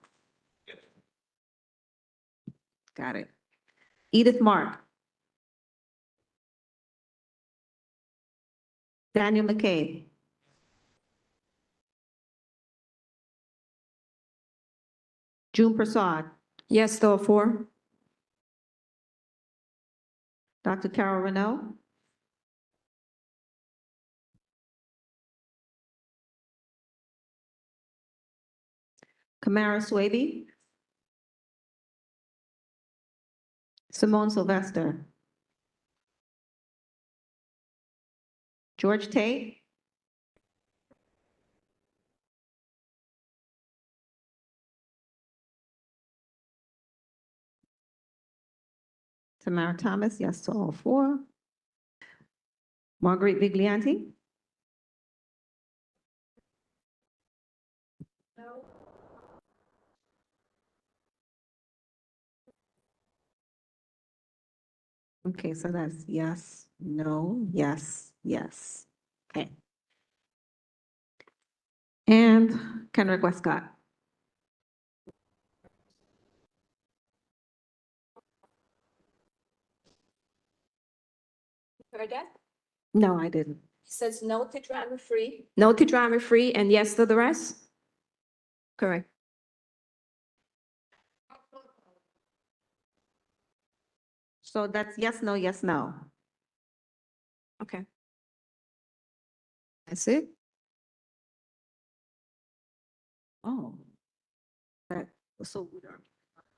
Got it. Edith Mark. Daniel McCabe. June Prasad. Yes, to all 4. Dr. Carol Renault. Kamara Swaby. Simone Sylvester. George Tate. Tamara Thomas, yes to all four. Marguerite Viglianti. Okay, so that's yes, no, yes, yes. Okay. And Kendrick Westcott. Heard that? No, I didn't. Says no to drama-free. No to drama-free and yes to the rest? Correct. So that's yes, no, yes, no. Okay. That's it? Oh. That, so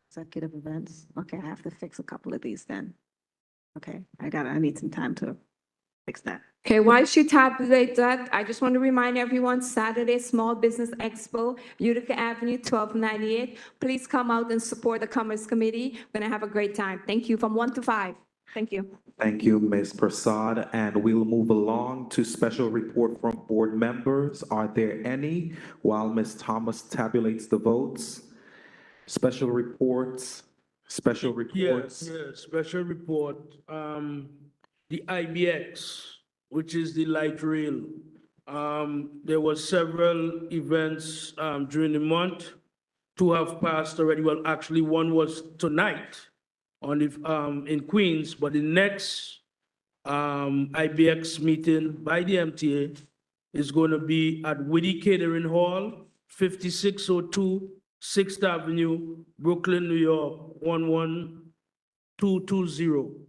executive events. Okay, I have to fix a couple of these then. Okay, I need some time to fix that. Okay, while she tabulates that, I just want to remind everyone, Saturday, Small Business Expo, Utica Avenue, 1298. Please come out and support the Commerce Committee. We're gonna have a great time. Thank you, from 1 to 5. Thank you. Thank you, Ms. Prasad, and we'll move along to special report from board members. Are there any? While Ms. Thomas tabulates the votes. Special reports, special reports. Yeah, special report. The IBX, which is the light rail. There were several events during the month. 2 have passed already. Well, actually, one was tonight on the in Queens, but the next IBX meeting by the MTA is going to be at Whitty Catering Hall, 5602 6th Avenue, Brooklyn, New York, 11220.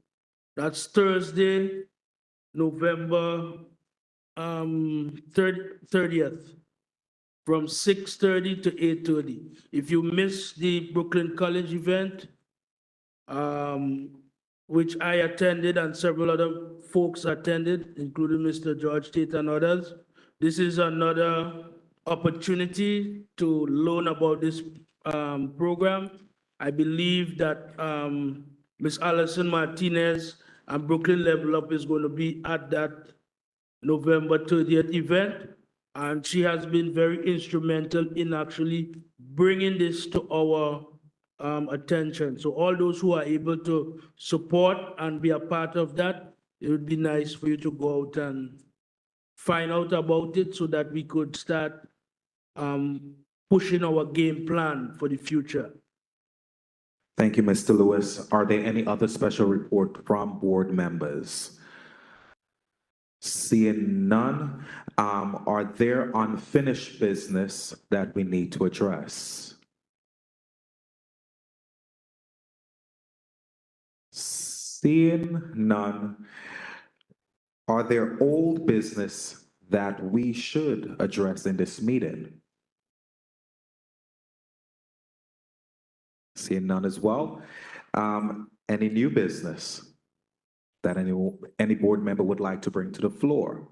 That's Thursday, November 30th, from 6:30 to 8:30. If you miss the Brooklyn College event, which I attended and several other folks attended, including Mr. George Tate and others, this is another opportunity to learn about this program. I believe that Ms. Allison Martinez and Brooklyn Level Up is going to be at that November 30th event. And she has been very instrumental in actually bringing this to our attention. So all those who are able to support and be a part of that, it would be nice for you to go out and find out about it so that we could start pushing our game plan for the future. Thank you, Mr. Lewis. Are there any other special report from board members? Seeing none, are there unfinished business that we need to address? Seeing none, are there old business that we should address in this meeting? Seeing none as well. Any new business that any board member would like to bring to the floor?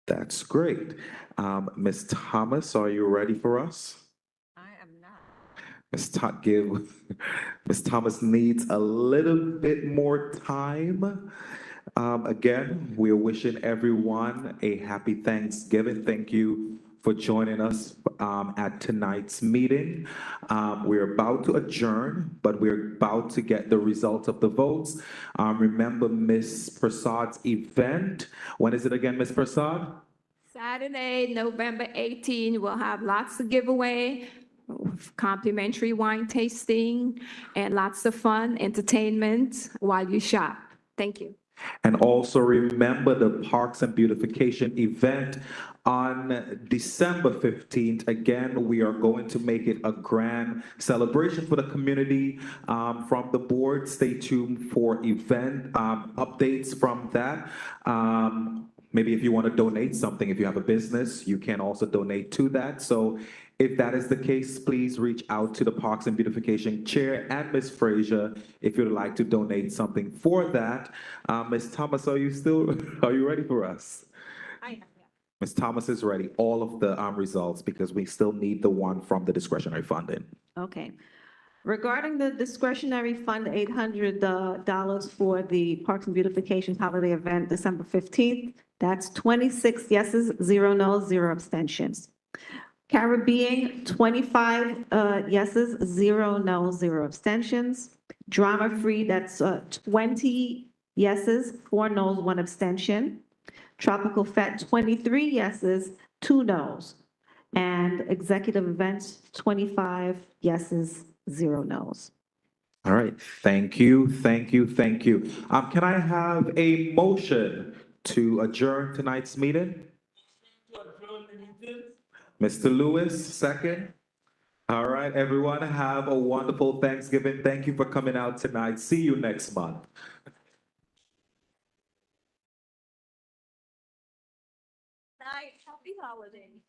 That's great. Ms. Thomas, are you ready for us? I am not. Ms. Thomas needs a little bit more time. Again, we're wishing everyone a happy Thanksgiving. Thank you for joining us at tonight's meeting. We're about to adjourn, but we're about to get the results of the votes. Remember Ms. Prasad's event. When is it again, Ms. Prasad? Saturday, November 18, we'll have lots of giveaway, complimentary wine tasting, and lots of fun, entertainment while you shop. Thank you. And also remember the Parks and Beautification event on December 15th. Again, we are going to make it a grand celebration for the community. From the board, stay tuned for event updates from that. maybe if you want to donate something, if you have a business, you can also donate to that. So if that is the case, please reach out to the Parks and Beautification Chair and Ms. Frazier if you'd like to donate something for that. Ms. Thomas, are you ready for us? I am. Ms. Thomas is ready, all of the results, because we still need the one from the discretionary funding. Okay. Regarding the discretionary fund, $800 for the Parks and Beautification Holiday Event, December 15th, that's 26 yeses, 0 noes, 0 abstentions. Caribbean, 25 yeses, 0 noes, 0 abstentions. Drama Free, that's 20 yeses, 4 noes, 1 abstention. Tropical Fete, 23 yeses, 2 noes. And Executive Events, 25 yeses, 0 noes. All right, thank you, thank you, thank you. Can I have a motion to adjourn tonight's meeting? Mr. Lewis, second. All right, everyone, have a wonderful Thanksgiving. Thank you for coming out tonight. See you next month. Night, happy holidays.